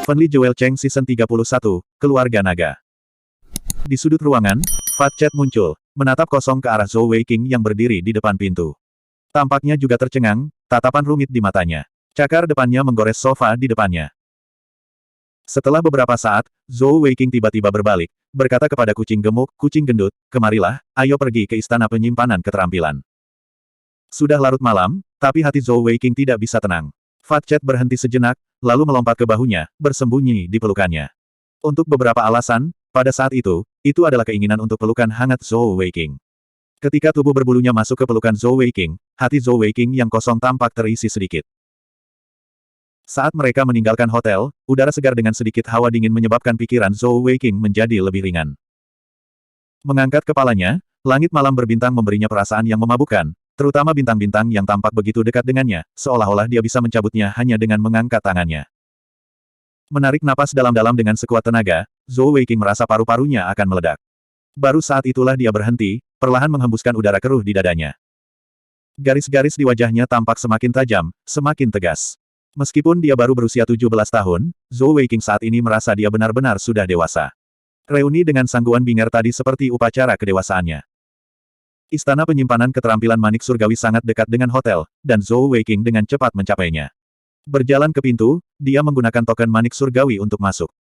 Heavenly Jewel Cheng Season 31, Keluarga Naga. Di sudut ruangan, Fat Chat muncul, menatap kosong ke arah Zhou Weiking yang berdiri di depan pintu. Tampaknya juga tercengang, tatapan rumit di matanya. Cakar depannya menggores sofa di depannya. Setelah beberapa saat, Zhou Weiking tiba-tiba berbalik, berkata kepada kucing gemuk, kucing gendut, kemarilah, ayo pergi ke istana penyimpanan keterampilan. Sudah larut malam, tapi hati Zhou Weiking tidak bisa tenang. Fat Chat berhenti sejenak, lalu melompat ke bahunya, bersembunyi di pelukannya. Untuk beberapa alasan, pada saat itu adalah keinginan untuk pelukan hangat Zhou Weiking. Ketika tubuh berbulunya masuk ke pelukan Zhou Weiking, hati Zhou Weiking yang kosong tampak terisi sedikit. Saat mereka meninggalkan hotel, udara segar dengan sedikit hawa dingin menyebabkan pikiran Zhou Weiking menjadi lebih ringan. Mengangkat kepalanya, langit malam berbintang memberinya perasaan yang memabukkan, terutama bintang-bintang yang tampak begitu dekat dengannya, seolah-olah dia bisa mencabutnya hanya dengan mengangkat tangannya. Menarik napas dalam-dalam dengan sekuat tenaga, Zhou Weiking merasa paru-parunya akan meledak. Baru saat itulah dia berhenti, perlahan menghembuskan udara keruh di dadanya. Garis-garis di wajahnya tampak semakin tajam, semakin tegas. Meskipun dia baru berusia 17 tahun, Zhou Weiking saat ini merasa dia benar-benar sudah dewasa. Reuni dengan Sangguan Binger tadi seperti upacara kedewasaannya. Istana penyimpanan keterampilan manik surgawi sangat dekat dengan hotel, dan Zhou Weiking dengan cepat mencapainya. Berjalan ke pintu, dia menggunakan token manik surgawi untuk masuk.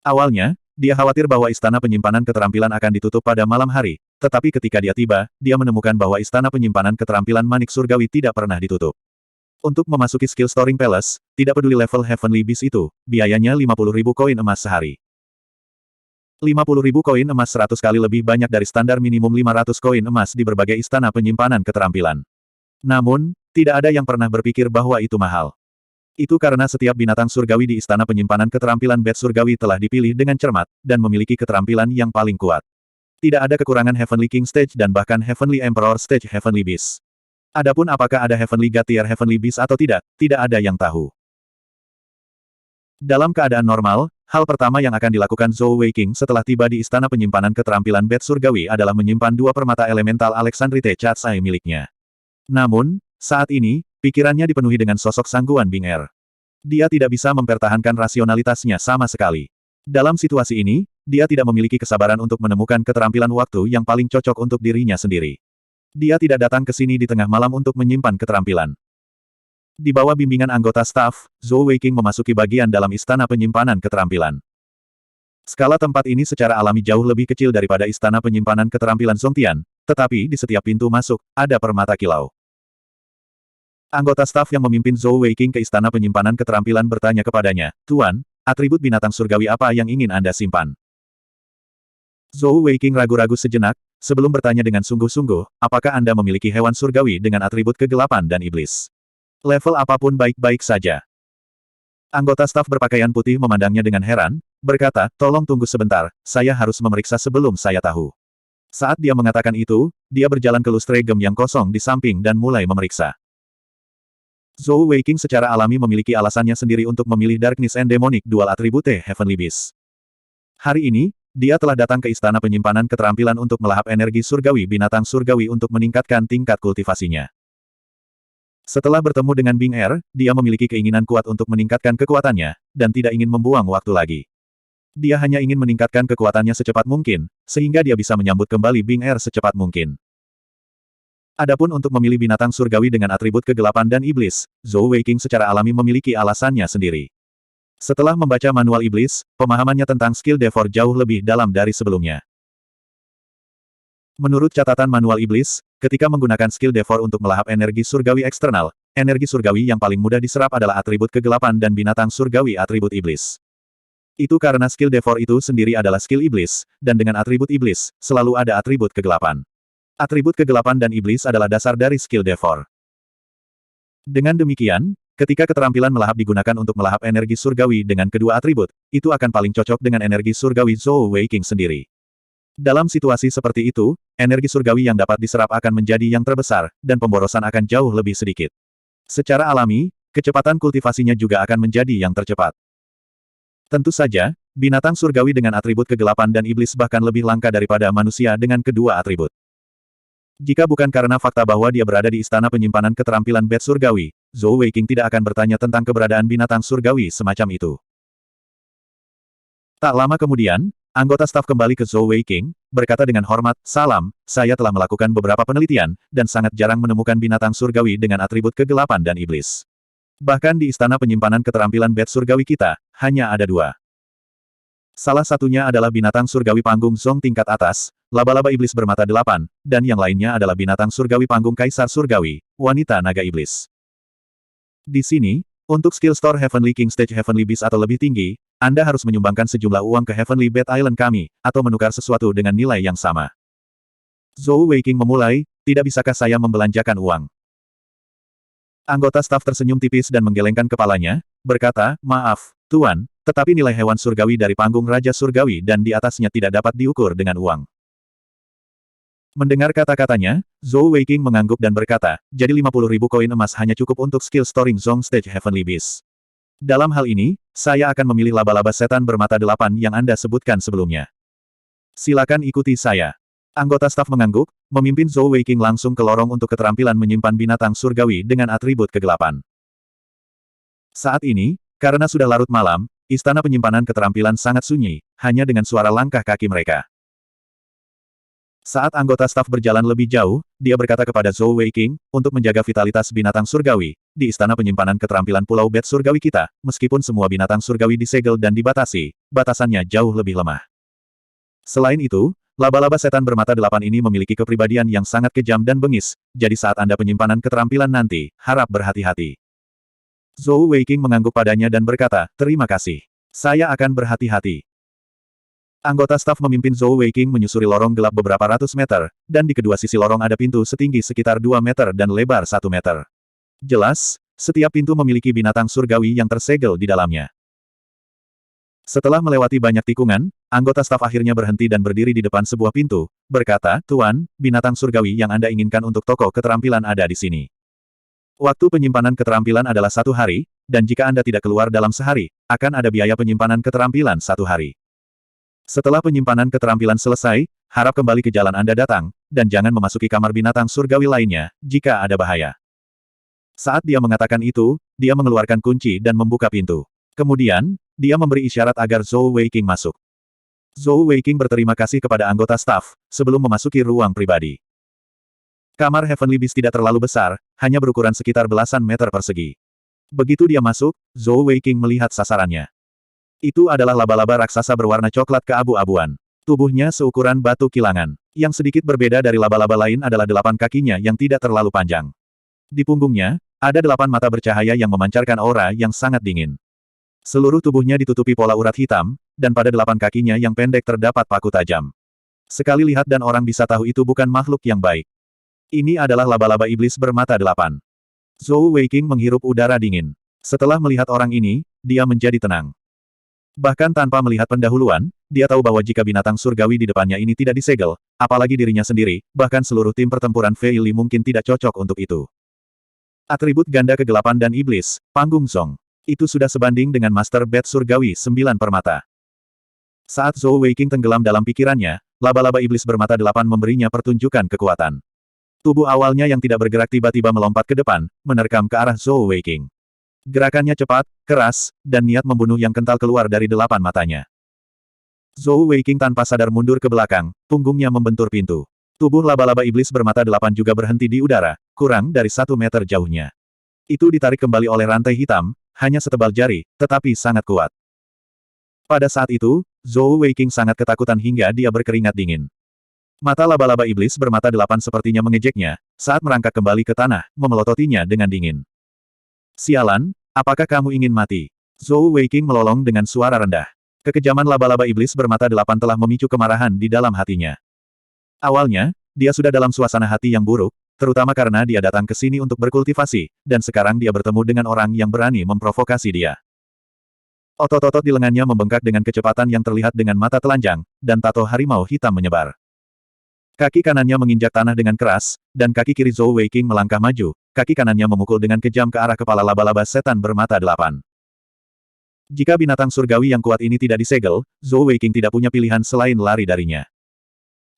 Awalnya, dia khawatir bahwa istana penyimpanan keterampilan akan ditutup pada malam hari, tetapi ketika dia tiba, dia menemukan bahwa istana penyimpanan keterampilan manik surgawi tidak pernah ditutup. Untuk memasuki skill Storing Palace, tidak peduli level Heavenly Beast itu, biayanya 50.000 koin emas sehari. 50.000 koin emas 100 kali lebih banyak dari standar minimum 500 koin emas di berbagai istana penyimpanan keterampilan. Namun, tidak ada yang pernah berpikir bahwa itu mahal. Itu karena setiap binatang surgawi di istana penyimpanan keterampilan Bed Surgawi telah dipilih dengan cermat, dan memiliki keterampilan yang paling kuat. Tidak ada kekurangan Heavenly King Stage dan bahkan Heavenly Emperor Stage Heavenly Beast. Adapun apakah ada Heavenly God Tier Heavenly Beast atau tidak ada yang tahu. Dalam keadaan normal, hal pertama yang akan dilakukan Zhou Weiking setelah tiba di istana penyimpanan keterampilan Bed Surgawi adalah menyimpan dua permata elemental Alexandrite Chat's Eye miliknya. Namun, saat ini, pikirannya dipenuhi dengan sosok Sangguan Binger. Dia tidak bisa mempertahankan rasionalitasnya sama sekali. Dalam situasi ini, dia tidak memiliki kesabaran untuk menemukan keterampilan waktu yang paling cocok untuk dirinya sendiri. Dia tidak datang ke sini di tengah malam untuk menyimpan keterampilan. Di bawah bimbingan anggota staf, Zhou Weiking memasuki bagian dalam istana penyimpanan keterampilan. Skala tempat ini secara alami jauh lebih kecil daripada istana penyimpanan keterampilan Zongtian, tetapi di setiap pintu masuk, ada permata kilau. Anggota staf yang memimpin Zhou Weiking ke istana penyimpanan keterampilan bertanya kepadanya, "Tuan, atribut binatang surgawi apa yang ingin Anda simpan?" Zhou Weiking ragu-ragu sejenak, sebelum bertanya dengan sungguh-sungguh, apakah Anda memiliki hewan surgawi dengan atribut kegelapan dan iblis? Level apapun baik-baik saja. Anggota staf berpakaian putih memandangnya dengan heran, berkata, "Tolong tunggu sebentar, saya harus memeriksa sebelum saya tahu." Saat dia mengatakan itu, dia berjalan ke lustre gem yang kosong di samping dan mulai memeriksa. Zhou Weiking secara alami memiliki alasannya sendiri untuk memilih Darkness and Demonic Dual Attribute Heavenly Beast. Hari ini, dia telah datang ke istana penyimpanan keterampilan untuk melahap energi surgawi binatang surgawi untuk meningkatkan tingkat kultivasinya. Setelah bertemu dengan Bing Er, dia memiliki keinginan kuat untuk meningkatkan kekuatannya, dan tidak ingin membuang waktu lagi. Dia hanya ingin meningkatkan kekuatannya secepat mungkin, sehingga dia bisa menyambut kembali Bing Er secepat mungkin. Adapun untuk memilih binatang surgawi dengan atribut kegelapan dan iblis, Zhou Weiking secara alami memiliki alasannya sendiri. Setelah membaca manual iblis, pemahamannya tentang skill Devor jauh lebih dalam dari sebelumnya. Menurut catatan manual iblis, ketika menggunakan skill Devor untuk melahap energi surgawi eksternal, energi surgawi yang paling mudah diserap adalah atribut kegelapan dan binatang surgawi atribut iblis. Itu karena skill Devor itu sendiri adalah skill iblis, dan dengan atribut iblis, selalu ada atribut kegelapan. Atribut kegelapan dan iblis adalah dasar dari skill Devor. Dengan demikian, ketika keterampilan melahap digunakan untuk melahap energi surgawi dengan kedua atribut, itu akan paling cocok dengan energi surgawi Zhou Weiking sendiri. Dalam situasi seperti itu, energi surgawi yang dapat diserap akan menjadi yang terbesar, dan pemborosan akan jauh lebih sedikit. Secara alami, kecepatan kultivasinya juga akan menjadi yang tercepat. Tentu saja, binatang surgawi dengan atribut kegelapan dan iblis bahkan lebih langka daripada manusia dengan kedua atribut. Jika bukan karena fakta bahwa dia berada di istana penyimpanan keterampilan Bed Surgawi, Zhou Weiqing tidak akan bertanya tentang keberadaan binatang surgawi semacam itu. Tak lama kemudian, anggota staf kembali ke Zhou Weiqing, berkata dengan hormat, "Salam, saya telah melakukan beberapa penelitian, dan sangat jarang menemukan binatang surgawi dengan atribut kegelapan dan iblis. Bahkan di istana penyimpanan keterampilan bed surgawi kita, hanya ada 2. Salah satunya adalah binatang surgawi panggung Zong tingkat atas, laba-laba iblis bermata 8, dan yang lainnya adalah binatang surgawi panggung kaisar surgawi, wanita naga iblis. Di sini, untuk skill store Heavenly King Stage Heavenly Beast atau lebih tinggi, Anda harus menyumbangkan sejumlah uang ke Heavenly Bed Island kami, atau menukar sesuatu dengan nilai yang sama." Zhou Weiqing memulai, "Tidak bisakah saya membelanjakan uang?" Anggota staf tersenyum tipis dan menggelengkan kepalanya, berkata, "Maaf, Tuan, tetapi nilai hewan surgawi dari panggung Raja Surgawi dan di atasnya tidak dapat diukur dengan uang." Mendengar kata-katanya, Zhou Weiqing mengangguk dan berkata, "Jadi 50.000 koin emas hanya cukup untuk skill storing Zong Stage Heavenly Beast. Dalam hal ini, saya akan memilih laba-laba setan bermata 8 yang Anda sebutkan sebelumnya. Silakan ikuti saya." Anggota staf mengangguk, memimpin Zhou Weiqing langsung ke lorong untuk keterampilan menyimpan binatang surgawi dengan atribut kegelapan. Saat ini, karena sudah larut malam, istana penyimpanan keterampilan sangat sunyi, hanya dengan suara langkah kaki mereka. Saat anggota staf berjalan lebih jauh, dia berkata kepada Zhou Weiqing, "Untuk menjaga vitalitas binatang surgawi, di istana penyimpanan keterampilan Pulau Bed Surgawi kita, meskipun semua binatang surgawi disegel dan dibatasi, batasannya jauh lebih lemah. Selain itu, laba-laba setan bermata 8 ini memiliki kepribadian yang sangat kejam dan bengis, jadi saat Anda penyimpanan keterampilan nanti, harap berhati-hati." Zhou Weiqing mengangguk padanya dan berkata, "Terima kasih. Saya akan berhati-hati." Anggota staf memimpin Zhou Weiqing menyusuri lorong gelap beberapa ratus meter, dan di kedua sisi lorong ada pintu setinggi sekitar 2 meter dan lebar 1 meter. Jelas, setiap pintu memiliki binatang surgawi yang tersegel di dalamnya. Setelah melewati banyak tikungan, anggota staf akhirnya berhenti dan berdiri di depan sebuah pintu, berkata, "Tuan, binatang surgawi yang Anda inginkan untuk toko keterampilan ada di sini. Waktu penyimpanan keterampilan adalah 1 hari, dan jika Anda tidak keluar dalam sehari, akan ada biaya penyimpanan keterampilan 1 hari. Setelah penyimpanan keterampilan selesai, harap kembali ke jalan Anda datang, dan jangan memasuki kamar binatang surgawi lainnya, jika ada bahaya." Saat dia mengatakan itu, dia mengeluarkan kunci dan membuka pintu. Kemudian, dia memberi isyarat agar Zhou Weiqing masuk. Zhou Weiqing berterima kasih kepada anggota staf, sebelum memasuki ruang pribadi. Kamar Heavenly Beast tidak terlalu besar, hanya berukuran sekitar belasan meter persegi. Begitu dia masuk, Zhou Weiqing melihat sasarannya. Itu adalah laba-laba raksasa berwarna coklat keabu-abuan. Tubuhnya seukuran batu kilangan. Yang sedikit berbeda dari laba-laba lain adalah 8 kakinya yang tidak terlalu panjang. Di punggungnya, ada 8 mata bercahaya yang memancarkan aura yang sangat dingin. Seluruh tubuhnya ditutupi pola urat hitam, dan pada 8 kakinya yang pendek terdapat paku tajam. Sekali lihat dan orang bisa tahu itu bukan makhluk yang baik. Ini adalah laba-laba iblis bermata 8. Zhou Weiqing menghirup udara dingin. Setelah melihat orang ini, dia menjadi tenang. Bahkan tanpa melihat pendahuluan, dia tahu bahwa jika binatang surgawi di depannya ini tidak disegel, apalagi dirinya sendiri, bahkan seluruh tim pertempuran Fei Li mungkin tidak cocok untuk itu. Atribut ganda kegelapan dan iblis, panggung Zong. Itu sudah sebanding dengan Master Bed Surgawi 9 permata. Saat Zhou Weiqing tenggelam dalam pikirannya, laba-laba iblis bermata 8 memberinya pertunjukan kekuatan. Tubuh awalnya yang tidak bergerak tiba-tiba melompat ke depan, menerkam ke arah Zhou Weiqing. Gerakannya cepat, keras, dan niat membunuh yang kental keluar dari 8 matanya. Zhou Weiqing tanpa sadar mundur ke belakang, punggungnya membentur pintu. Tubuh laba-laba iblis bermata 8 juga berhenti di udara, kurang dari 1 meter jauhnya. Itu ditarik kembali oleh rantai hitam, hanya setebal jari, tetapi sangat kuat. Pada saat itu, Zhou Weiqing sangat ketakutan hingga dia berkeringat dingin. Mata laba-laba iblis bermata 8 sepertinya mengejeknya, saat merangkak kembali ke tanah, memelototinya dengan dingin. "Sialan, apakah kamu ingin mati?" Zhou Weiqing melolong dengan suara rendah. Kekejaman laba-laba iblis bermata 8 telah memicu kemarahan di dalam hatinya. Awalnya, dia sudah dalam suasana hati yang buruk, terutama karena dia datang ke sini untuk berkultivasi, dan sekarang dia bertemu dengan orang yang berani memprovokasi dia. Otot-otot di lengannya membengkak dengan kecepatan yang terlihat dengan mata telanjang, dan tato harimau hitam menyebar. Kaki kanannya menginjak tanah dengan keras, dan kaki kiri Zhou Weiqing melangkah maju, kaki kanannya memukul dengan kejam ke arah kepala laba-laba setan bermata 8. Jika binatang surgawi yang kuat ini tidak disegel, Zhou Weiqing tidak punya pilihan selain lari darinya.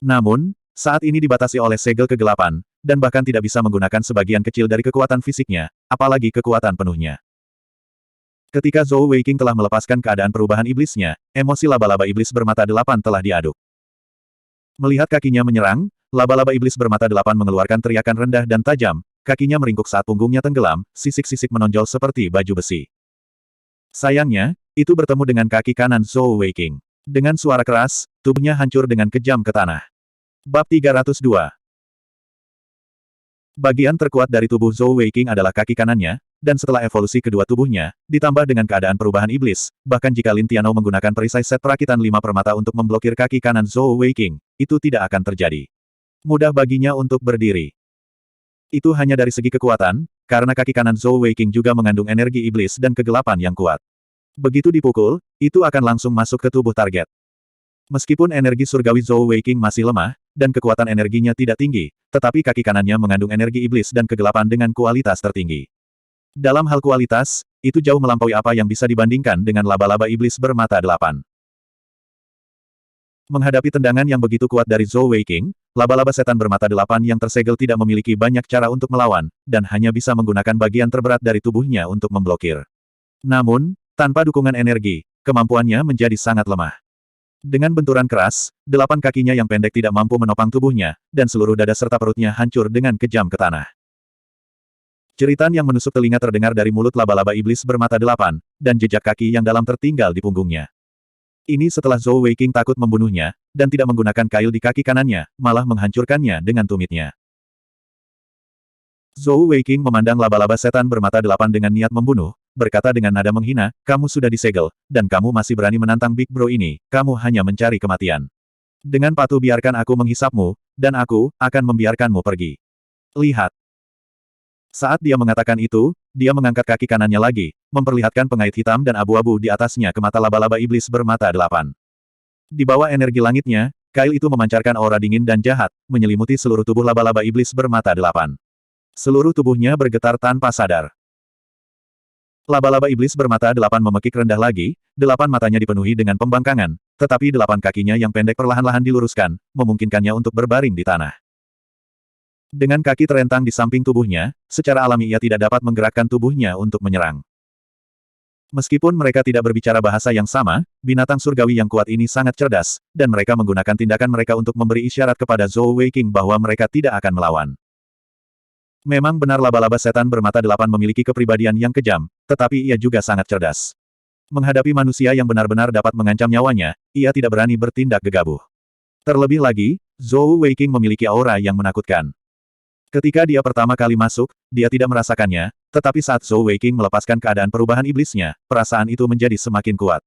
Namun, saat ini dibatasi oleh segel kegelapan, dan bahkan tidak bisa menggunakan sebagian kecil dari kekuatan fisiknya, apalagi kekuatan penuhnya. Ketika Zhou Weiqing telah melepaskan keadaan perubahan iblisnya, emosi laba-laba iblis bermata delapan telah diaduk. Melihat kakinya menyerang, laba-laba iblis bermata delapan mengeluarkan teriakan rendah dan tajam, kakinya meringkuk saat punggungnya tenggelam, sisik-sisik menonjol seperti baju besi. Sayangnya, itu bertemu dengan kaki kanan Zhou Weiqing. Dengan suara keras, tubuhnya hancur dengan kejam ke tanah. Bab 302. Bagian terkuat dari tubuh Zhou Weiqing adalah kaki kanannya, dan setelah evolusi kedua tubuhnya, ditambah dengan keadaan perubahan iblis, bahkan jika Lin Tianou menggunakan perisai set perakitan 5 permata untuk memblokir kaki kanan Zhou Weiqing, itu tidak akan terjadi. Mudah baginya untuk berdiri. Itu hanya dari segi kekuatan, karena kaki kanan Zhou Weiqing juga mengandung energi iblis dan kegelapan yang kuat. Begitu dipukul, itu akan langsung masuk ke tubuh target. Meskipun energi surgawi Zhou Weiqing masih lemah, dan kekuatan energinya tidak tinggi, tetapi kaki kanannya mengandung energi iblis dan kegelapan dengan kualitas tertinggi. Dalam hal kualitas, itu jauh melampaui apa yang bisa dibandingkan dengan laba-laba iblis bermata delapan. Menghadapi tendangan yang begitu kuat dari Zhou Weiqing, laba-laba setan bermata delapan yang tersegel tidak memiliki banyak cara untuk melawan, dan hanya bisa menggunakan bagian terberat dari tubuhnya untuk memblokir. Namun, tanpa dukungan energi, kemampuannya menjadi sangat lemah. Dengan benturan keras, 8 kakinya yang pendek tidak mampu menopang tubuhnya, dan seluruh dada serta perutnya hancur dengan kejam ke tanah. Jeritan yang menusuk telinga terdengar dari mulut laba-laba iblis bermata delapan, dan jejak kaki yang dalam tertinggal di punggungnya. Ini setelah Zhou Weiqing takut membunuhnya, dan tidak menggunakan kail di kaki kanannya, malah menghancurkannya dengan tumitnya. Zhou Weiqing memandang laba-laba setan bermata delapan dengan niat membunuh, berkata dengan nada menghina, kamu sudah disegel, dan kamu masih berani menantang Big Bro ini, kamu hanya mencari kematian. Dengan patuh biarkan aku menghisapmu, dan aku akan membiarkanmu pergi. Lihat. Saat dia mengatakan itu, dia mengangkat kaki kanannya lagi, memperlihatkan pengait hitam dan abu-abu di atasnya ke mata laba-laba iblis bermata delapan. Di bawah energi langitnya, kail itu memancarkan aura dingin dan jahat, menyelimuti seluruh tubuh laba-laba iblis bermata delapan. Seluruh tubuhnya bergetar tanpa sadar. Laba-laba iblis bermata delapan memekik rendah lagi, 8 matanya dipenuhi dengan pembangkangan, tetapi 8 kakinya yang pendek perlahan-lahan diluruskan, memungkinkannya untuk berbaring di tanah. Dengan kaki terentang di samping tubuhnya, secara alami ia tidak dapat menggerakkan tubuhnya untuk menyerang. Meskipun mereka tidak berbicara bahasa yang sama, binatang surgawi yang kuat ini sangat cerdas, dan mereka menggunakan tindakan mereka untuk memberi isyarat kepada Zhou Weiqing bahwa mereka tidak akan melawan. Memang benar laba-laba setan bermata delapan memiliki kepribadian yang kejam, tetapi ia juga sangat cerdas. Menghadapi manusia yang benar-benar dapat mengancam nyawanya, ia tidak berani bertindak gegabah. Terlebih lagi, Zhou Weiqing memiliki aura yang menakutkan. Ketika dia pertama kali masuk, dia tidak merasakannya, tetapi saat Zhou Weiqing melepaskan keadaan perubahan iblisnya, perasaan itu menjadi semakin kuat.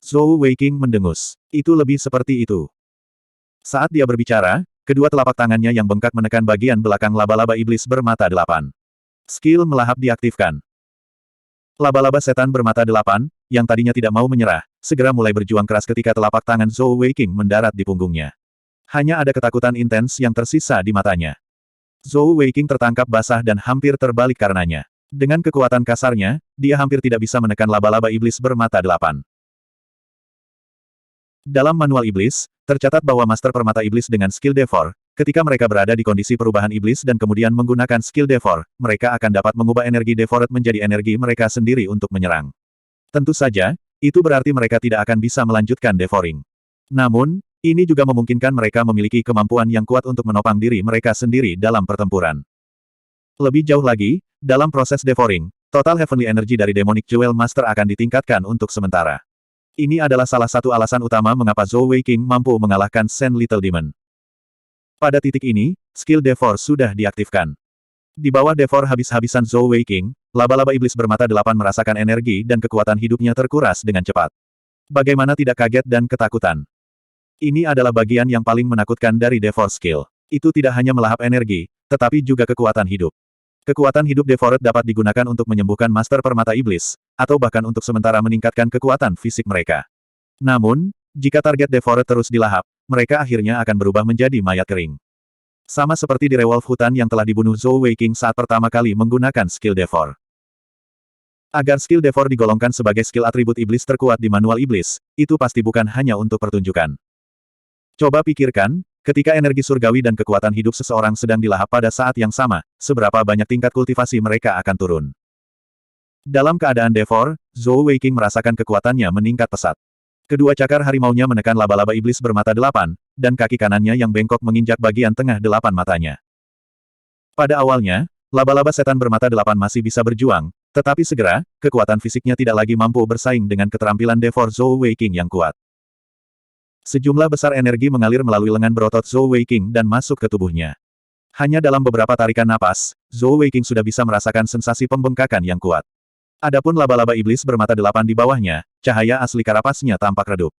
Zhou Weiqing mendengus. Itu lebih seperti itu. Saat dia berbicara, kedua telapak tangannya yang bengkak menekan bagian belakang laba-laba iblis bermata delapan. Skill melahap diaktifkan. Laba-laba setan bermata delapan, yang tadinya tidak mau menyerah, segera mulai berjuang keras ketika telapak tangan Zhou Weiqing mendarat di punggungnya. Hanya ada ketakutan intens yang tersisa di matanya. Zhou Weiqing tertangkap basah dan hampir terbalik karenanya. Dengan kekuatan kasarnya, dia hampir tidak bisa menekan laba-laba iblis bermata delapan. Dalam manual iblis, tercatat bahwa Master Permata Iblis dengan skill Devor, ketika mereka berada di kondisi perubahan iblis dan kemudian menggunakan skill Devor, mereka akan dapat mengubah energi Devored menjadi energi mereka sendiri untuk menyerang. Tentu saja, itu berarti mereka tidak akan bisa melanjutkan Devoring. Namun, ini juga memungkinkan mereka memiliki kemampuan yang kuat untuk menopang diri mereka sendiri dalam pertempuran. Lebih jauh lagi, dalam proses Devoring, total Heavenly Energy dari Demonic Jewel Master akan ditingkatkan untuk sementara. Ini adalah salah satu alasan utama mengapa Zhou Weiqing mampu mengalahkan Sand Little Demon. Pada titik ini, skill Devor sudah diaktifkan. Di bawah Devor habis-habisan Zhou Weiqing, laba-laba iblis bermata delapan merasakan energi dan kekuatan hidupnya terkuras dengan cepat. Bagaimana tidak kaget dan ketakutan. Ini adalah bagian yang paling menakutkan dari Devor skill. Itu tidak hanya melahap energi, tetapi juga kekuatan hidup. Kekuatan hidup Devoured dapat digunakan untuk menyembuhkan Master Permata Iblis, atau bahkan untuk sementara meningkatkan kekuatan fisik mereka. Namun, jika target Devoured terus dilahap, mereka akhirnya akan berubah menjadi mayat kering. Sama seperti di Rewolf Hutan yang telah dibunuh Zhou Weiqing saat pertama kali menggunakan skill Devor. Agar skill Devor digolongkan sebagai skill atribut iblis terkuat di manual iblis, itu pasti bukan hanya untuk pertunjukan. Coba pikirkan, Ketika energi surgawi dan kekuatan hidup seseorang sedang dilahap pada saat yang sama, seberapa banyak tingkat kultivasi mereka akan turun. Dalam keadaan devor, Zhou Weiqing merasakan kekuatannya meningkat pesat. Kedua cakar harimaunya menekan laba-laba iblis bermata 8, dan kaki kanannya yang bengkok menginjak bagian tengah 8 matanya. Pada awalnya, laba-laba setan bermata 8 masih bisa berjuang, tetapi segera, kekuatan fisiknya tidak lagi mampu bersaing dengan keterampilan devor Zhou Weiqing yang kuat. Sejumlah besar energi mengalir melalui lengan berotot Zhou Weiqing dan masuk ke tubuhnya. Hanya dalam beberapa tarikan napas, Zhou Weiqing sudah bisa merasakan sensasi pembengkakan yang kuat. Adapun laba-laba iblis bermata 8 di bawahnya, cahaya asli karapasnya tampak redup.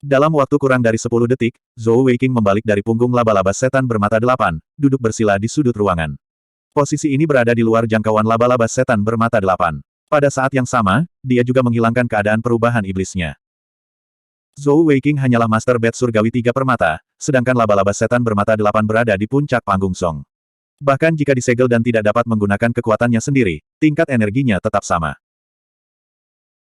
Dalam waktu kurang dari 10 detik, Zhou Weiqing membalik dari punggung laba-laba setan bermata 8, duduk bersila di sudut ruangan. Posisi ini berada di luar jangkauan laba-laba setan bermata 8. Pada saat yang sama, dia juga menghilangkan keadaan perubahan iblisnya. Zhou Weiqing hanyalah master bat surgawi 3 permata, sedangkan laba-laba setan bermata 8 berada di puncak panggung song. Bahkan jika disegel dan tidak dapat menggunakan kekuatannya sendiri, tingkat energinya tetap sama.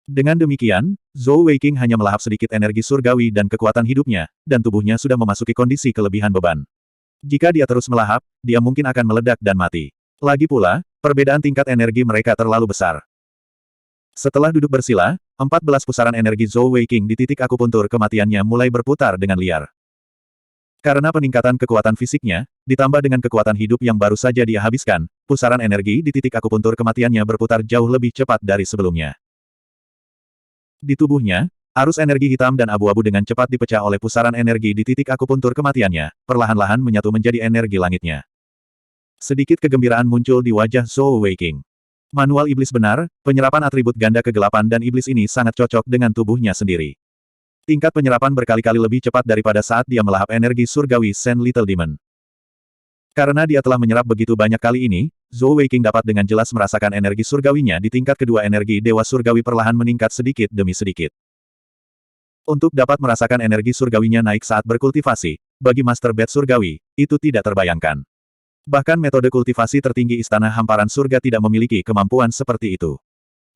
Dengan demikian, Zhou Weiqing hanya melahap sedikit energi surgawi dan kekuatan hidupnya, dan tubuhnya sudah memasuki kondisi kelebihan beban. Jika dia terus melahap, dia mungkin akan meledak dan mati. Lagi pula, perbedaan tingkat energi mereka terlalu besar. Setelah duduk bersila, 14 pusaran energi Zhou Weiqing di titik akupuntur kematiannya mulai berputar dengan liar. Karena peningkatan kekuatan fisiknya, ditambah dengan kekuatan hidup yang baru saja dia habiskan, pusaran energi di titik akupuntur kematiannya berputar jauh lebih cepat dari sebelumnya. Di tubuhnya, arus energi hitam dan abu-abu dengan cepat dipecah oleh pusaran energi di titik akupuntur kematiannya, perlahan-lahan menyatu menjadi energi langitnya. Sedikit kegembiraan muncul di wajah Zhou Weiqing. Manual iblis benar, penyerapan atribut ganda kegelapan dan iblis ini sangat cocok dengan tubuhnya sendiri. Tingkat penyerapan berkali-kali lebih cepat daripada saat dia melahap energi surgawi Sand Little Demon. Karena dia telah menyerap begitu banyak kali ini, Zhou Weiqing dapat dengan jelas merasakan energi surgawinya di tingkat kedua energi dewa surgawi perlahan meningkat sedikit demi sedikit. Untuk dapat merasakan energi surgawinya naik saat berkultivasi, bagi Master Bat surgawi, itu tidak terbayangkan. Bahkan metode kultivasi tertinggi Istana Hamparan Surga tidak memiliki kemampuan seperti itu.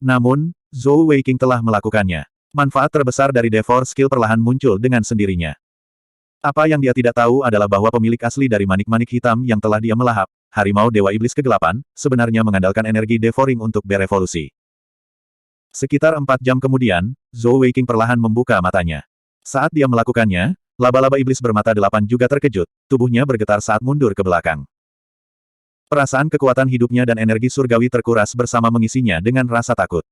Namun, Zhou Weiqing telah melakukannya. Manfaat terbesar dari Devor Skill perlahan muncul dengan sendirinya. Apa yang dia tidak tahu adalah bahwa pemilik asli dari manik-manik hitam yang telah dia melahap, Harimau Dewa Iblis Kegelapan, sebenarnya mengandalkan energi Devoring untuk berevolusi. Sekitar 4 jam kemudian, Zhou Weiqing perlahan membuka matanya. Saat dia melakukannya, laba-laba iblis bermata 8 juga terkejut, tubuhnya bergetar saat mundur ke belakang. Perasaan kekuatan hidupnya dan energi surgawi terkuras bersama mengisinya dengan rasa takut.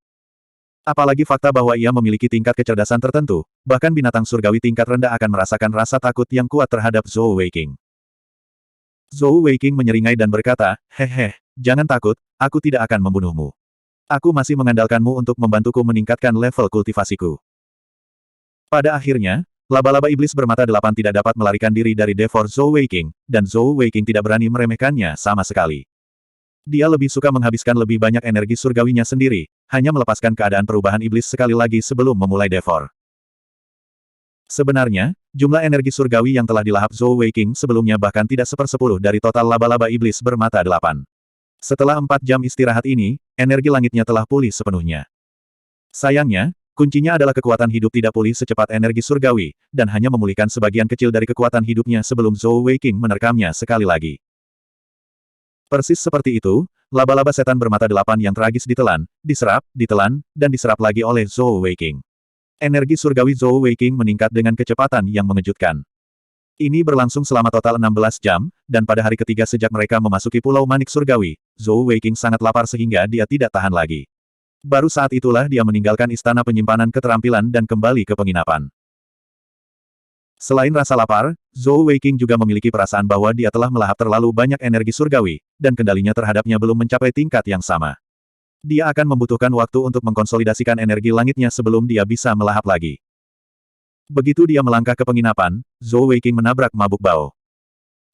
Apalagi fakta bahwa ia memiliki tingkat kecerdasan tertentu, bahkan binatang surgawi tingkat rendah akan merasakan rasa takut yang kuat terhadap Zhou Weiqing. Zhou Weiqing menyeringai dan berkata, "Hehe, jangan takut, aku tidak akan membunuhmu. Aku masih mengandalkanmu untuk membantuku meningkatkan level kultivasiku." Pada akhirnya, laba-laba iblis bermata 8 tidak dapat melarikan diri dari Devor Zhou Weiqing, dan Zhou Weiqing tidak berani meremehkannya sama sekali. Dia lebih suka menghabiskan lebih banyak energi surgawinya sendiri, hanya melepaskan keadaan perubahan iblis sekali lagi sebelum memulai Devor. Sebenarnya, jumlah energi surgawi yang telah dilahap Zhou Weiqing sebelumnya bahkan tidak 1/10 dari total laba-laba iblis bermata 8. Setelah 4 jam istirahat ini, energi langitnya telah pulih sepenuhnya. Sayangnya, kuncinya adalah kekuatan hidup tidak pulih secepat energi surgawi, dan hanya memulihkan sebagian kecil dari kekuatan hidupnya sebelum Zhou Weiqing menerkamnya sekali lagi. Persis seperti itu, laba-laba setan bermata 8 yang tragis ditelan, diserap, ditelan, dan diserap lagi oleh Zhou Weiqing. Energi surgawi Zhou Weiqing meningkat dengan kecepatan yang mengejutkan. Ini berlangsung selama total 16 jam, dan pada hari ketiga sejak mereka memasuki Pulau Manik Surgawi, Zhou Weiqing sangat lapar sehingga dia tidak tahan lagi. Baru saat itulah dia meninggalkan istana penyimpanan keterampilan dan kembali ke penginapan. Selain rasa lapar, Zhou Weiqing juga memiliki perasaan bahwa dia telah melahap terlalu banyak energi surgawi, dan kendalinya terhadapnya belum mencapai tingkat yang sama. Dia akan membutuhkan waktu untuk mengkonsolidasikan energi langitnya sebelum dia bisa melahap lagi. Begitu dia melangkah ke penginapan, Zhou Weiqing menabrak mabuk Bao.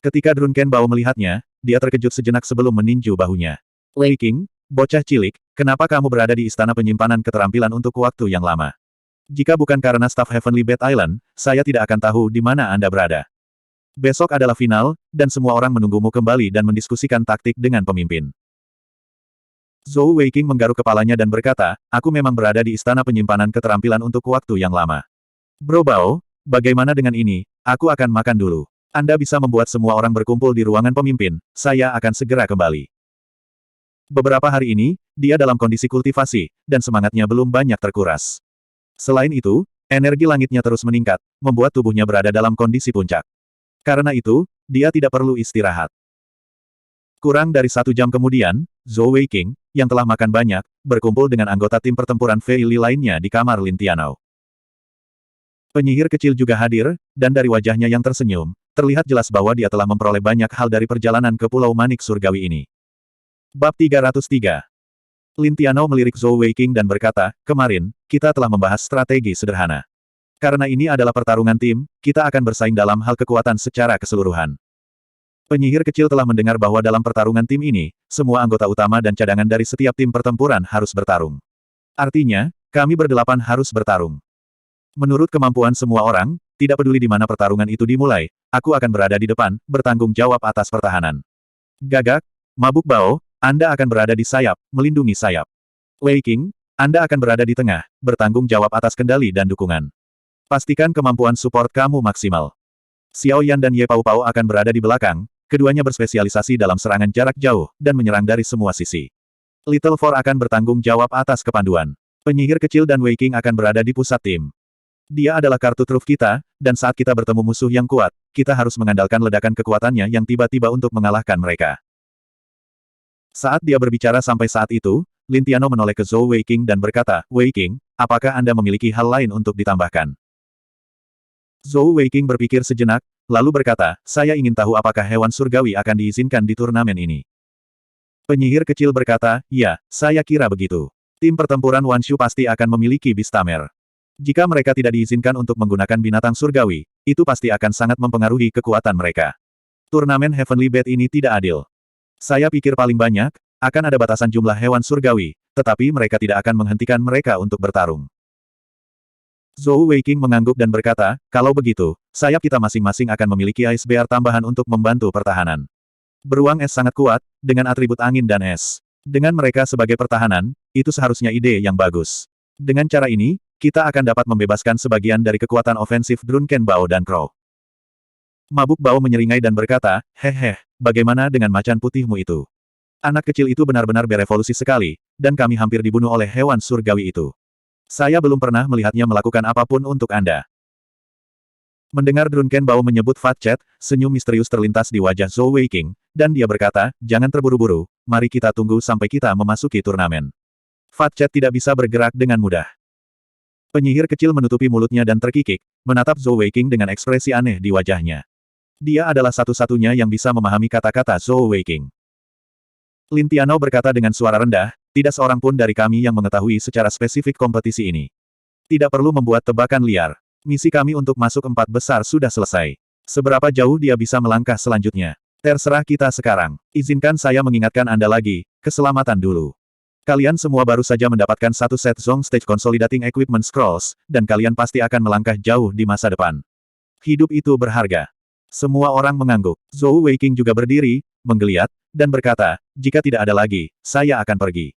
Ketika Drunken Bao melihatnya, dia terkejut sejenak sebelum meninju bahunya. "Weiqing, bocah cilik, kenapa kamu berada di istana penyimpanan keterampilan untuk waktu yang lama? Jika bukan karena staf Heavenly Bat Island, saya tidak akan tahu di mana Anda berada. Besok adalah final, dan semua orang menunggumu kembali dan mendiskusikan taktik dengan pemimpin." Zhou Weiqing menggaruk kepalanya dan berkata, "Aku memang berada di istana penyimpanan keterampilan untuk waktu yang lama. Bro Bao, bagaimana dengan ini? aku akan makan dulu. Anda bisa membuat semua orang berkumpul di ruangan pemimpin, saya akan segera kembali. Beberapa hari ini, dia dalam kondisi kultivasi, dan semangatnya belum banyak terkuras. Selain itu, energi langitnya terus meningkat, membuat tubuhnya berada dalam kondisi puncak. Karena itu, dia tidak perlu istirahat. Kurang dari 1 jam kemudian, Zhou Weiqing, yang telah makan banyak, berkumpul dengan anggota tim pertempuran Fei Li lainnya di kamar Lin Tianao. Penyihir kecil juga hadir, dan dari wajahnya yang tersenyum, terlihat jelas bahwa dia telah memperoleh banyak hal dari perjalanan ke Pulau Manik Surgawi ini. Bab 303. Lin Tianao melirik Zhou Weiqing dan berkata, kemarin, kita telah membahas strategi sederhana. Karena ini adalah pertarungan tim, kita akan bersaing dalam hal kekuatan secara keseluruhan. Penyihir kecil telah mendengar bahwa dalam pertarungan tim ini, semua anggota utama dan cadangan dari setiap tim pertempuran harus bertarung. Artinya, kami berdelapan harus bertarung. Menurut kemampuan semua orang, tidak peduli di mana pertarungan itu dimulai, aku akan berada di depan, bertanggung jawab atas pertahanan. Gagak, Mabuk Bao, Anda akan berada di sayap, melindungi sayap. Weiqing, Anda akan berada di tengah, bertanggung jawab atas kendali dan dukungan. Pastikan kemampuan support kamu maksimal. Xiao Yan dan Ye Pao Pao akan berada di belakang, keduanya berspesialisasi dalam serangan jarak jauh, dan menyerang dari semua sisi. Little Four akan bertanggung jawab atas kepanduan. Penyihir kecil dan Weiqing akan berada di pusat tim. Dia adalah kartu truf kita, dan saat kita bertemu musuh yang kuat, kita harus mengandalkan ledakan kekuatannya yang tiba-tiba untuk mengalahkan mereka. Saat dia berbicara sampai saat itu, Lin Tianao menoleh ke Zhou Weiqing dan berkata, Weiqing, apakah Anda memiliki hal lain untuk ditambahkan? Zhou Weiqing berpikir sejenak, lalu berkata, saya ingin tahu apakah hewan surgawi akan diizinkan di turnamen ini. Penyihir kecil berkata, ya, saya kira begitu. Tim pertempuran Wanshu pasti akan memiliki Bistamer. Jika mereka tidak diizinkan untuk menggunakan binatang surgawi, itu pasti akan sangat mempengaruhi kekuatan mereka. Turnamen Heavenly Bat ini tidak adil. Saya pikir paling banyak, akan ada batasan jumlah hewan surgawi, tetapi mereka tidak akan menghentikan mereka untuk bertarung. Zhou Weiqing mengangguk dan berkata, kalau begitu, sayap kita masing-masing akan memiliki Ice Bear tambahan untuk membantu pertahanan. Beruang es sangat kuat, dengan atribut angin dan es. Dengan mereka sebagai pertahanan, itu seharusnya ide yang bagus. Dengan cara ini, kita akan dapat membebaskan sebagian dari kekuatan ofensif Drunken Bao dan Crow. Mabuk Bao menyeringai dan berkata, hehe, bagaimana dengan macan putihmu itu? Anak kecil itu benar-benar berevolusi sekali, dan kami hampir dibunuh oleh hewan surgawi itu. Saya belum pernah melihatnya melakukan apapun untuk Anda. Mendengar Drunken Bao menyebut Fat Cat, senyum misterius terlintas di wajah Zhou Weiqing, dan dia berkata, jangan terburu-buru, mari kita tunggu sampai kita memasuki turnamen. Fat Cat tidak bisa bergerak dengan mudah. Penyihir kecil menutupi mulutnya dan terkikik, menatap Zhou Weiqing dengan ekspresi aneh di wajahnya. Dia adalah satu-satunya yang bisa memahami kata-kata Zhou Weiqing. Lin Tianao berkata dengan suara rendah, tidak seorang pun dari kami yang mengetahui secara spesifik kompetisi ini. Tidak perlu membuat tebakan liar. Misi kami untuk masuk 4 besar sudah selesai. Seberapa jauh dia bisa melangkah selanjutnya? Terserah kita sekarang. Izinkan saya mengingatkan Anda lagi, keselamatan dulu. Kalian semua baru saja mendapatkan satu set Zong Stage Consolidating Equipment Scrolls, dan kalian pasti akan melangkah jauh di masa depan. Hidup itu berharga. Semua orang mengangguk. Zhou Weiqing juga berdiri, menggeliat, dan berkata, jika tidak ada lagi, saya akan pergi.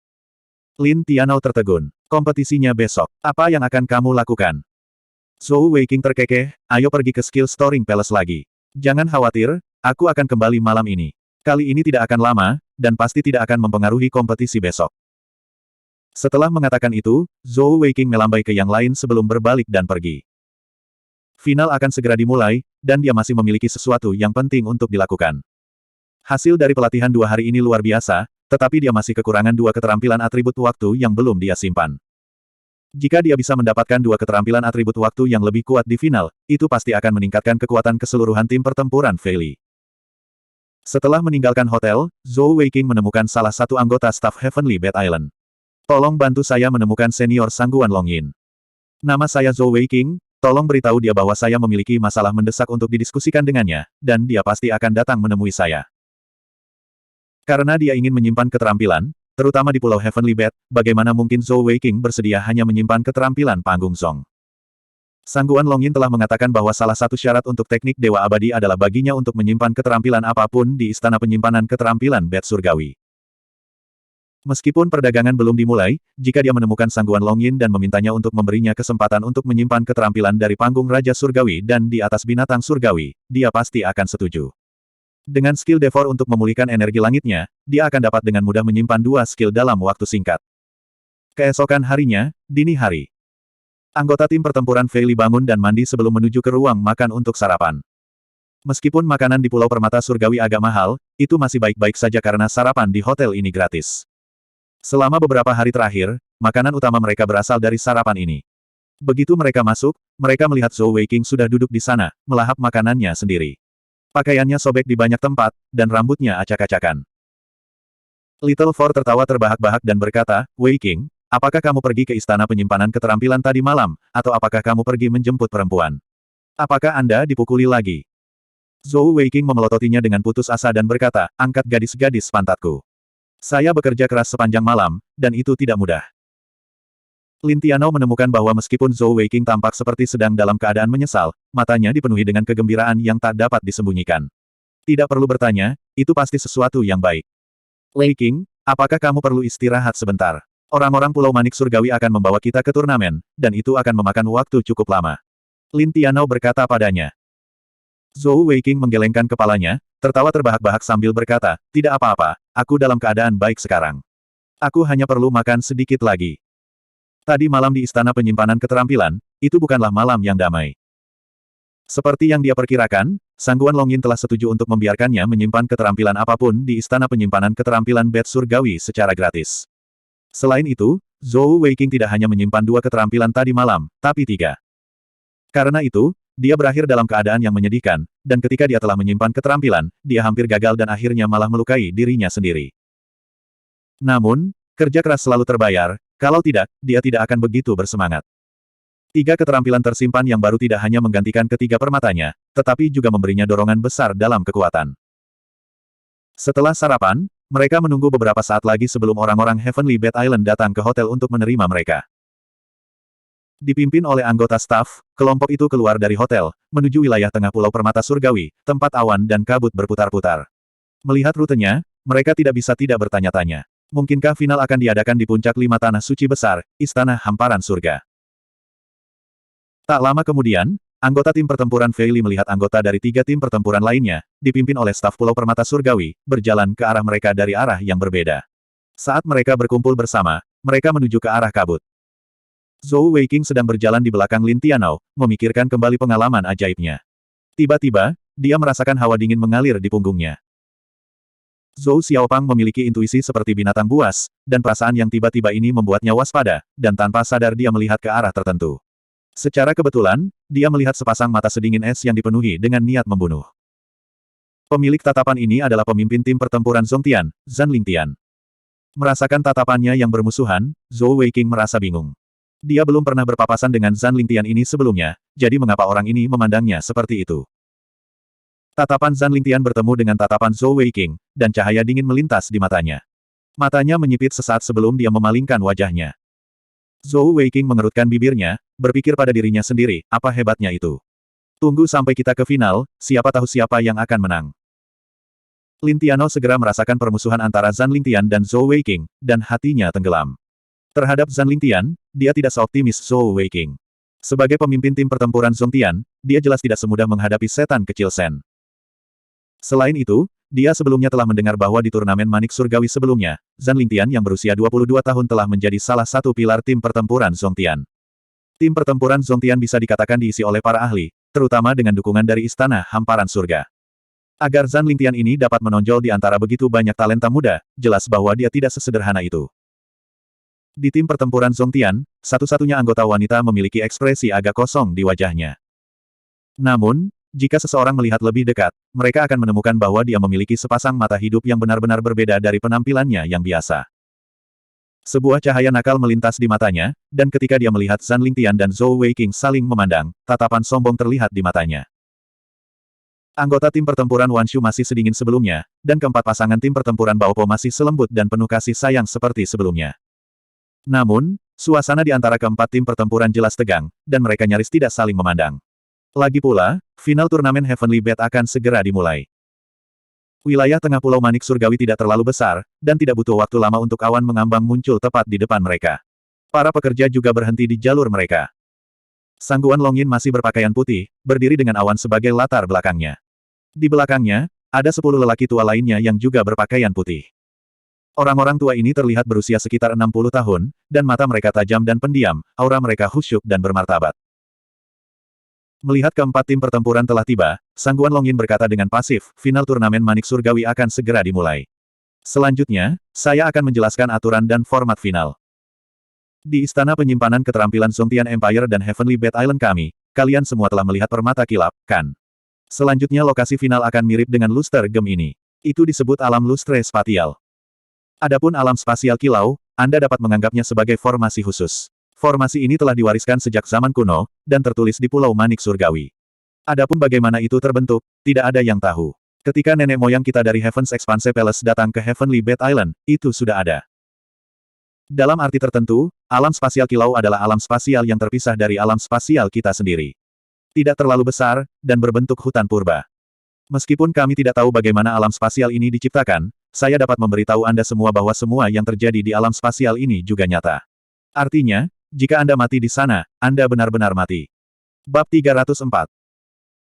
Lin Tianao tertegun. Kompetisinya besok. Apa yang akan kamu lakukan? Zhou Weiqing terkekeh, ayo pergi ke Skill Storing Palace lagi. Jangan khawatir, aku akan kembali malam ini. Kali ini tidak akan lama, dan pasti tidak akan mempengaruhi kompetisi besok. Setelah mengatakan itu, Zhou Weiqing melambai ke yang lain sebelum berbalik dan pergi. Final akan segera dimulai, dan dia masih memiliki sesuatu yang penting untuk dilakukan. Hasil dari pelatihan 2 hari ini luar biasa, tetapi dia masih kekurangan 2 keterampilan atribut waktu yang belum dia simpan. Jika dia bisa mendapatkan 2 keterampilan atribut waktu yang lebih kuat di final, itu pasti akan meningkatkan kekuatan keseluruhan tim pertempuran Fei Li. Setelah meninggalkan hotel, Zhou Weiqing menemukan salah satu anggota staf Heavenly Bat Island. Tolong bantu saya menemukan senior Sangguan Longyin. Nama saya Zhou Weiqing, tolong beritahu dia bahwa saya memiliki masalah mendesak untuk didiskusikan dengannya, dan dia pasti akan datang menemui saya. Karena dia ingin menyimpan keterampilan, terutama di Pulau Heavenly Bat, bagaimana mungkin Zhou Weiqing bersedia hanya menyimpan keterampilan panggung Zong? Sangguan Longyin telah mengatakan bahwa salah satu syarat untuk teknik Dewa Abadi adalah baginya untuk menyimpan keterampilan apapun di Istana Penyimpanan Keterampilan Bat Surgawi. Meskipun perdagangan belum dimulai, jika dia menemukan Sangguan Longyin dan memintanya untuk memberinya kesempatan untuk menyimpan keterampilan dari panggung Raja Surgawi dan di atas binatang surgawi, dia pasti akan setuju. Dengan skill Devor untuk memulihkan energi langitnya, dia akan dapat dengan mudah menyimpan dua skill dalam waktu singkat. Keesokan harinya, dini hari. Anggota tim pertempuran Fei Li bangun dan mandi sebelum menuju ke ruang makan untuk sarapan. Meskipun makanan di Pulau Permata Surgawi agak mahal, itu masih baik-baik saja karena sarapan di hotel ini gratis. Selama beberapa hari terakhir, makanan utama mereka berasal dari sarapan ini. Begitu mereka masuk, mereka melihat Zhou Weiqing sudah duduk di sana, melahap makanannya sendiri. Pakaiannya sobek di banyak tempat, dan rambutnya acak-acakan. Little Four tertawa terbahak-bahak dan berkata, Weiqing, apakah kamu pergi ke istana penyimpanan keterampilan tadi malam, atau apakah kamu pergi menjemput perempuan? Apakah Anda dipukuli lagi? Zhou Weiqing memelototinya dengan putus asa dan berkata, angkat gadis-gadis pantatku. Saya bekerja keras sepanjang malam, dan itu tidak mudah. Lin Tianao menemukan bahwa meskipun Zhou Weiqing tampak seperti sedang dalam keadaan menyesal, matanya dipenuhi dengan kegembiraan yang tak dapat disembunyikan. Tidak perlu bertanya, itu pasti sesuatu yang baik. Weiqing, apakah kamu perlu istirahat sebentar? Orang-orang Pulau Manik Surgawi akan membawa kita ke turnamen, dan itu akan memakan waktu cukup lama. Lin Tianao berkata padanya. Zhou Weiqing menggelengkan kepalanya, tertawa terbahak-bahak sambil berkata, tidak apa-apa, aku dalam keadaan baik sekarang. Aku hanya perlu makan sedikit lagi. Tadi malam di Istana Penyimpanan Keterampilan, itu bukanlah malam yang damai. Seperti yang dia perkirakan, Sangguan Longyin telah setuju untuk membiarkannya menyimpan keterampilan apapun di Istana Penyimpanan Keterampilan Bet Surgawi secara gratis. Selain itu, Zhou Weiqing tidak hanya menyimpan 2 keterampilan tadi malam, tapi 3. Karena itu, dia berakhir dalam keadaan yang menyedihkan, dan ketika dia telah menyimpan keterampilan, dia hampir gagal dan akhirnya malah melukai dirinya sendiri. Namun, kerja keras selalu terbayar, kalau tidak, dia tidak akan begitu bersemangat. 3 keterampilan tersimpan yang baru tidak hanya menggantikan ketiga permatanya, tetapi juga memberinya dorongan besar dalam kekuatan. Setelah sarapan, mereka menunggu beberapa saat lagi sebelum orang-orang Heavenly Bat Island datang ke hotel untuk menerima mereka. Dipimpin oleh anggota staf, kelompok itu keluar dari hotel, menuju wilayah tengah Pulau Permata Surgawi, tempat awan dan kabut berputar-putar. Melihat rutenya, mereka tidak bisa tidak bertanya-tanya. Mungkinkah final akan diadakan di puncak 5 tanah suci besar, Istana Hamparan Surga? Tak lama kemudian, anggota tim pertempuran Fei Li melihat anggota dari 3 tim pertempuran lainnya, dipimpin oleh staf Pulau Permata Surgawi, berjalan ke arah mereka dari arah yang berbeda. Saat mereka berkumpul bersama, mereka menuju ke arah kabut. Zhou Weiqing sedang berjalan di belakang Lin Tianao, memikirkan kembali pengalaman ajaibnya. Tiba-tiba, dia merasakan hawa dingin mengalir di punggungnya. Zhou Xiaopang memiliki intuisi seperti binatang buas, dan perasaan yang tiba-tiba ini membuatnya waspada, dan tanpa sadar dia melihat ke arah tertentu. Secara kebetulan, dia melihat sepasang mata sedingin es yang dipenuhi dengan niat membunuh. Pemilik tatapan ini adalah pemimpin tim pertempuran Zongtian, Zhan Lingtian. Merasakan tatapannya yang bermusuhan, Zhou Weiqing merasa bingung. Dia belum pernah berpapasan dengan Zhan Lingtian ini sebelumnya, jadi mengapa orang ini memandangnya seperti itu? Tatapan Zhan Lingtian bertemu dengan tatapan Zhou Weiqing, dan cahaya dingin melintas di matanya. Matanya menyipit sesaat sebelum dia memalingkan wajahnya. Zhou Weiqing mengerutkan bibirnya, berpikir pada dirinya sendiri, apa hebatnya itu? Tunggu sampai kita ke final, siapa tahu siapa yang akan menang. Lin Tianao segera merasakan permusuhan antara Zhan Lingtian dan Zhou Weiqing, dan hatinya tenggelam. Terhadap Zhan Lingtian, dia tidak seoptimis Zhou Weiqing. Sebagai pemimpin tim pertempuran Zongtian, dia jelas tidak semudah menghadapi setan kecil Sen. Selain itu, dia sebelumnya telah mendengar bahwa di turnamen Manik Surgawi sebelumnya, Zhan Lingtian yang berusia 22 tahun telah menjadi salah satu pilar tim pertempuran Zongtian. Tim pertempuran Zongtian bisa dikatakan diisi oleh para ahli, terutama dengan dukungan dari Istana Hamparan Surga. Agar Zhan Lingtian ini dapat menonjol di antara begitu banyak talenta muda, jelas bahwa dia tidak sesederhana itu. Di tim pertempuran Zongtian, satu-satunya anggota wanita memiliki ekspresi agak kosong di wajahnya. Namun, jika seseorang melihat lebih dekat, mereka akan menemukan bahwa dia memiliki sepasang mata hidup yang benar-benar berbeda dari penampilannya yang biasa. Sebuah cahaya nakal melintas di matanya, dan ketika dia melihat Zhan Lingtian dan Zhou Weiqing saling memandang, tatapan sombong terlihat di matanya. Anggota tim pertempuran Wanshu masih sedingin sebelumnya, dan keempat pasangan tim pertempuran Baopo masih selembut dan penuh kasih sayang seperti sebelumnya. Namun, suasana di antara keempat tim pertempuran jelas tegang, dan mereka nyaris tidak saling memandang. Lagi pula, final turnamen Heavenly Bat akan segera dimulai. Wilayah tengah Pulau Manik Surgawi tidak terlalu besar, dan tidak butuh waktu lama untuk awan mengambang muncul tepat di depan mereka. Para pekerja juga berhenti di jalur mereka. Sangguan Longyin masih berpakaian putih, berdiri dengan awan sebagai latar belakangnya. Di belakangnya, ada 10 lelaki tua lainnya yang juga berpakaian putih. Orang-orang tua ini terlihat berusia sekitar 60 tahun, dan mata mereka tajam dan pendiam, aura mereka khusyuk dan bermartabat. Melihat keempat tim pertempuran telah tiba, Sangguan Longyin berkata dengan pasif, final turnamen Manik Surgawi akan segera dimulai. Selanjutnya, saya akan menjelaskan aturan dan format final. Di Istana Penyimpanan Keterampilan Zongtian Empire dan Heavenly Bat Island kami, kalian semua telah melihat permata kilap, kan? Selanjutnya lokasi final akan mirip dengan luster gem ini. Itu disebut alam lustre spatial. Adapun alam spasial kilau, Anda dapat menganggapnya sebagai formasi khusus. Formasi ini telah diwariskan sejak zaman kuno, dan tertulis di Pulau Manik Surgawi. Adapun bagaimana itu terbentuk, tidak ada yang tahu. Ketika nenek moyang kita dari Heaven's Expanse Palace datang ke Heavenly Bat Island, itu sudah ada. Dalam arti tertentu, alam spasial kilau adalah alam spasial yang terpisah dari alam spasial kita sendiri. Tidak terlalu besar, dan berbentuk hutan purba. Meskipun kami tidak tahu bagaimana alam spasial ini diciptakan, saya dapat memberitahu Anda semua bahwa semua yang terjadi di alam spasial ini juga nyata. Artinya, jika Anda mati di sana, Anda benar-benar mati. Bab 304.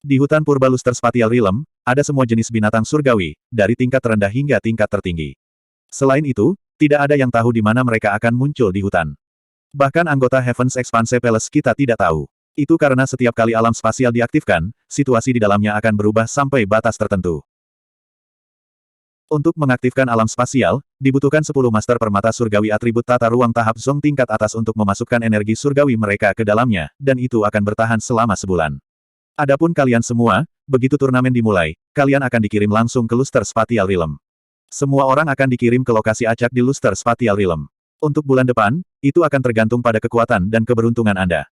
Di hutan purba Luster Spatial Realm, ada semua jenis binatang surgawi, dari tingkat terendah hingga tingkat tertinggi. Selain itu, tidak ada yang tahu di mana mereka akan muncul di hutan. Bahkan anggota Heaven's Expanse Palace kita tidak tahu. Itu karena setiap kali alam spasial diaktifkan, situasi di dalamnya akan berubah sampai batas tertentu. Untuk mengaktifkan alam spasial, dibutuhkan 10 master permata surgawi atribut tata ruang tahap Zong tingkat atas untuk memasukkan energi surgawi mereka ke dalamnya, dan itu akan bertahan selama sebulan. Adapun kalian semua, begitu turnamen dimulai, kalian akan dikirim langsung ke Luster Spatial Realm. Semua orang akan dikirim ke lokasi acak di Luster Spatial Realm. Untuk bulan depan, itu akan tergantung pada kekuatan dan keberuntungan Anda.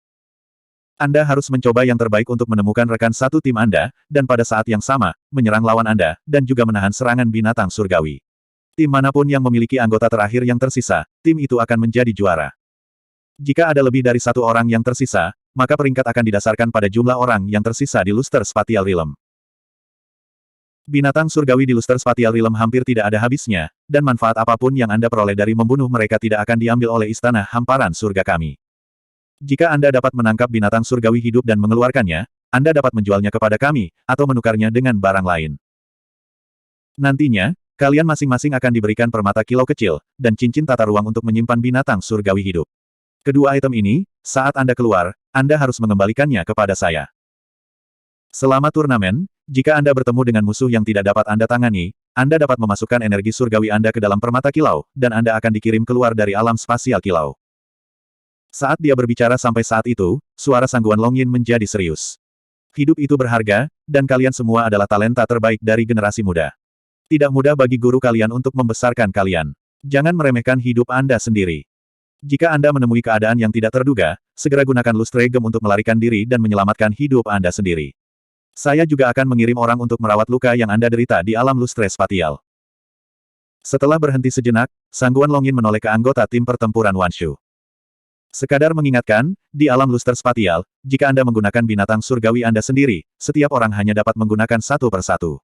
Anda harus mencoba yang terbaik untuk menemukan rekan satu tim Anda, dan pada saat yang sama, menyerang lawan Anda, dan juga menahan serangan binatang surgawi. Tim manapun yang memiliki anggota terakhir yang tersisa, tim itu akan menjadi juara. Jika ada lebih dari satu orang yang tersisa, maka peringkat akan didasarkan pada jumlah orang yang tersisa di Luster Spatial Realm. Binatang surgawi di Luster Spatial Realm hampir tidak ada habisnya, dan manfaat apapun yang Anda peroleh dari membunuh mereka tidak akan diambil oleh istana hamparan surga kami. Jika Anda dapat menangkap binatang surgawi hidup dan mengeluarkannya, Anda dapat menjualnya kepada kami, atau menukarnya dengan barang lain. Nantinya, kalian masing-masing akan diberikan permata kilau kecil, dan cincin tata ruang untuk menyimpan binatang surgawi hidup. Kedua item ini, saat Anda keluar, Anda harus mengembalikannya kepada saya. Selama turnamen, jika Anda bertemu dengan musuh yang tidak dapat Anda tangani, Anda dapat memasukkan energi surgawi Anda ke dalam permata kilau, dan Anda akan dikirim keluar dari alam spasial kilau. Saat dia berbicara sampai saat itu, suara Sangguan Longyin menjadi serius. Hidup itu berharga, dan kalian semua adalah talenta terbaik dari generasi muda. Tidak mudah bagi guru kalian untuk membesarkan kalian. Jangan meremehkan hidup Anda sendiri. Jika Anda menemui keadaan yang tidak terduga, segera gunakan lustre gem untuk melarikan diri dan menyelamatkan hidup Anda sendiri. Saya juga akan mengirim orang untuk merawat luka yang Anda derita di alam lustre spatial. Setelah berhenti sejenak, Sangguan Longyin menoleh ke anggota tim pertempuran Wanshu. Sekadar mengingatkan, di alam luster spatial, jika Anda menggunakan binatang surgawi Anda sendiri, setiap orang hanya dapat menggunakan satu persatu.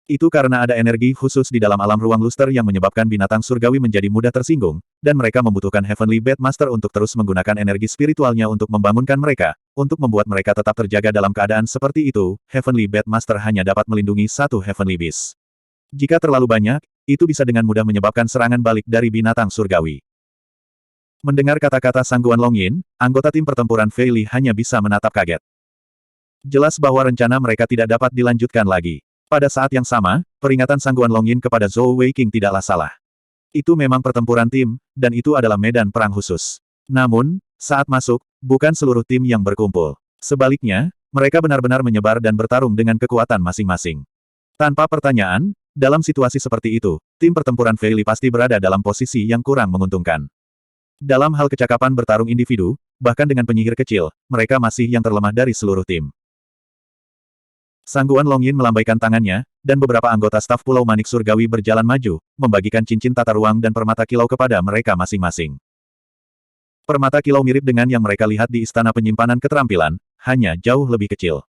Itu karena ada energi khusus di dalam alam ruang luster yang menyebabkan binatang surgawi menjadi mudah tersinggung, dan mereka membutuhkan Heavenly Bat Master untuk terus menggunakan energi spiritualnya untuk membangunkan mereka. Untuk membuat mereka tetap terjaga dalam keadaan seperti itu, Heavenly Bat Master hanya dapat melindungi satu Heavenly Beast. Jika terlalu banyak, itu bisa dengan mudah menyebabkan serangan balik dari binatang surgawi. Mendengar kata-kata Sangguan Longyin, anggota tim pertempuran Fei Li hanya bisa menatap kaget. Jelas bahwa rencana mereka tidak dapat dilanjutkan lagi. Pada saat yang sama, peringatan Sangguan Longyin kepada Zhou Weiqing tidaklah salah. Itu memang pertempuran tim, dan itu adalah medan perang khusus. Namun, saat masuk, bukan seluruh tim yang berkumpul. Sebaliknya, mereka benar-benar menyebar dan bertarung dengan kekuatan masing-masing. Tanpa pertanyaan, dalam situasi seperti itu, tim pertempuran Fei Li pasti berada dalam posisi yang kurang menguntungkan. Dalam hal kecakapan bertarung individu, bahkan dengan penyihir kecil, mereka masih yang terlemah dari seluruh tim. Sangguan Longyin melambaikan tangannya, dan beberapa anggota staf Pulau Manik Surgawi berjalan maju, membagikan cincin tata ruang dan permata kilau kepada mereka masing-masing. Permata kilau mirip dengan yang mereka lihat di Istana Penyimpanan Keterampilan, hanya jauh lebih kecil.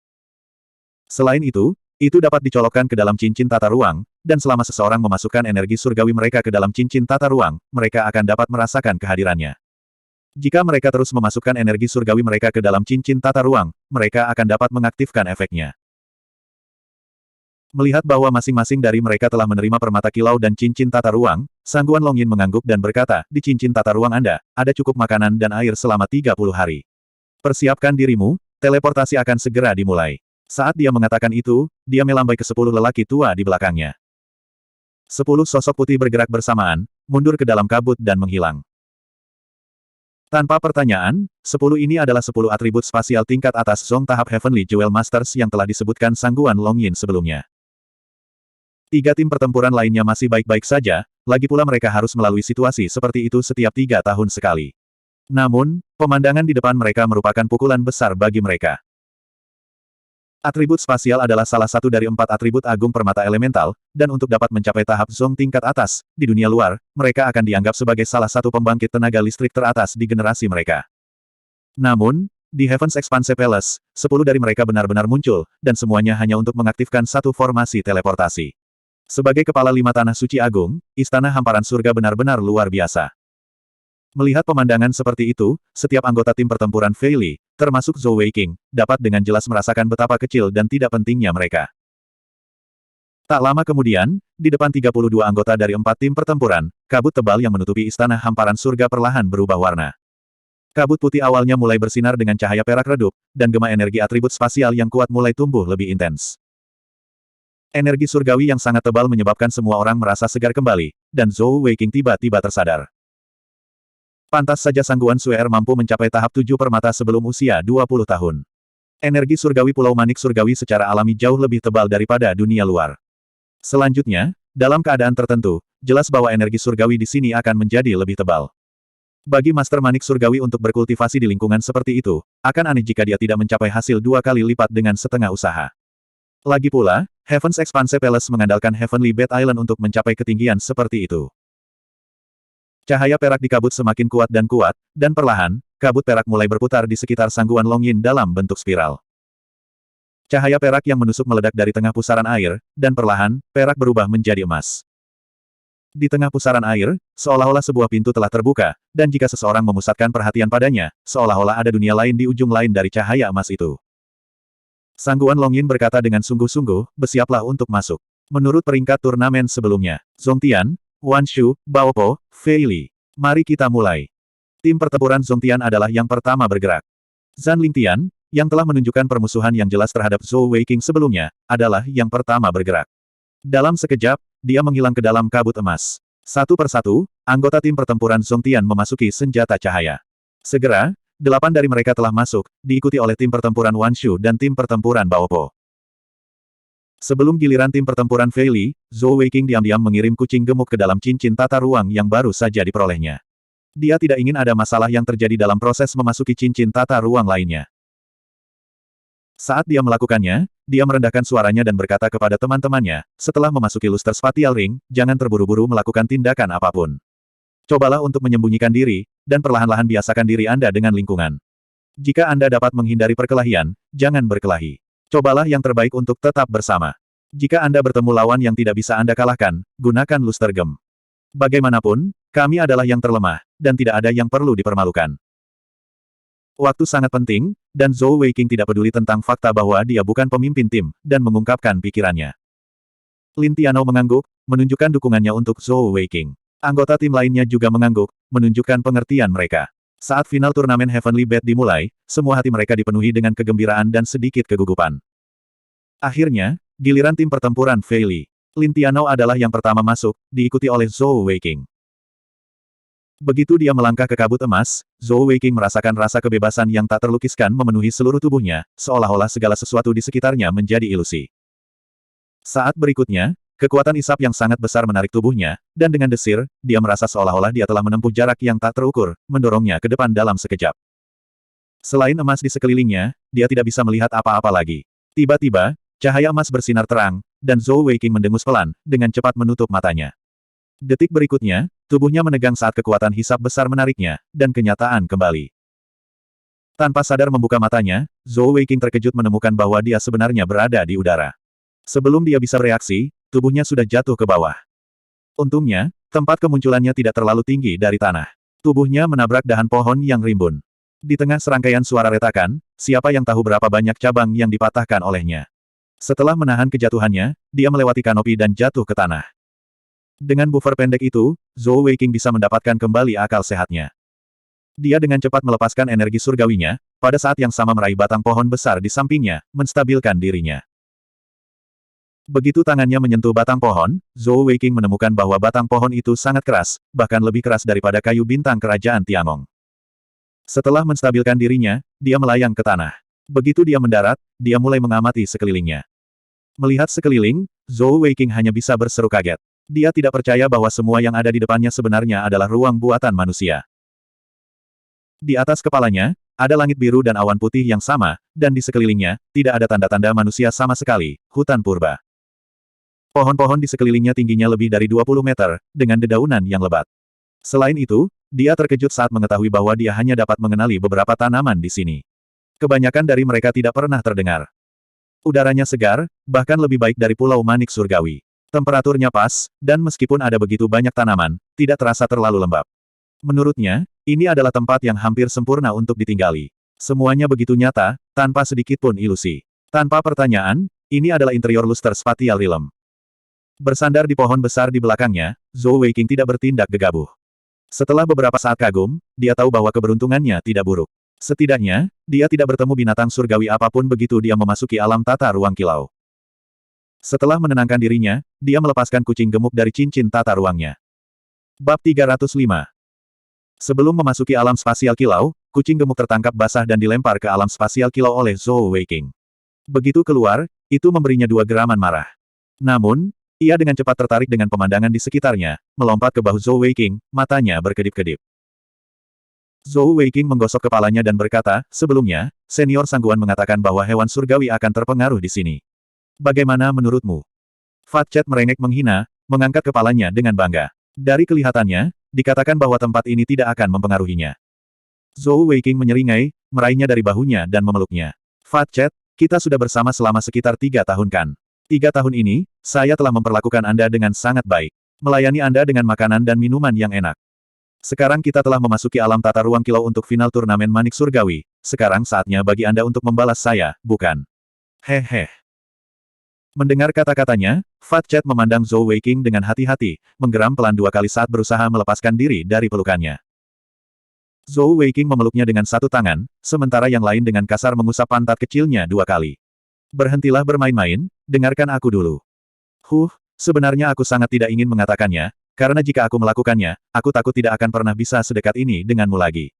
Selain itu, Itu dapat dicolokkan ke dalam cincin tata ruang, dan selama seseorang memasukkan energi surgawi mereka ke dalam cincin tata ruang, mereka akan dapat merasakan kehadirannya. Jika mereka terus memasukkan energi surgawi mereka ke dalam cincin tata ruang, mereka akan dapat mengaktifkan efeknya. Melihat bahwa masing-masing dari mereka telah menerima permata kilau dan cincin tata ruang, Sangguan Longlin mengangguk dan berkata, di cincin tata ruang Anda, ada cukup makanan dan air selama 30 hari. Persiapkan dirimu, teleportasi akan segera dimulai. Saat dia mengatakan itu, dia melambai ke 10 lelaki tua di belakangnya. 10 sosok putih bergerak bersamaan, mundur ke dalam kabut dan menghilang. Tanpa pertanyaan, 10 ini adalah 10 atribut spasial tingkat atas Zong tahap Heavenly Jewel Masters yang telah disebutkan Sangguan Longlin sebelumnya. 3 tim pertempuran lainnya masih baik-baik saja, lagi pula mereka harus melalui situasi seperti itu setiap 3 tahun sekali. Namun, pemandangan di depan mereka merupakan pukulan besar bagi mereka. Atribut spasial adalah salah satu dari 4 atribut agung permata elemental, dan untuk dapat mencapai tahap Zong tingkat atas, di dunia luar, mereka akan dianggap sebagai salah satu pembangkit tenaga listrik teratas di generasi mereka. Namun, di Heaven's Expanse Palace, 10 dari mereka benar-benar muncul, dan semuanya hanya untuk mengaktifkan satu formasi teleportasi. Sebagai kepala 5 tanah suci agung, istana hamparan surga benar-benar luar biasa. Melihat pemandangan seperti itu, setiap anggota tim pertempuran Fei Li, termasuk Zhou Weiqing, dapat dengan jelas merasakan betapa kecil dan tidak pentingnya mereka. Tak lama kemudian, di depan 32 anggota dari 4 tim pertempuran, kabut tebal yang menutupi istana hamparan surga perlahan berubah warna. Kabut putih awalnya mulai bersinar dengan cahaya perak redup, dan gema energi atribut spasial yang kuat mulai tumbuh lebih intens. Energi surgawi yang sangat tebal menyebabkan semua orang merasa segar kembali, dan Zhou Weiqing tiba-tiba tersadar. Pantas saja Sangguan Suer mampu mencapai tahap 7 permata sebelum usia 20 tahun. Energi surgawi Pulau Manik surgawi secara alami jauh lebih tebal daripada dunia luar. Selanjutnya, dalam keadaan tertentu, jelas bahwa energi surgawi di sini akan menjadi lebih tebal. Bagi Master Manik surgawi untuk berkultivasi di lingkungan seperti itu, akan aneh jika dia tidak mencapai hasil 2 kali lipat dengan setengah usaha. Lagi pula, Heaven's Expanse Palace mengandalkan Heavenly Bed Island untuk mencapai ketinggian seperti itu. Cahaya perak di kabut semakin kuat, dan perlahan, kabut perak mulai berputar di sekitar Sangguan Longlin dalam bentuk spiral. Cahaya perak yang menusuk meledak dari tengah pusaran air, dan perlahan, perak berubah menjadi emas. Di tengah pusaran air, seolah-olah sebuah pintu telah terbuka, dan jika seseorang memusatkan perhatian padanya, seolah-olah ada dunia lain di ujung lain dari cahaya emas itu. Sangguan Longlin berkata dengan sungguh-sungguh, bersiaplah untuk masuk. Menurut peringkat turnamen sebelumnya, Zongtian, Wanshu, Baopo, Fei Li. Mari kita mulai. Tim pertempuran Zongtian adalah yang pertama bergerak. Zhan Lingtian, yang telah menunjukkan permusuhan yang jelas terhadap Zhou Weiqing sebelumnya, adalah yang pertama bergerak. Dalam sekejap, dia menghilang ke dalam kabut emas. Satu persatu, anggota tim pertempuran Zongtian memasuki senjata cahaya. Segera, 8 dari mereka telah masuk, diikuti oleh tim pertempuran Wanshu dan tim pertempuran Baopo. Sebelum giliran tim pertempuran Fei Li, Zhou Weiqing diam-diam mengirim kucing gemuk ke dalam cincin tata ruang yang baru saja diperolehnya. Dia tidak ingin ada masalah yang terjadi dalam proses memasuki cincin tata ruang lainnya. Saat dia melakukannya, dia merendahkan suaranya dan berkata kepada teman-temannya, setelah memasuki Luster Spatial Ring, jangan terburu-buru melakukan tindakan apapun. Cobalah untuk menyembunyikan diri, dan perlahan-lahan biasakan diri Anda dengan lingkungan. Jika Anda dapat menghindari perkelahian, jangan berkelahi. Cobalah yang terbaik untuk tetap bersama. Jika Anda bertemu lawan yang tidak bisa Anda kalahkan, gunakan Luster Gem. Bagaimanapun, kami adalah yang terlemah, dan tidak ada yang perlu dipermalukan. Waktu sangat penting, dan Zhou Weiqing tidak peduli tentang fakta bahwa dia bukan pemimpin tim, dan mengungkapkan pikirannya. Lin Tianou mengangguk, menunjukkan dukungannya untuk Zhou Weiqing. Anggota tim lainnya juga mengangguk, menunjukkan pengertian mereka. Saat final turnamen Heavenly Bed dimulai, semua hati mereka dipenuhi dengan kegembiraan dan sedikit kegugupan. Akhirnya, giliran tim pertempuran Fei Li. Lin Tianou adalah yang pertama masuk, diikuti oleh Zhou Weiqing. Begitu dia melangkah ke kabut emas, Zhou Weiqing merasakan rasa kebebasan yang tak terlukiskan memenuhi seluruh tubuhnya, seolah-olah segala sesuatu di sekitarnya menjadi ilusi. Saat berikutnya, kekuatan isap yang sangat besar menarik tubuhnya, dan dengan desir, dia merasa seolah-olah dia telah menempuh jarak yang tak terukur, mendorongnya ke depan dalam sekejap. Selain emas di sekelilingnya, dia tidak bisa melihat apa-apa lagi. Tiba-tiba, cahaya emas bersinar terang, dan Zhou Weiqing mendengus pelan, dengan cepat menutup matanya. Detik berikutnya, tubuhnya menegang saat kekuatan hisap besar menariknya, dan kenyataan kembali. Tanpa sadar membuka matanya, Zhou Weiqing terkejut menemukan bahwa dia sebenarnya berada di udara. Sebelum dia bisa bereaksi, tubuhnya sudah jatuh ke bawah. Untungnya, tempat kemunculannya tidak terlalu tinggi dari tanah. Tubuhnya menabrak dahan pohon yang rimbun. Di tengah serangkaian suara retakan, siapa yang tahu berapa banyak cabang yang dipatahkan olehnya. Setelah menahan kejatuhannya, dia melewati kanopi dan jatuh ke tanah. Dengan buffer pendek itu, Zhou Weiqing bisa mendapatkan kembali akal sehatnya. Dia dengan cepat melepaskan energi surgawinya, pada saat yang sama meraih batang pohon besar di sampingnya, menstabilkan dirinya. Begitu tangannya menyentuh batang pohon, Zhou Weiqing menemukan bahwa batang pohon itu sangat keras, bahkan lebih keras daripada kayu bintang kerajaan Tiangong. Setelah menstabilkan dirinya, dia melayang ke tanah. Begitu dia mendarat, dia mulai mengamati sekelilingnya. Melihat sekeliling, Zhou Weiqing hanya bisa berseru kaget. Dia tidak percaya bahwa semua yang ada di depannya sebenarnya adalah ruang buatan manusia. Di atas kepalanya, ada langit biru dan awan putih yang sama, dan di sekelilingnya, tidak ada tanda-tanda manusia sama sekali, hutan purba. Pohon-pohon di sekelilingnya tingginya lebih dari 20 meter, dengan dedaunan yang lebat. Selain itu, dia terkejut saat mengetahui bahwa dia hanya dapat mengenali beberapa tanaman di sini. Kebanyakan dari mereka tidak pernah terdengar. Udaranya segar, bahkan lebih baik dari Pulau Manik Surgawi. Temperaturnya pas, dan meskipun ada begitu banyak tanaman, tidak terasa terlalu lembab. Menurutnya, ini adalah tempat yang hampir sempurna untuk ditinggali. Semuanya begitu nyata, tanpa sedikit pun ilusi. Tanpa pertanyaan, ini adalah interior Luster Spatial Realm. Bersandar di pohon besar di belakangnya, Zhou Weiqing tidak bertindak gegabah. Setelah beberapa saat kagum, dia tahu bahwa keberuntungannya tidak buruk. Setidaknya, dia tidak bertemu binatang surgawi apapun begitu dia memasuki alam tata ruang kilau. Setelah menenangkan dirinya, dia melepaskan kucing gemuk dari cincin tata ruangnya. Bab 305. Sebelum memasuki alam spasial kilau, kucing gemuk tertangkap basah dan dilempar ke alam spasial kilau oleh Zhou Weiqing. Begitu keluar, itu memberinya 2 geraman marah. Namun, ia dengan cepat tertarik dengan pemandangan di sekitarnya, melompat ke bahu Zhou Weiqing, matanya berkedip-kedip. Zhou Weiqing menggosok kepalanya dan berkata, sebelumnya, senior Sangguan mengatakan bahwa hewan surgawi akan terpengaruh di sini. Bagaimana menurutmu? Fat Chat merengek menghina, mengangkat kepalanya dengan bangga. Dari kelihatannya, dikatakan bahwa tempat ini tidak akan mempengaruhinya. Zhou Weiqing menyeringai, meraihnya dari bahunya dan memeluknya. Fat Chat, kita sudah bersama selama sekitar 3 tahun kan? 3 tahun ini, saya telah memperlakukan Anda dengan sangat baik. Melayani Anda dengan makanan dan minuman yang enak. Sekarang kita telah memasuki alam tata ruang kilau untuk final turnamen Manik Surgawi. Sekarang saatnya bagi Anda untuk membalas saya, bukan? Hehe. Mendengar kata-katanya, Fat Chat memandang Zhou Weiqing dengan hati-hati, menggeram pelan 2 kali saat berusaha melepaskan diri dari pelukannya. Zhou Weiqing memeluknya dengan satu tangan, sementara yang lain dengan kasar mengusap pantat kecilnya 2 kali. Berhentilah bermain-main, dengarkan aku dulu. Sebenarnya aku sangat tidak ingin mengatakannya, karena jika aku melakukannya, aku takut tidak akan pernah bisa sedekat ini denganmu lagi.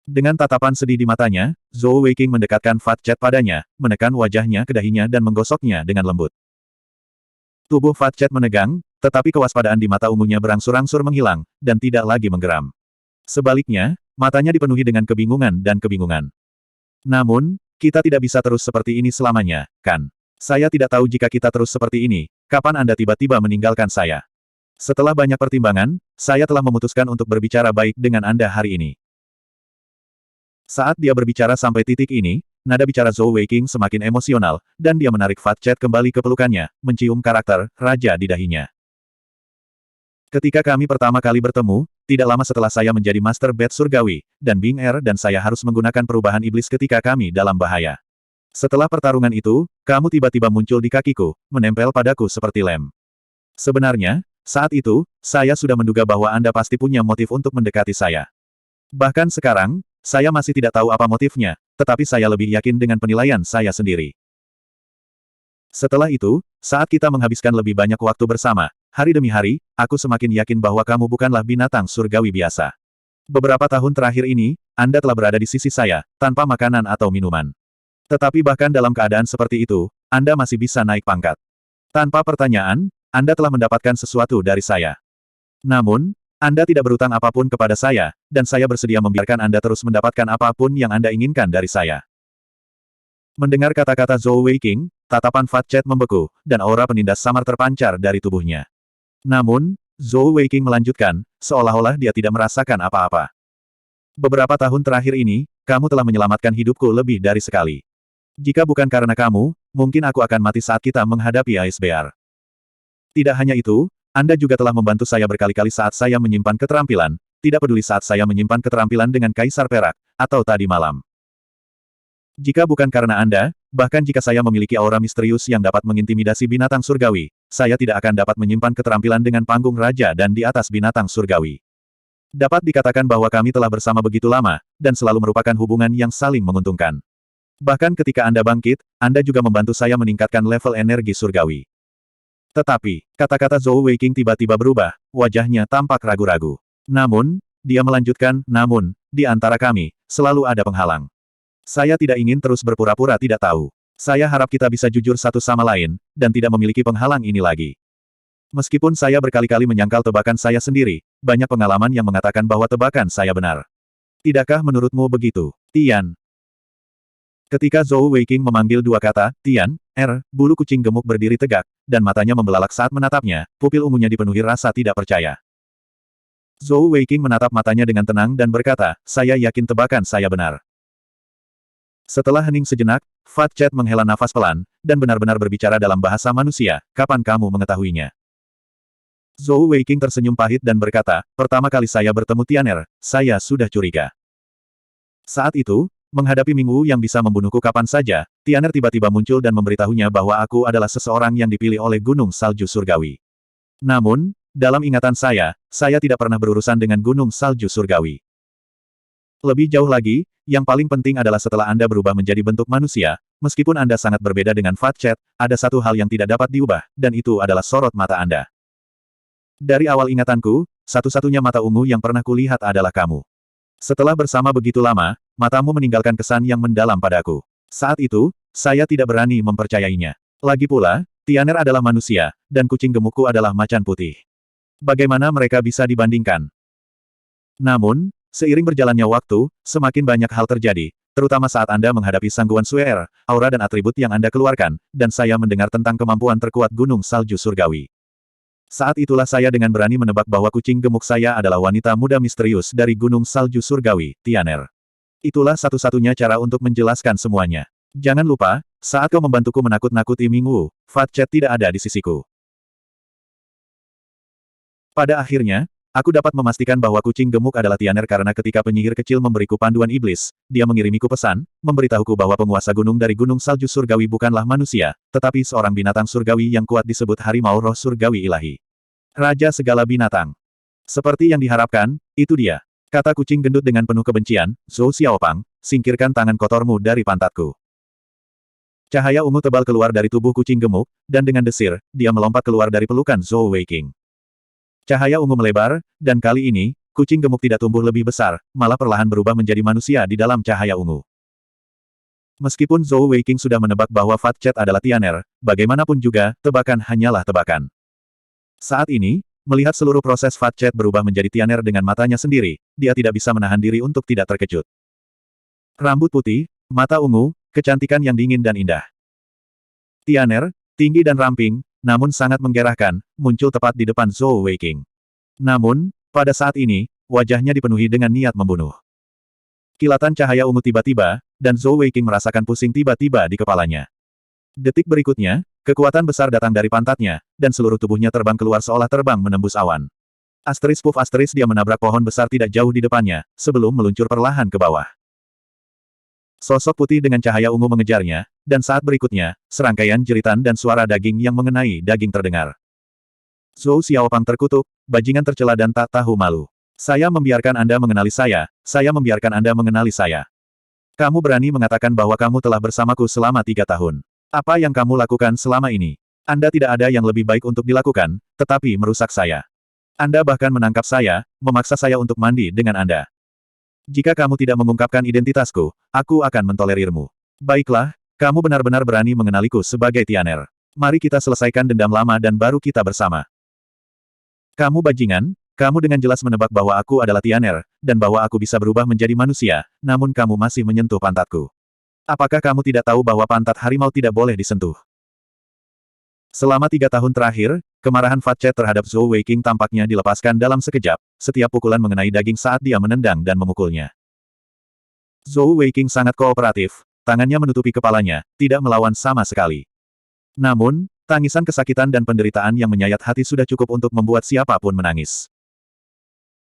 Dengan tatapan sedih di matanya, Zhou Weiqing mendekatkan Fat Chat padanya, menekan wajahnya ke dahinya dan menggosoknya dengan lembut. Tubuh Fat Chat menegang, tetapi kewaspadaan di mata ungunya berangsur-angsur menghilang, dan tidak lagi menggeram. Sebaliknya, matanya dipenuhi dengan kebingungan dan kebingungan. Namun, kita tidak bisa terus seperti ini selamanya, kan? Saya tidak tahu jika kita terus seperti ini, kapan Anda tiba-tiba meninggalkan saya. Setelah banyak pertimbangan, saya telah memutuskan untuk berbicara baik dengan Anda hari ini. Saat dia berbicara sampai titik ini, nada bicara Zhou Weiqing semakin emosional, dan dia menarik Fat Chat kembali ke pelukannya, mencium karakter raja di dahinya. Ketika kami pertama kali bertemu, tidak lama setelah saya menjadi Master Bat Surgawi, dan Bing Er dan saya harus menggunakan perubahan iblis ketika kami dalam bahaya. Setelah pertarungan itu, kamu tiba-tiba muncul di kakiku, menempel padaku seperti lem. Sebenarnya, saat itu, saya sudah menduga bahwa Anda pasti punya motif untuk mendekati saya. Bahkan sekarang, saya masih tidak tahu apa motifnya, tetapi saya lebih yakin dengan penilaian saya sendiri. Setelah itu, saat kita menghabiskan lebih banyak waktu bersama, hari demi hari, aku semakin yakin bahwa kamu bukanlah binatang surgawi biasa. Beberapa tahun terakhir ini, Anda telah berada di sisi saya, tanpa makanan atau minuman. Tetapi bahkan dalam keadaan seperti itu, Anda masih bisa naik pangkat. Tanpa pertanyaan, Anda telah mendapatkan sesuatu dari saya. Namun, Anda tidak berutang apapun kepada saya, dan saya bersedia membiarkan Anda terus mendapatkan apapun yang Anda inginkan dari saya. Mendengar kata-kata Zhou Weiqing, tatapan Fat Chat membeku, dan aura penindas samar terpancar dari tubuhnya. Namun, Zhou Weiqing melanjutkan, seolah-olah dia tidak merasakan apa-apa. Beberapa tahun terakhir ini, kamu telah menyelamatkan hidupku lebih dari sekali. Jika bukan karena kamu, mungkin aku akan mati saat kita menghadapi ISBR. Tidak hanya itu, Anda juga telah membantu saya berkali-kali saat saya menyimpan keterampilan, tidak peduli saat saya menyimpan keterampilan dengan Kaisar Perak, atau tadi malam. Jika bukan karena Anda, bahkan jika saya memiliki aura misterius yang dapat mengintimidasi binatang surgawi, saya tidak akan dapat menyimpan keterampilan dengan panggung raja dan di atas binatang surgawi. Dapat dikatakan bahwa kami telah bersama begitu lama, dan selalu merupakan hubungan yang saling menguntungkan. Bahkan ketika Anda bangkit, Anda juga membantu saya meningkatkan level energi surgawi. Tetapi, kata-kata Zhou Weiqing tiba-tiba berubah, wajahnya tampak ragu-ragu. Namun, dia melanjutkan, namun, di antara kami, selalu ada penghalang. Saya tidak ingin terus berpura-pura tidak tahu. Saya harap kita bisa jujur satu sama lain, dan tidak memiliki penghalang ini lagi. Meskipun saya berkali-kali menyangkal tebakan saya sendiri, banyak pengalaman yang mengatakan bahwa tebakan saya benar. Tidakkah menurutmu begitu, Tian? Ketika Zhou Weiqing memanggil dua kata, Tian, bulu kucing gemuk berdiri tegak, dan matanya membelalak saat menatapnya, pupil ungunya dipenuhi rasa tidak percaya. Zhou Weiqing menatap matanya dengan tenang dan berkata, saya yakin tebakan saya benar. Setelah hening sejenak, Fat Chat menghela nafas pelan, dan benar-benar berbicara dalam bahasa manusia, kapan kamu mengetahuinya? Zhou Weiqing tersenyum pahit dan berkata, pertama kali saya bertemu Tianer, saya sudah curiga. Saat itu, menghadapi Ming Wu yang bisa membunuhku kapan saja, Tianer tiba-tiba muncul dan memberitahunya bahwa aku adalah seseorang yang dipilih oleh Gunung Salju Surgawi. Namun, dalam ingatan saya tidak pernah berurusan dengan Gunung Salju Surgawi. Lebih jauh lagi, yang paling penting adalah setelah Anda berubah menjadi bentuk manusia, meskipun Anda sangat berbeda dengan Fat Chat, ada satu hal yang tidak dapat diubah, dan itu adalah sorot mata Anda. Dari awal ingatanku, satu-satunya mata ungu yang pernah kulihat adalah kamu. Setelah bersama begitu lama, matamu meninggalkan kesan yang mendalam padaku. Saat itu, saya tidak berani mempercayainya. Lagi pula, Tianer adalah manusia, dan kucing gemukku adalah macan putih. Bagaimana mereka bisa dibandingkan? Namun, seiring berjalannya waktu, semakin banyak hal terjadi, terutama saat Anda menghadapi sangguan Suer, aura dan atribut yang Anda keluarkan, dan saya mendengar tentang kemampuan terkuat Gunung Salju Surgawi. Saat itulah saya dengan berani menebak bahwa kucing gemuk saya adalah wanita muda misterius dari Gunung Salju Surgawi, Tianer. Itulah satu-satunya cara untuk menjelaskan semuanya. Jangan lupa, saat kau membantuku menakut-nakuti Ming Wu, Fat Chat tidak ada di sisiku. Pada akhirnya, aku dapat memastikan bahwa kucing gemuk adalah Tianer karena ketika penyihir kecil memberiku panduan iblis, dia mengirimiku pesan, memberitahuku bahwa penguasa gunung dari Gunung Salju Surgawi bukanlah manusia, tetapi seorang binatang surgawi yang kuat disebut harimau roh surgawi ilahi. Raja segala binatang. Seperti yang diharapkan, itu dia. Kata kucing gendut dengan penuh kebencian, Zhou Xiaopang, singkirkan tangan kotormu dari pantatku. Cahaya ungu tebal keluar dari tubuh kucing gemuk, dan dengan desir, dia melompat keluar dari pelukan Zhou Weiqing. Cahaya ungu melebar, dan kali ini, kucing gemuk tidak tumbuh lebih besar, malah perlahan berubah menjadi manusia di dalam cahaya ungu. Meskipun Zhou Weiqing sudah menebak bahwa Fat Chat adalah Tianer, bagaimanapun juga, tebakan hanyalah tebakan. Saat ini, melihat seluruh proses Fat Chat berubah menjadi Tianer dengan matanya sendiri, dia tidak bisa menahan diri untuk tidak terkejut. Rambut putih, mata ungu, kecantikan yang dingin dan indah. Tianer, tinggi dan ramping, namun sangat menggerahkan, muncul tepat di depan Zhou Weiqing. Namun, pada saat ini, wajahnya dipenuhi dengan niat membunuh. Kilatan cahaya ungu tiba-tiba, dan Zhou Weiqing merasakan pusing tiba-tiba di kepalanya. Detik berikutnya, kekuatan besar datang dari pantatnya, dan seluruh tubuhnya terbang keluar seolah terbang menembus awan. Asteris puff asteris dia menabrak pohon besar tidak jauh di depannya, sebelum meluncur perlahan ke bawah. Sosok putih dengan cahaya ungu mengejarnya, dan saat berikutnya, serangkaian jeritan dan suara daging yang mengenai daging terdengar. Zhou Xiaopang terkutuk, bajingan tercela dan tak tahu malu. Saya membiarkan Anda mengenali saya membiarkan Anda mengenali saya. Kamu berani mengatakan bahwa kamu telah bersamaku selama 3 tahun. Apa yang kamu lakukan selama ini? Anda tidak ada yang lebih baik untuk dilakukan, tetapi merusak saya. Anda bahkan menangkap saya, memaksa saya untuk mandi dengan Anda. Jika kamu tidak mengungkapkan identitasku, aku akan mentolerirmu. Baiklah, kamu benar-benar berani mengenaliku sebagai Tianer. Mari kita selesaikan dendam lama dan baru kita bersama. Kamu bajingan, kamu dengan jelas menebak bahwa aku adalah Tianer, dan bahwa aku bisa berubah menjadi manusia, namun kamu masih menyentuh pantatku. Apakah kamu tidak tahu bahwa pantat harimau tidak boleh disentuh? Selama 3 tahun terakhir, kemarahan Fat Chat terhadap Zhou Weiqing tampaknya dilepaskan dalam sekejap, setiap pukulan mengenai daging saat dia menendang dan memukulnya. Zhou Weiqing sangat kooperatif, tangannya menutupi kepalanya, tidak melawan sama sekali. Namun, tangisan kesakitan dan penderitaan yang menyayat hati sudah cukup untuk membuat siapapun menangis.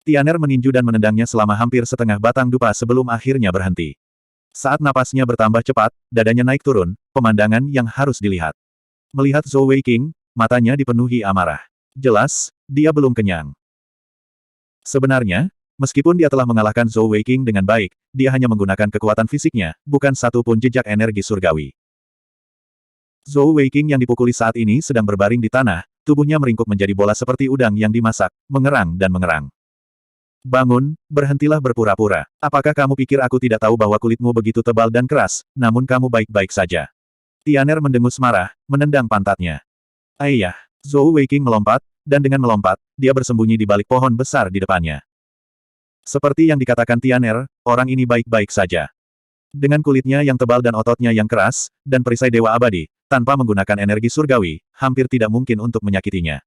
Tianer meninju dan menendangnya selama hampir setengah batang dupa sebelum akhirnya berhenti. Saat napasnya bertambah cepat, dadanya naik turun, pemandangan yang harus dilihat. Melihat Zhou Weiqing, matanya dipenuhi amarah. Jelas, dia belum kenyang. Sebenarnya, meskipun dia telah mengalahkan Zhou Weiqing dengan baik, dia hanya menggunakan kekuatan fisiknya, bukan satu pun jejak energi surgawi. Zhou Weiqing yang dipukuli saat ini sedang berbaring di tanah, tubuhnya meringkuk menjadi bola seperti udang yang dimasak, mengerang dan mengerang. Bangun, berhentilah berpura-pura. Apakah kamu pikir aku tidak tahu bahwa kulitmu begitu tebal dan keras, namun kamu baik-baik saja? Tianer mendengus marah, menendang pantatnya. Ayah, Zhou Weiqing melompat, dan dengan melompat, dia bersembunyi di balik pohon besar di depannya. Seperti yang dikatakan Tianer, orang ini baik-baik saja. Dengan kulitnya yang tebal dan ototnya yang keras, dan perisai Dewa Abadi, tanpa menggunakan energi surgawi, hampir tidak mungkin untuk menyakitinya.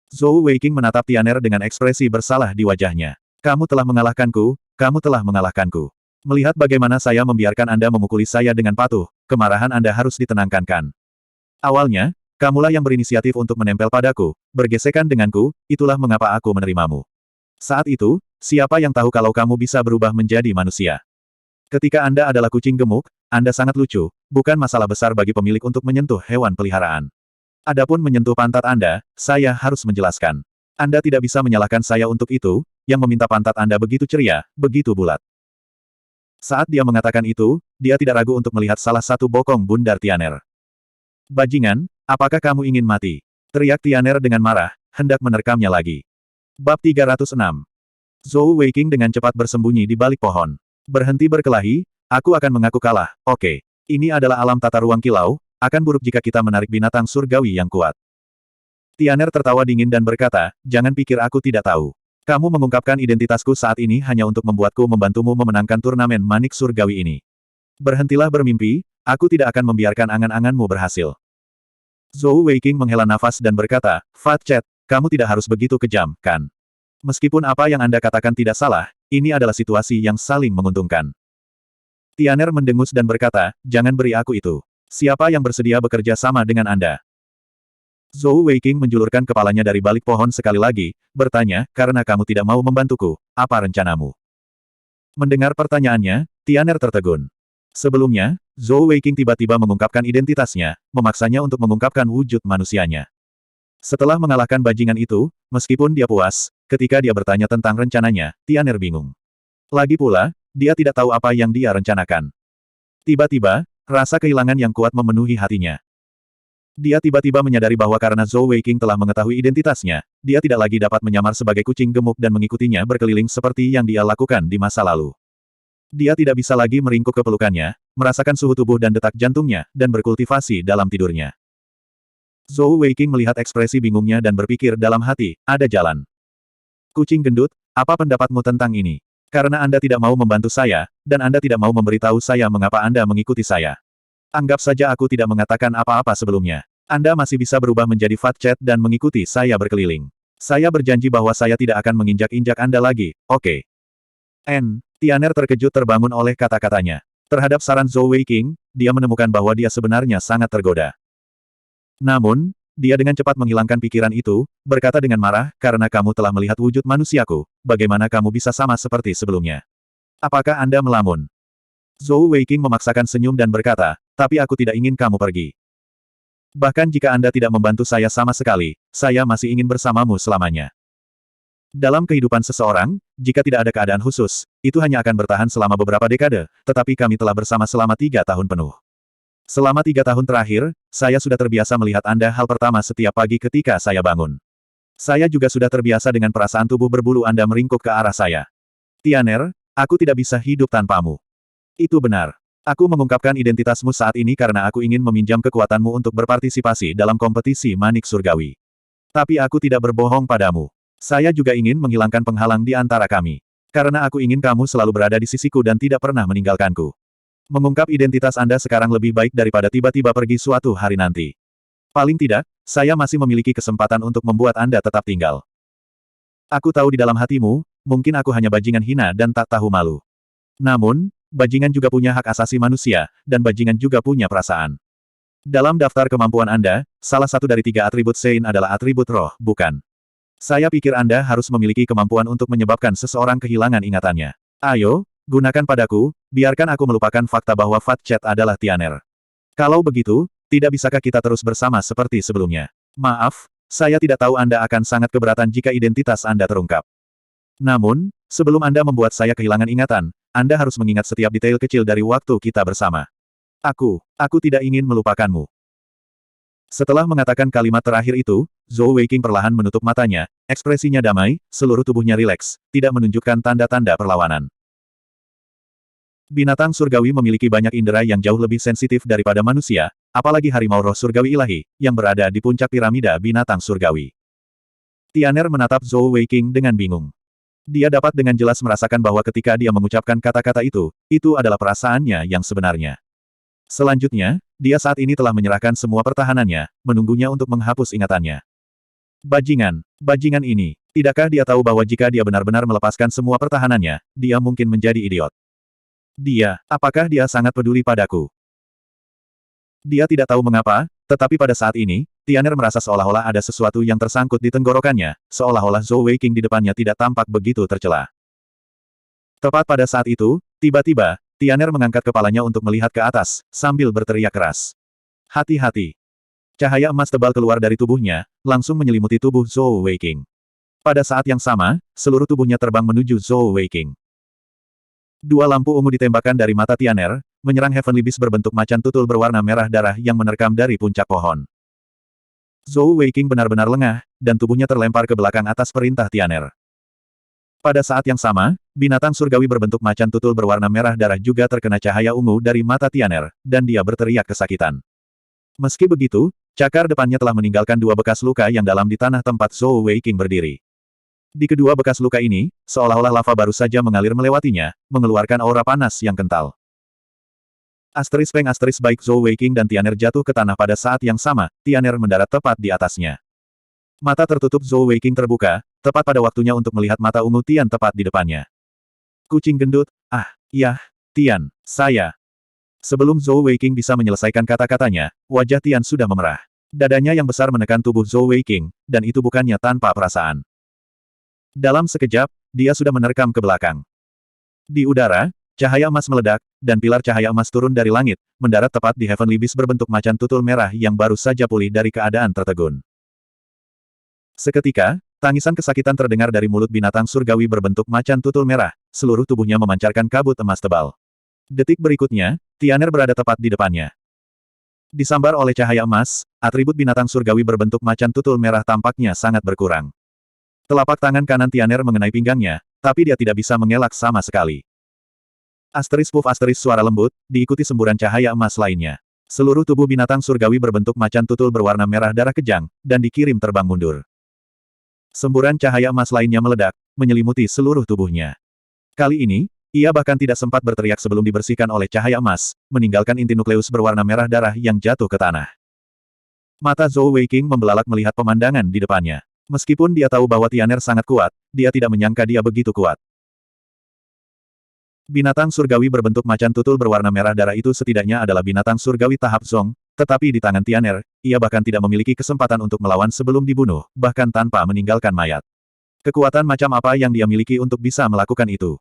Zhou Weiqing menatap Tianer dengan ekspresi bersalah di wajahnya. Kamu telah mengalahkanku, kamu telah mengalahkanku. Melihat bagaimana saya membiarkan Anda memukuli saya dengan patuh, kemarahan Anda harus ditenangkan kan. Awalnya, kamulah yang berinisiatif untuk menempel padaku, bergesekan denganku, itulah mengapa aku menerimamu. Saat itu, siapa yang tahu kalau kamu bisa berubah menjadi manusia? Ketika Anda adalah kucing gemuk, Anda sangat lucu, bukan masalah besar bagi pemilik untuk menyentuh hewan peliharaan. Adapun menyentuh pantat Anda, saya harus menjelaskan. Anda tidak bisa menyalahkan saya untuk itu, yang meminta pantat Anda begitu ceria, begitu bulat. Saat dia mengatakan itu, dia tidak ragu untuk melihat salah satu bokong bundar Tianer. Bajingan, apakah kamu ingin mati? Teriak Tianer dengan marah, hendak menerkamnya lagi. Bab 306. Zhou Weiqing dengan cepat bersembunyi di balik pohon. Berhenti berkelahi, aku akan mengaku kalah, oke. Ini adalah alam tata ruang kilau, akan buruk jika kita menarik binatang surgawi yang kuat. Tianer tertawa dingin dan berkata, jangan pikir aku tidak tahu. Kamu mengungkapkan identitasku saat ini hanya untuk membuatku membantumu memenangkan turnamen manik surgawi ini. Berhentilah bermimpi, aku tidak akan membiarkan angan-anganmu berhasil. Zhou Weiqing menghela nafas dan berkata, Fat Chat, kamu tidak harus begitu kejam, kan? Meskipun apa yang Anda katakan tidak salah, ini adalah situasi yang saling menguntungkan. Tianer mendengus dan berkata, jangan beri aku itu. Siapa yang bersedia bekerja sama dengan Anda? Zhou Weiqing menjulurkan kepalanya dari balik pohon sekali lagi, bertanya, karena kamu tidak mau membantuku, apa rencanamu? Mendengar pertanyaannya, Tianer tertegun. Sebelumnya, Zhou Weiqing tiba-tiba mengungkapkan identitasnya, memaksanya untuk mengungkapkan wujud manusianya. Setelah mengalahkan bajingan itu, meskipun dia puas, ketika dia bertanya tentang rencananya, Tianer bingung. Lagi pula, dia tidak tahu apa yang dia rencanakan. Tiba-tiba, rasa kehilangan yang kuat memenuhi hatinya. Dia tiba-tiba menyadari bahwa karena Zhou Weiqing telah mengetahui identitasnya, dia tidak lagi dapat menyamar sebagai kucing gemuk dan mengikutinya berkeliling seperti yang dia lakukan di masa lalu. Dia tidak bisa lagi meringkuk ke pelukannya, merasakan suhu tubuh dan detak jantungnya, dan berkultivasi dalam tidurnya. Zhou Weiqing melihat ekspresi bingungnya dan berpikir dalam hati, ada jalan. Kucing gendut, apa pendapatmu tentang ini? Karena Anda tidak mau membantu saya, dan Anda tidak mau memberitahu saya mengapa Anda mengikuti saya. Anggap saja aku tidak mengatakan apa-apa sebelumnya. Anda masih bisa berubah menjadi Fat Chat dan mengikuti saya berkeliling. Saya berjanji bahwa saya tidak akan menginjak-injak Anda lagi, oke? Tianer terkejut terbangun oleh kata-katanya. Terhadap saran Zhou Weiqing, dia menemukan bahwa dia sebenarnya sangat tergoda. Namun, dia dengan cepat menghilangkan pikiran itu, berkata dengan marah, karena kamu telah melihat wujud manusiaku, bagaimana kamu bisa sama seperti sebelumnya? Apakah Anda melamun? Zhou Weiqing memaksakan senyum dan berkata, tapi aku tidak ingin kamu pergi. Bahkan jika Anda tidak membantu saya sama sekali, saya masih ingin bersamamu selamanya. Dalam kehidupan seseorang, jika tidak ada keadaan khusus, itu hanya akan bertahan selama beberapa dekade, tetapi kami telah bersama selama 3 tahun penuh. Selama 3 tahun terakhir, saya sudah terbiasa melihat Anda hal pertama setiap pagi ketika saya bangun. Saya juga sudah terbiasa dengan perasaan tubuh berbulu Anda meringkuk ke arah saya. Tianer, aku tidak bisa hidup tanpamu. Itu benar. Aku mengungkapkan identitasmu saat ini karena aku ingin meminjam kekuatanmu untuk berpartisipasi dalam kompetisi manik surgawi. Tapi aku tidak berbohong padamu. Saya juga ingin menghilangkan penghalang di antara kami. Karena aku ingin kamu selalu berada di sisiku dan tidak pernah meninggalkanku. Mengungkap identitas Anda sekarang lebih baik daripada tiba-tiba pergi suatu hari nanti. Paling tidak, saya masih memiliki kesempatan untuk membuat Anda tetap tinggal. Aku tahu di dalam hatimu, mungkin aku hanya bajingan hina dan tak tahu malu. Namun, bajingan juga punya hak asasi manusia, dan bajingan juga punya perasaan. Dalam daftar kemampuan Anda, salah satu dari 3 atribut Sein adalah atribut roh, bukan? Saya pikir Anda harus memiliki kemampuan untuk menyebabkan seseorang kehilangan ingatannya. Ayo, gunakan padaku, biarkan aku melupakan fakta bahwa Fat Chat adalah Tianer. Kalau begitu, tidak bisakah kita terus bersama seperti sebelumnya? Maaf, saya tidak tahu Anda akan sangat keberatan jika identitas Anda terungkap. Namun, sebelum Anda membuat saya kehilangan ingatan, Anda harus mengingat setiap detail kecil dari waktu kita bersama. Aku tidak ingin melupakanmu. Setelah mengatakan kalimat terakhir itu, Zhou Weiqing perlahan menutup matanya, ekspresinya damai, seluruh tubuhnya rileks, tidak menunjukkan tanda-tanda perlawanan. Binatang surgawi memiliki banyak indera yang jauh lebih sensitif daripada manusia, apalagi harimau roh surgawi ilahi, yang berada di puncak piramida binatang surgawi. Tianer menatap Zhou Weiqing dengan bingung. Dia dapat dengan jelas merasakan bahwa ketika dia mengucapkan kata-kata itu adalah perasaannya yang sebenarnya. Selanjutnya, dia saat ini telah menyerahkan semua pertahanannya, menunggunya untuk menghapus ingatannya. Bajingan ini, tidakkah dia tahu bahwa jika dia benar-benar melepaskan semua pertahanannya, dia mungkin menjadi idiot? Apakah dia sangat peduli padaku? Dia tidak tahu mengapa, tetapi pada saat ini, Tianer merasa seolah-olah ada sesuatu yang tersangkut di tenggorokannya, seolah-olah Zhou Weiqing di depannya tidak tampak begitu tercela. Tepat pada saat itu, tiba-tiba, Tianer mengangkat kepalanya untuk melihat ke atas, sambil berteriak keras. Hati-hati! Cahaya emas tebal keluar dari tubuhnya, langsung menyelimuti tubuh Zhou Weiqing. Pada saat yang sama, seluruh tubuhnya terbang menuju Zhou Weiqing. 2 lampu ungu ditembakkan dari mata Tianer, menyerang Heavenly Beast berbentuk macan tutul berwarna merah darah yang menerkam dari puncak pohon. Zhou Weiqing benar-benar lengah, dan tubuhnya terlempar ke belakang atas perintah Tianer. Pada saat yang sama, binatang surgawi berbentuk macan tutul berwarna merah darah juga terkena cahaya ungu dari mata Tianer, dan dia berteriak kesakitan. Meski begitu, cakar depannya telah meninggalkan 2 bekas luka yang dalam di tanah tempat Zhou Weiqing berdiri. Di kedua bekas luka ini, seolah-olah lava baru saja mengalir melewatinya, mengeluarkan aura panas yang kental. Baik Zhou Weiqing dan Tianer jatuh ke tanah pada saat yang sama, Tianer mendarat tepat di atasnya. Mata tertutup Zhou Weiqing terbuka, tepat pada waktunya untuk melihat mata ungu Tian tepat di depannya. Kucing gendut, Tian, saya. Sebelum Zhou Weiqing bisa menyelesaikan kata-katanya, wajah Tian sudah memerah. Dadanya yang besar menekan tubuh Zhou Weiqing, dan itu bukannya tanpa perasaan. Dalam sekejap, dia sudah menerkam ke belakang. Di udara, cahaya emas meledak, dan pilar cahaya emas turun dari langit, mendarat tepat di Heavenly Beast berbentuk macan tutul merah yang baru saja pulih dari keadaan tertegun. Seketika, tangisan kesakitan terdengar dari mulut binatang surgawi berbentuk macan tutul merah, seluruh tubuhnya memancarkan kabut emas tebal. Detik berikutnya, Tianer berada tepat di depannya. Disambar oleh cahaya emas, atribut binatang surgawi berbentuk macan tutul merah tampaknya sangat berkurang. Telapak tangan kanan Tianer mengenai pinggangnya, tapi dia tidak bisa mengelak sama sekali. Suara lembut, diikuti semburan cahaya emas lainnya. Seluruh tubuh binatang surgawi berbentuk macan tutul berwarna merah darah kejang, dan dikirim terbang mundur. Semburan cahaya emas lainnya meledak, menyelimuti seluruh tubuhnya. Kali ini, ia bahkan tidak sempat berteriak sebelum dibersihkan oleh cahaya emas, meninggalkan inti nukleus berwarna merah darah yang jatuh ke tanah. Mata Zhou Weiqing membelalak melihat pemandangan di depannya. Meskipun dia tahu bahwa Tianer sangat kuat, dia tidak menyangka dia begitu kuat. Binatang surgawi berbentuk macan tutul berwarna merah darah itu setidaknya adalah binatang surgawi tahap Zong, tetapi di tangan Tianer, ia bahkan tidak memiliki kesempatan untuk melawan sebelum dibunuh, bahkan tanpa meninggalkan mayat. Kekuatan macam apa yang dia miliki untuk bisa melakukan itu?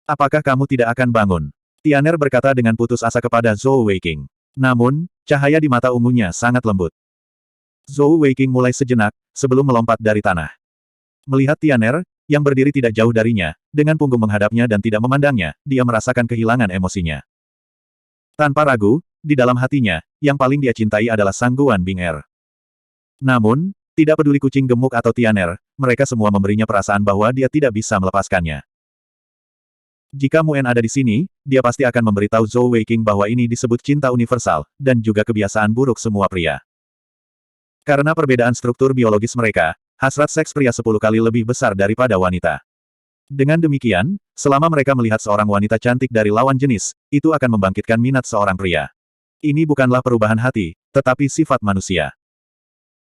Apakah kamu tidak akan bangun? Tianer berkata dengan putus asa kepada Zhou Weiqing. Namun, cahaya di mata ungunya sangat lembut. Zhou Weiqing mulai sejenak, sebelum melompat dari tanah. Melihat Tianer, yang berdiri tidak jauh darinya, dengan punggung menghadapnya dan tidak memandangnya, dia merasakan kehilangan emosinya. Tanpa ragu, di dalam hatinya, yang paling dia cintai adalah Sang Guan Bing-er. Namun, tidak peduli kucing gemuk atau Tianer, mereka semua memberinya perasaan bahwa dia tidak bisa melepaskannya. Jika Muen ada di sini, dia pasti akan memberitahu Zhou Weiqing bahwa ini disebut cinta universal, dan juga kebiasaan buruk semua pria. Karena perbedaan struktur biologis mereka, hasrat seks pria 10 kali lebih besar daripada wanita. Dengan demikian, selama mereka melihat seorang wanita cantik dari lawan jenis, itu akan membangkitkan minat seorang pria. Ini bukanlah perubahan hati, tetapi sifat manusia.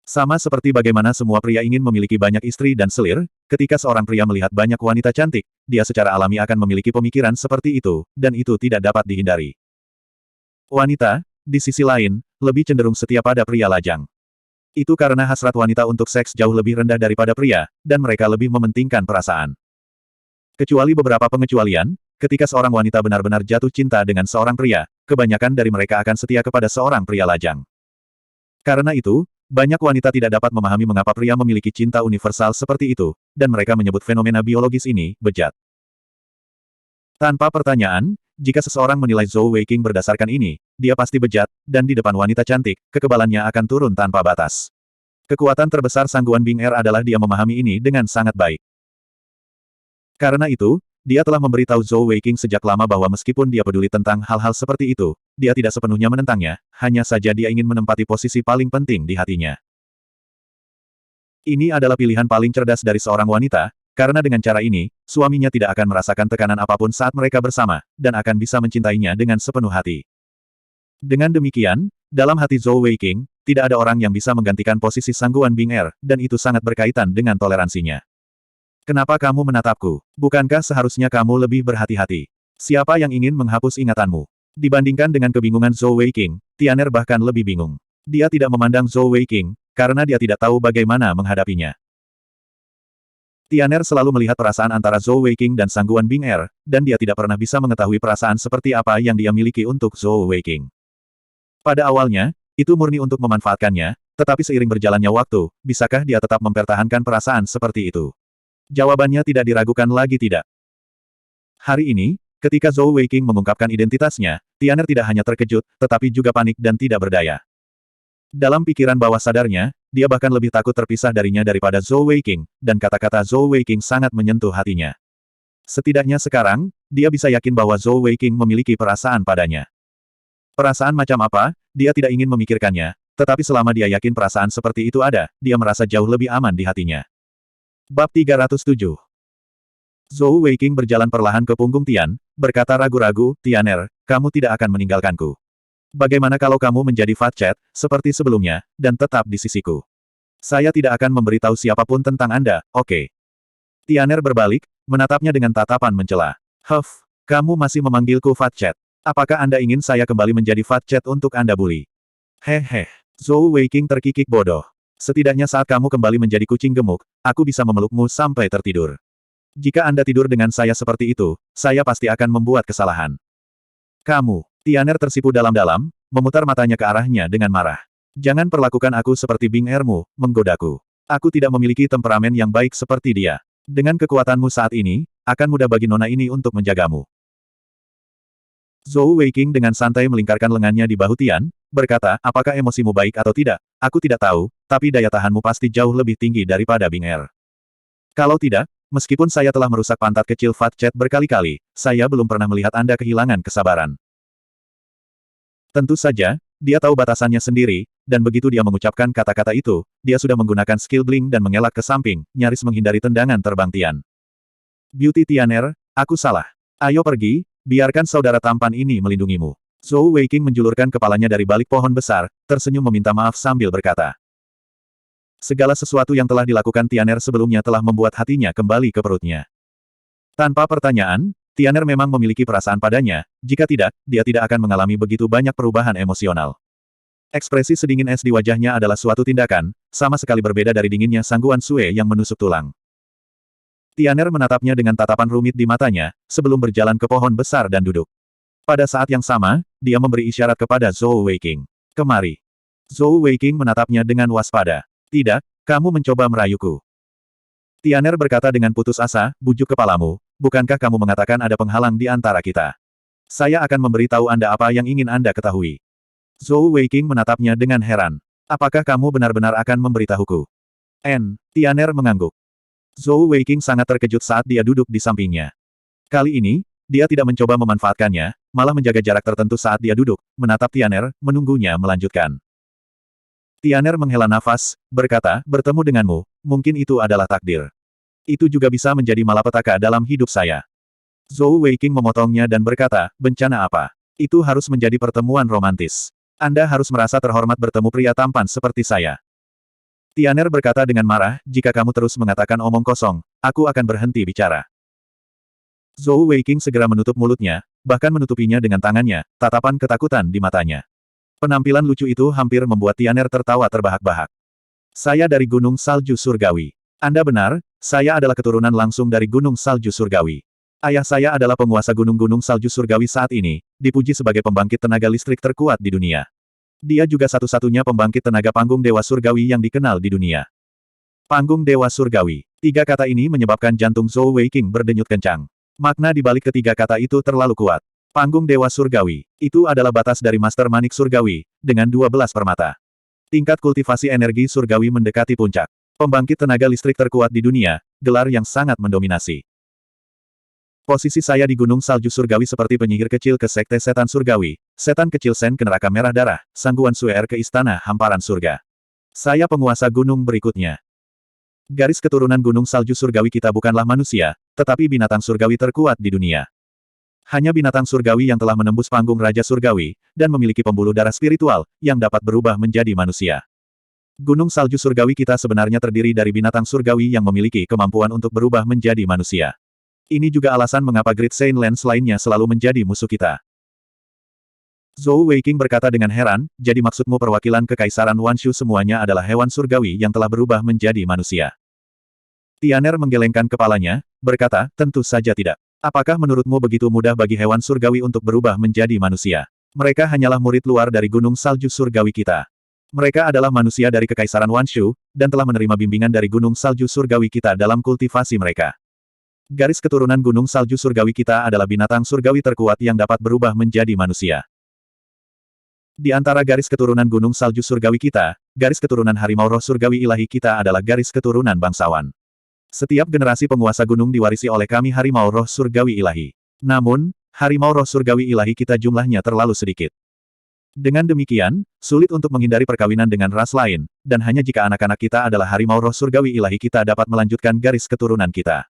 Sama seperti bagaimana semua pria ingin memiliki banyak istri dan selir, ketika seorang pria melihat banyak wanita cantik, dia secara alami akan memiliki pemikiran seperti itu, dan itu tidak dapat dihindari. Wanita, di sisi lain, lebih cenderung setia pada pria lajang. Itu karena hasrat wanita untuk seks jauh lebih rendah daripada pria, dan mereka lebih mementingkan perasaan. Kecuali beberapa pengecualian, ketika seorang wanita benar-benar jatuh cinta dengan seorang pria, kebanyakan dari mereka akan setia kepada seorang pria lajang. Karena itu, banyak wanita tidak dapat memahami mengapa pria memiliki cinta universal seperti itu, dan mereka menyebut fenomena biologis ini bejat. Tanpa pertanyaan, jika seseorang menilai Zhou Weiqing berdasarkan ini, dia pasti bejat, dan di depan wanita cantik, kekebalannya akan turun tanpa batas. Kekuatan terbesar Sangguan Bing Er adalah dia memahami ini dengan sangat baik. Karena itu, dia telah memberitahu Zhou Weiqing sejak lama bahwa meskipun dia peduli tentang hal-hal seperti itu, dia tidak sepenuhnya menentangnya, hanya saja dia ingin menempati posisi paling penting di hatinya. Ini adalah pilihan paling cerdas dari seorang wanita, karena dengan cara ini, suaminya tidak akan merasakan tekanan apapun saat mereka bersama, dan akan bisa mencintainya dengan sepenuh hati. Dengan demikian, dalam hati Zhou Weiqing, tidak ada orang yang bisa menggantikan posisi Sangguan Bing Er, dan itu sangat berkaitan dengan toleransinya. Kenapa kamu menatapku? Bukankah seharusnya kamu lebih berhati-hati? Siapa yang ingin menghapus ingatanmu? Dibandingkan dengan kebingungan Zhou Weiqing, Tian'er bahkan lebih bingung. Dia tidak memandang Zhou Weiqing, karena dia tidak tahu bagaimana menghadapinya. Tian'er selalu melihat perasaan antara Zhou Weiqing dan Sangguan Bing Er, dan dia tidak pernah bisa mengetahui perasaan seperti apa yang dia miliki untuk Zhou Weiqing. Pada awalnya, itu murni untuk memanfaatkannya, tetapi seiring berjalannya waktu, bisakah dia tetap mempertahankan perasaan seperti itu? Jawabannya tidak diragukan lagi tidak. Hari ini, ketika Zhou Weiqing mengungkapkan identitasnya, Tian'er tidak hanya terkejut, tetapi juga panik dan tidak berdaya. Dalam pikiran bawah sadarnya, dia bahkan lebih takut terpisah darinya daripada Zhou Weiqing, dan kata-kata Zhou Weiqing sangat menyentuh hatinya. Setidaknya sekarang, dia bisa yakin bahwa Zhou Weiqing memiliki perasaan padanya. Perasaan macam apa, dia tidak ingin memikirkannya, tetapi selama dia yakin perasaan seperti itu ada, dia merasa jauh lebih aman di hatinya. Bab 307. Zhou Weiqing berjalan perlahan ke punggung Tian, berkata ragu-ragu, Tian'er, kamu tidak akan meninggalkanku. Bagaimana kalau kamu menjadi Fat Chat, seperti sebelumnya, dan tetap di sisiku? Saya tidak akan memberitahu siapapun tentang Anda, oke? Tian'er berbalik, menatapnya dengan tatapan mencela. Huff, kamu masih memanggilku Fat Chat. Apakah Anda ingin saya kembali menjadi Fat Chat untuk Anda bully? Hehe. Zhou Weiqing terkikik bodoh. Setidaknya saat kamu kembali menjadi kucing gemuk, aku bisa memelukmu sampai tertidur. Jika Anda tidur dengan saya seperti itu, saya pasti akan membuat kesalahan. Kamu, Tian'er tersipu dalam-dalam, memutar matanya ke arahnya dengan marah. Jangan perlakukan aku seperti Bing Er-mu, menggodaku. Aku tidak memiliki temperamen yang baik seperti dia. Dengan kekuatanmu saat ini, akan mudah bagi nona ini untuk menjagamu. Zhou Weiqing dengan santai melingkarkan lengannya di bahu Tian, berkata, apakah emosimu baik atau tidak, aku tidak tahu, tapi daya tahanmu pasti jauh lebih tinggi daripada Bing Er. Kalau tidak, meskipun saya telah merusak pantat kecil Fat Chat berkali-kali, saya belum pernah melihat Anda kehilangan kesabaran. Tentu saja, dia tahu batasannya sendiri, dan begitu dia mengucapkan kata-kata itu, dia sudah menggunakan skill blink dan mengelak ke samping, nyaris menghindari tendangan terbang Tian. Beauty Tian'er, aku salah. Ayo pergi, biarkan saudara tampan ini melindungimu. Zhou Weiqing menjulurkan kepalanya dari balik pohon besar, tersenyum meminta maaf sambil berkata. Segala sesuatu yang telah dilakukan Tian'er sebelumnya telah membuat hatinya kembali ke perutnya. Tanpa pertanyaan, Tian'er memang memiliki perasaan padanya, jika tidak, dia tidak akan mengalami begitu banyak perubahan emosional. Ekspresi sedingin es di wajahnya adalah suatu tindakan, sama sekali berbeda dari dinginnya Sangguan Sue yang menusuk tulang. Tian'er menatapnya dengan tatapan rumit di matanya, sebelum berjalan ke pohon besar dan duduk. Pada saat yang sama, dia memberi isyarat kepada Zhou Weiqing. Kemari. Zhou Weiqing menatapnya dengan waspada. Tidak, kamu mencoba merayuku. Tian'er berkata dengan putus asa, bujuk kepalamu, bukankah kamu mengatakan ada penghalang di antara kita? Saya akan memberitahu Anda apa yang ingin Anda ketahui. Zhou Weiqing menatapnya dengan heran. Apakah kamu benar-benar akan memberitahuku? Tian'er mengangguk. Zhou Weiqing sangat terkejut saat dia duduk di sampingnya. Kali ini, dia tidak mencoba memanfaatkannya, malah menjaga jarak tertentu saat dia duduk, menatap Tian'er, menunggunya melanjutkan. Tian'er menghela nafas, berkata, bertemu denganmu, mungkin itu adalah takdir. Itu juga bisa menjadi malapetaka dalam hidup saya. Zhou Weiqing memotongnya dan berkata, bencana apa? Itu harus menjadi pertemuan romantis. Anda harus merasa terhormat bertemu pria tampan seperti saya. Tianer berkata dengan marah, jika kamu terus mengatakan omong kosong, aku akan berhenti bicara. Zhou Weiqing segera menutup mulutnya, bahkan menutupinya dengan tangannya, tatapan ketakutan di matanya. Penampilan lucu itu hampir membuat Tianer tertawa terbahak-bahak. Saya dari Gunung Salju Surgawi. Anda benar, saya adalah keturunan langsung dari Gunung Salju Surgawi. Ayah saya adalah penguasa gunung-gunung salju surgawi saat ini, dipuji sebagai pembangkit tenaga listrik terkuat di dunia. Dia juga satu-satunya pembangkit tenaga panggung Dewa Surgawi yang dikenal di dunia. Panggung Dewa Surgawi. Tiga kata ini menyebabkan jantung Zhou Weiqing berdenyut kencang. Makna di balik ketiga kata itu terlalu kuat. Panggung Dewa Surgawi. Itu adalah batas dari Master Manik Surgawi, dengan 12 permata. Tingkat kultivasi energi surgawi mendekati puncak. Pembangkit tenaga listrik terkuat di dunia, gelar yang sangat mendominasi. Posisi saya di Gunung Salju Surgawi seperti penyihir kecil ke Sekte Setan Surgawi, setan kecil Sen ke neraka merah darah, sangguan Suer ke Istana Hamparan Surga. Saya penguasa gunung berikutnya. Garis keturunan Gunung Salju Surgawi kita bukanlah manusia, tetapi binatang surgawi terkuat di dunia. Hanya binatang surgawi yang telah menembus panggung Raja Surgawi, dan memiliki pembuluh darah spiritual, yang dapat berubah menjadi manusia. Gunung Salju Surgawi kita sebenarnya terdiri dari binatang surgawi yang memiliki kemampuan untuk berubah menjadi manusia. Ini juga alasan mengapa Great Saint Lands lainnya selalu menjadi musuh kita. Zhou Weiqing berkata dengan heran, jadi maksudmu perwakilan kekaisaran Wanshu semuanya adalah hewan surgawi yang telah berubah menjadi manusia. Tianer menggelengkan kepalanya, berkata, tentu saja tidak. Apakah menurutmu begitu mudah bagi hewan surgawi untuk berubah menjadi manusia? Mereka hanyalah murid luar dari gunung salju surgawi kita. Mereka adalah manusia dari kekaisaran Wanshu, dan telah menerima bimbingan dari gunung salju surgawi kita dalam kultivasi mereka. Garis keturunan gunung salju surgawi kita adalah binatang surgawi terkuat yang dapat berubah menjadi manusia. Di antara garis keturunan gunung salju surgawi kita, garis keturunan harimau roh surgawi ilahi kita adalah garis keturunan bangsawan. Setiap generasi penguasa gunung diwarisi oleh kami harimau roh surgawi ilahi. Namun, harimau roh surgawi ilahi kita jumlahnya terlalu sedikit. Dengan demikian, sulit untuk menghindari perkawinan dengan ras lain, dan hanya jika anak-anak kita adalah harimau roh surgawi ilahi kita dapat melanjutkan garis keturunan kita.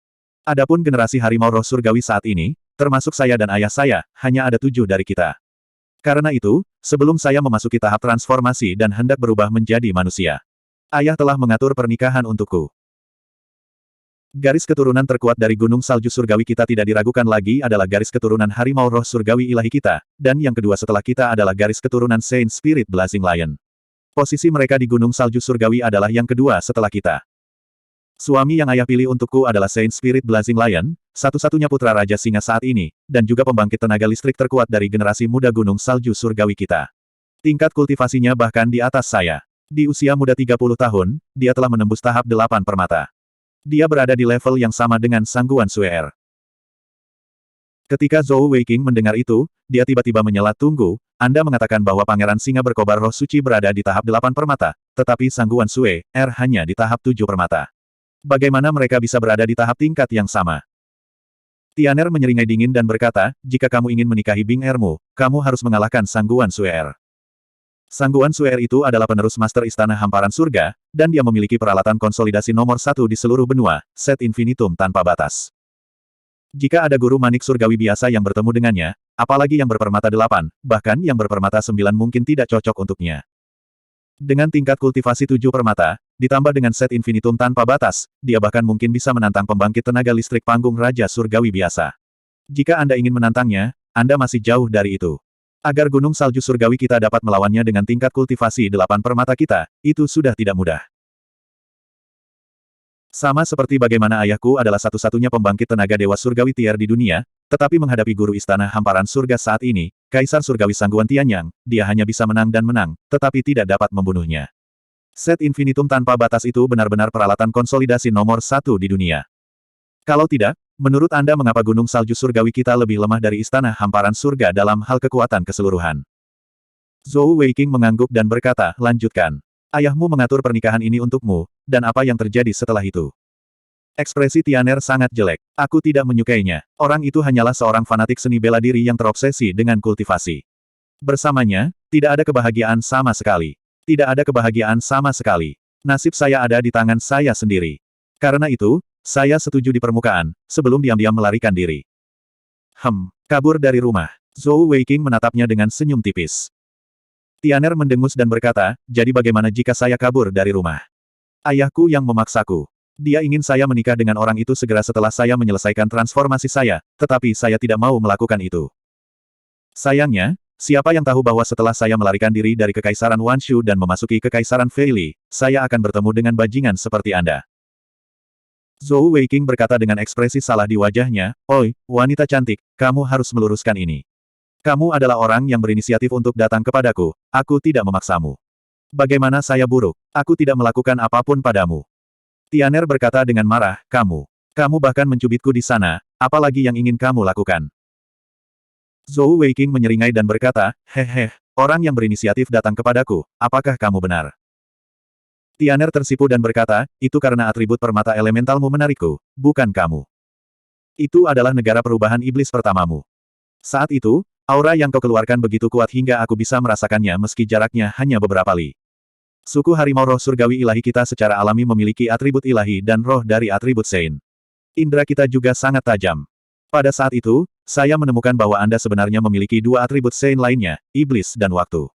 Adapun generasi harimau roh surgawi saat ini, termasuk saya dan ayah saya, hanya ada 7 dari kita. Karena itu, sebelum saya memasuki tahap transformasi dan hendak berubah menjadi manusia, ayah telah mengatur pernikahan untukku. Garis keturunan terkuat dari Gunung Salju Surgawi kita tidak diragukan lagi adalah garis keturunan harimau roh surgawi ilahi kita, dan yang kedua setelah kita adalah garis keturunan Saint Spirit Blazing Lion. Posisi mereka di Gunung Salju Surgawi adalah yang kedua setelah kita. Suami yang ayah pilih untukku adalah Saint Spirit Blazing Lion, satu-satunya putra Raja Singa saat ini, dan juga pembangkit tenaga listrik terkuat dari generasi muda Gunung Salju Surgawi kita. Tingkat kultivasinya bahkan di atas saya. Di usia muda 30 tahun, dia telah menembus tahap 8 permata. Dia berada di level yang sama dengan Sangguan Suer. Ketika Zhou Weiqing mendengar itu, dia tiba-tiba menyela, tunggu, Anda mengatakan bahwa Pangeran Singa berkobar roh suci berada di tahap 8 permata, tetapi Sangguan Suer hanya di tahap 7 permata. Bagaimana mereka bisa berada di tahap tingkat yang sama? Tianer menyeringai dingin dan berkata, jika kamu ingin menikahi Bing Ermu, kamu harus mengalahkan Sangguan Suer. Sangguan Suer itu adalah penerus Master Istana Hamparan Surga, dan dia memiliki peralatan konsolidasi nomor 1 di seluruh benua, Set Infinitum tanpa batas. Jika ada guru manik surgawi biasa yang bertemu dengannya, apalagi yang berpermata 8, bahkan yang berpermata 9 mungkin tidak cocok untuknya. Dengan tingkat kultivasi 7 permata, ditambah dengan set infinitum tanpa batas, dia bahkan mungkin bisa menantang pembangkit tenaga listrik panggung Raja Surgawi biasa. Jika Anda ingin menantangnya, Anda masih jauh dari itu. Agar Gunung Salju Surgawi kita dapat melawannya dengan tingkat kultivasi 8 permata kita, itu sudah tidak mudah. Sama seperti bagaimana ayahku adalah satu-satunya pembangkit tenaga Dewa Surgawi tier di dunia, tetapi menghadapi guru Istana Hamparan Surga saat ini, Kaisar Surgawi Sangguan Tianyang, dia hanya bisa menang dan menang, tetapi tidak dapat membunuhnya. Set infinitum tanpa batas itu benar-benar peralatan konsolidasi nomor 1 di dunia. Kalau tidak, menurut Anda mengapa Gunung Salju Surgawi kita lebih lemah dari Istana Hamparan Surga dalam hal kekuatan keseluruhan? Zhou Weiqing mengangguk dan berkata, lanjutkan. Ayahmu mengatur pernikahan ini untukmu, dan apa yang terjadi setelah itu? Ekspresi Tianer sangat jelek. Aku tidak menyukainya. Orang itu hanyalah seorang fanatik seni bela diri yang terobsesi dengan kultivasi. Bersamanya, tidak ada kebahagiaan sama sekali. Tidak ada kebahagiaan sama sekali. Nasib saya ada di tangan saya sendiri. Karena itu, saya setuju di permukaan, sebelum diam-diam melarikan diri. Kabur dari rumah. Zhou Weiqing menatapnya dengan senyum tipis. Tianer mendengus dan berkata, jadi bagaimana jika saya kabur dari rumah? Ayahku yang memaksaku. Dia ingin saya menikah dengan orang itu segera setelah saya menyelesaikan transformasi saya, tetapi saya tidak mau melakukan itu. Sayangnya, siapa yang tahu bahwa setelah saya melarikan diri dari Kekaisaran Wanshu dan memasuki Kekaisaran Feili, saya akan bertemu dengan bajingan seperti Anda. Zhou Weiqing berkata dengan ekspresi salah di wajahnya, "Oi, wanita cantik, kamu harus meluruskan ini. Kamu adalah orang yang berinisiatif untuk datang kepadaku, aku tidak memaksamu. Bagaimana saya buruk? Aku tidak melakukan apapun padamu." Tianer berkata dengan marah, Kamu bahkan mencubitku di sana, apalagi yang ingin kamu lakukan?" Zhou Weiqing menyeringai dan berkata, "Hehe, orang yang berinisiatif datang kepadaku, apakah kamu benar?" Tianer tersipu dan berkata, "Itu karena atribut permata elementalmu menarikku, bukan kamu. Itu adalah negara perubahan iblis pertamamu. Saat itu, aura yang kau keluarkan begitu kuat hingga aku bisa merasakannya meski jaraknya hanya beberapa li. Suku harimau roh surgawi ilahi kita secara alami memiliki atribut ilahi dan roh dari atribut Sein. Indra kita juga sangat tajam. Pada saat itu, saya menemukan bahwa Anda sebenarnya memiliki dua atribut Sein lainnya, iblis dan waktu.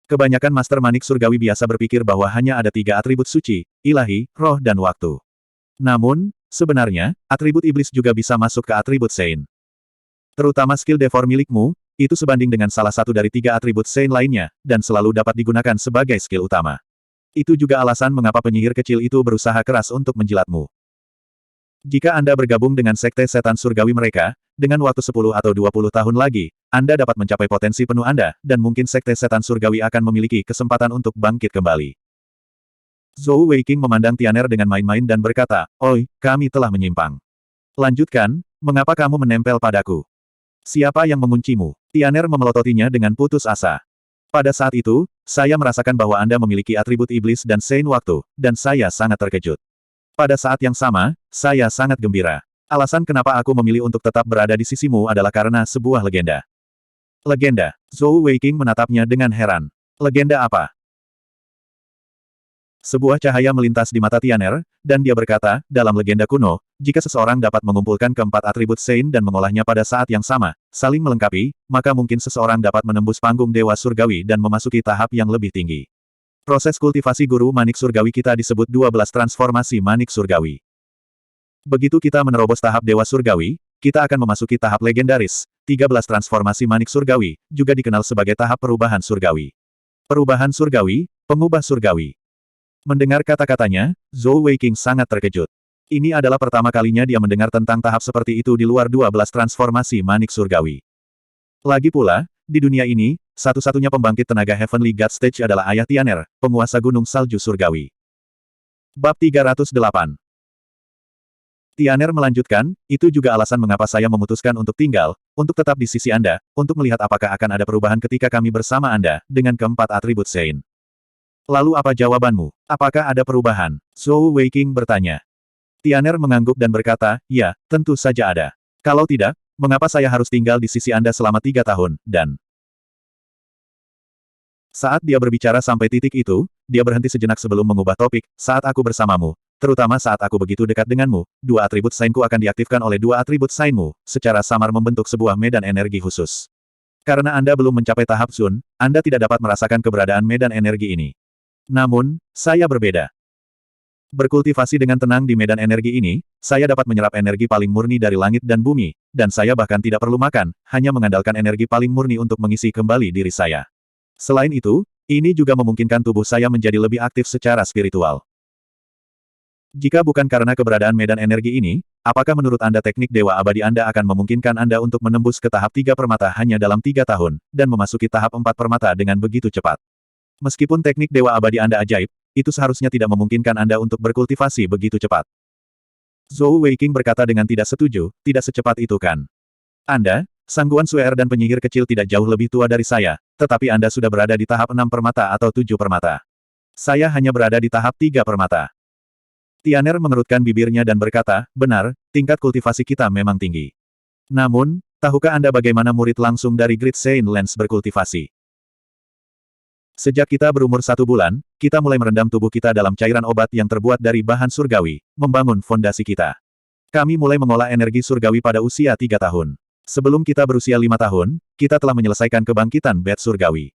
Kebanyakan Master Manik Surgawi biasa berpikir bahwa hanya ada tiga atribut suci, ilahi, roh dan waktu. Namun, sebenarnya, atribut iblis juga bisa masuk ke atribut Sein. Terutama skill Devor milikmu, itu sebanding dengan salah satu dari tiga atribut Sein lainnya, dan selalu dapat digunakan sebagai skill utama. Itu juga alasan mengapa penyihir kecil itu berusaha keras untuk menjilatmu. Jika Anda bergabung dengan Sekte Setan Surgawi mereka, dengan waktu 10 atau 20 tahun lagi, Anda dapat mencapai potensi penuh Anda, dan mungkin Sekte Setan Surgawi akan memiliki kesempatan untuk bangkit kembali. Zhou Weiqing memandang Tianer dengan main-main dan berkata, "Oi, kami telah menyimpang. Lanjutkan, mengapa kamu menempel padaku? Siapa yang menguncimu?" Tianer memelototinya dengan putus asa. Pada saat itu, saya merasakan bahwa Anda memiliki atribut iblis dan Sein waktu, dan saya sangat terkejut. Pada saat yang sama, saya sangat gembira. Alasan kenapa aku memilih untuk tetap berada di sisimu adalah karena sebuah legenda. Legenda. Zhou Weiqing menatapnya dengan heran. Legenda apa? Sebuah cahaya melintas di mata Tianer, dan dia berkata, dalam legenda kuno, jika seseorang dapat mengumpulkan keempat atribut Sein dan mengolahnya pada saat yang sama, saling melengkapi, maka mungkin seseorang dapat menembus panggung Dewa Surgawi dan memasuki tahap yang lebih tinggi. Proses kultivasi guru manik surgawi kita disebut 12 transformasi manik surgawi. Begitu kita menerobos tahap Dewa Surgawi, kita akan memasuki tahap legendaris, 13 transformasi manik surgawi, juga dikenal sebagai tahap perubahan surgawi. Perubahan surgawi, pengubah surgawi. Mendengar kata-katanya, Zhou Weiqing sangat terkejut. Ini adalah pertama kalinya dia mendengar tentang tahap seperti itu di luar 12 transformasi manik surgawi. Lagi pula, di dunia ini, satu-satunya pembangkit tenaga Heavenly God Stage adalah Ayah Tianer, penguasa Gunung Salju Surgawi. Bab 308. Tianer melanjutkan, itu juga alasan mengapa saya memutuskan untuk tinggal, untuk tetap di sisi Anda, untuk melihat apakah akan ada perubahan ketika kami bersama Anda, dengan keempat atribut Sein. Lalu apa jawabanmu? Apakah ada perubahan? Zhou Weiqing bertanya. Tianer mengangguk dan berkata, ya, tentu saja ada. Kalau tidak, mengapa saya harus tinggal di sisi Anda selama 3 tahun, dan... Saat dia berbicara sampai titik itu, dia berhenti sejenak sebelum mengubah topik, saat aku bersamamu, terutama saat aku begitu dekat denganmu, dua atribut Sainku akan diaktifkan oleh dua atribut Sainmu, secara samar membentuk sebuah medan energi khusus. Karena Anda belum mencapai tahap Zun, Anda tidak dapat merasakan keberadaan medan energi ini. Namun, saya berbeda. Berkultivasi dengan tenang di medan energi ini, saya dapat menyerap energi paling murni dari langit dan bumi, dan saya bahkan tidak perlu makan, hanya mengandalkan energi paling murni untuk mengisi kembali diri saya. Selain itu, ini juga memungkinkan tubuh saya menjadi lebih aktif secara spiritual. Jika bukan karena keberadaan medan energi ini, apakah menurut Anda teknik Dewa Abadi Anda akan memungkinkan Anda untuk menembus ke tahap 3 permata hanya dalam 3 tahun, dan memasuki tahap 4 permata dengan begitu cepat? Meskipun teknik Dewa Abadi Anda ajaib, itu seharusnya tidak memungkinkan Anda untuk berkultivasi begitu cepat. Zhou Weiqing berkata dengan tidak setuju, tidak secepat itu kan? Anda, Sangguan Suer dan penyihir kecil tidak jauh lebih tua dari saya, tetapi Anda sudah berada di tahap 6 permata atau 7 permata. Saya hanya berada di tahap 3 permata. Tianer mengerutkan bibirnya dan berkata, benar, tingkat kultivasi kita memang tinggi. Namun, tahukah Anda bagaimana murid langsung dari Great Saint Lens berkultivasi? Sejak kita berumur 1 bulan, kita mulai merendam tubuh kita dalam cairan obat yang terbuat dari bahan surgawi, membangun fondasi kita. Kami mulai mengolah energi surgawi pada usia 3 tahun. Sebelum kita berusia 5 tahun, kita telah menyelesaikan kebangkitan bed surgawi.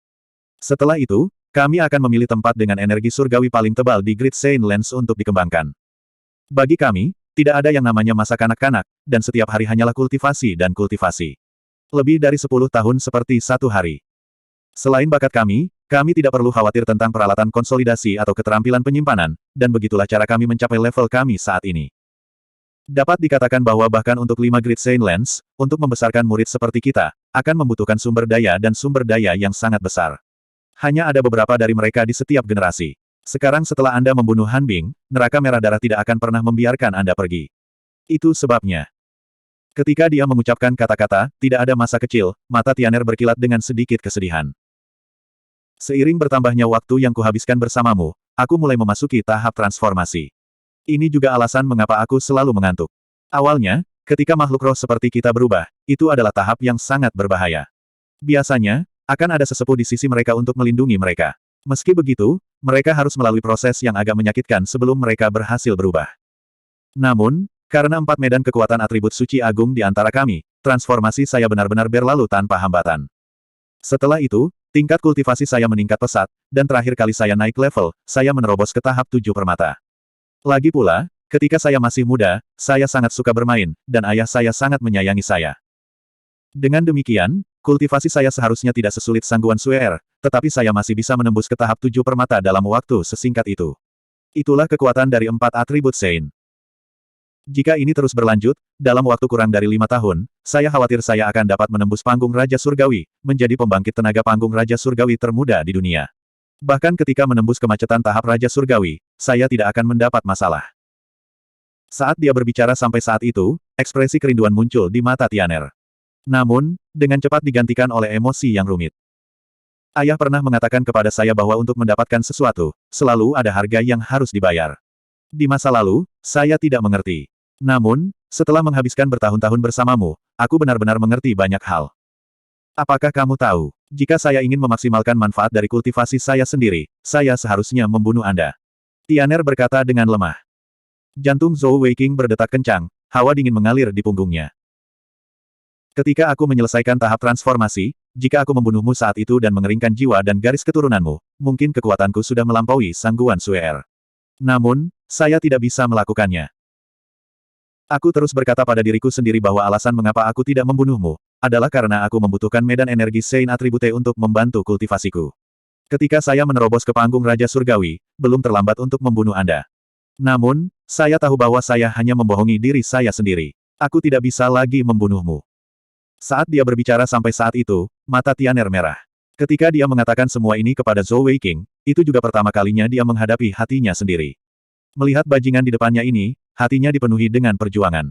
Setelah itu, Kami akan memilih tempat dengan energi surgawi paling tebal di Great Saint Lands untuk dikembangkan. Bagi kami, tidak ada yang namanya masa kanak-kanak, dan setiap hari hanyalah kultivasi dan kultivasi. Lebih dari 10 tahun seperti satu hari. Selain bakat kami tidak perlu khawatir tentang peralatan konsolidasi atau keterampilan penyimpanan, dan begitulah cara kami mencapai level kami saat ini. Dapat dikatakan bahwa bahkan untuk 5 Great Saint Lands, untuk membesarkan murid seperti kita, akan membutuhkan sumber daya dan sumber daya yang sangat besar. Hanya ada beberapa dari mereka di setiap generasi. Sekarang setelah Anda membunuh Han Bing, neraka merah darah tidak akan pernah membiarkan Anda pergi. Itu sebabnya. Ketika dia mengucapkan kata-kata, tidak ada masa kecil, mata Tianer berkilat dengan sedikit kesedihan. Seiring bertambahnya waktu yang kuhabiskan bersamamu, aku mulai memasuki tahap transformasi. Ini juga alasan mengapa aku selalu mengantuk. Awalnya, ketika makhluk roh seperti kita berubah, itu adalah tahap yang sangat berbahaya. Biasanya, akan ada sesepuh di sisi mereka untuk melindungi mereka. Meski begitu, mereka harus melalui proses yang agak menyakitkan sebelum mereka berhasil berubah. Namun, karena 4 medan kekuatan atribut suci agung di antara kami, transformasi saya benar-benar berlalu tanpa hambatan. Setelah itu, tingkat kultivasi saya meningkat pesat, dan terakhir kali saya naik level, saya menerobos ke tahap 7 permata. Lagi pula, ketika saya masih muda, saya sangat suka bermain, dan ayah saya sangat menyayangi saya. Dengan demikian, kultivasi saya seharusnya tidak sesulit Sangguan Suer, tetapi saya masih bisa menembus ke tahap 7 permata dalam waktu sesingkat itu. Itulah kekuatan dari 4 atribut Sein. Jika ini terus berlanjut, dalam waktu kurang dari 5 tahun, saya khawatir saya akan dapat menembus panggung Raja Surgawi, menjadi pembangkit tenaga panggung Raja Surgawi termuda di dunia. Bahkan ketika menembus kemacetan tahap Raja Surgawi, saya tidak akan mendapat masalah. Saat dia berbicara sampai saat itu, ekspresi kerinduan muncul di mata Tianer. Namun, dengan cepat digantikan oleh emosi yang rumit. Ayah pernah mengatakan kepada saya bahwa untuk mendapatkan sesuatu, selalu ada harga yang harus dibayar. Di masa lalu, saya tidak mengerti. Namun, setelah menghabiskan bertahun-tahun bersamamu, aku benar-benar mengerti banyak hal. Apakah kamu tahu, jika saya ingin memaksimalkan manfaat dari kultivasi saya sendiri, saya seharusnya membunuh Anda. Tianer berkata dengan lemah. Jantung Zhou Weiqing berdetak kencang, hawa dingin mengalir di punggungnya. Ketika aku menyelesaikan tahap transformasi, jika aku membunuhmu saat itu dan mengeringkan jiwa dan garis keturunanmu, mungkin kekuatanku sudah melampaui Sangguan Suer. Namun, saya tidak bisa melakukannya. Aku terus berkata pada diriku sendiri bahwa alasan mengapa aku tidak membunuhmu, adalah karena aku membutuhkan medan energi Sein Atribute untuk membantu kultivasiku. Ketika saya menerobos ke panggung Raja Surgawi, belum terlambat untuk membunuh Anda. Namun, saya tahu bahwa saya hanya membohongi diri saya sendiri. Aku tidak bisa lagi membunuhmu. Saat dia berbicara sampai saat itu, mata Tianer merah. Ketika dia mengatakan semua ini kepada Zhou Weiqing, itu juga pertama kalinya dia menghadapi hatinya sendiri. Melihat bajingan di depannya ini, hatinya dipenuhi dengan perjuangan.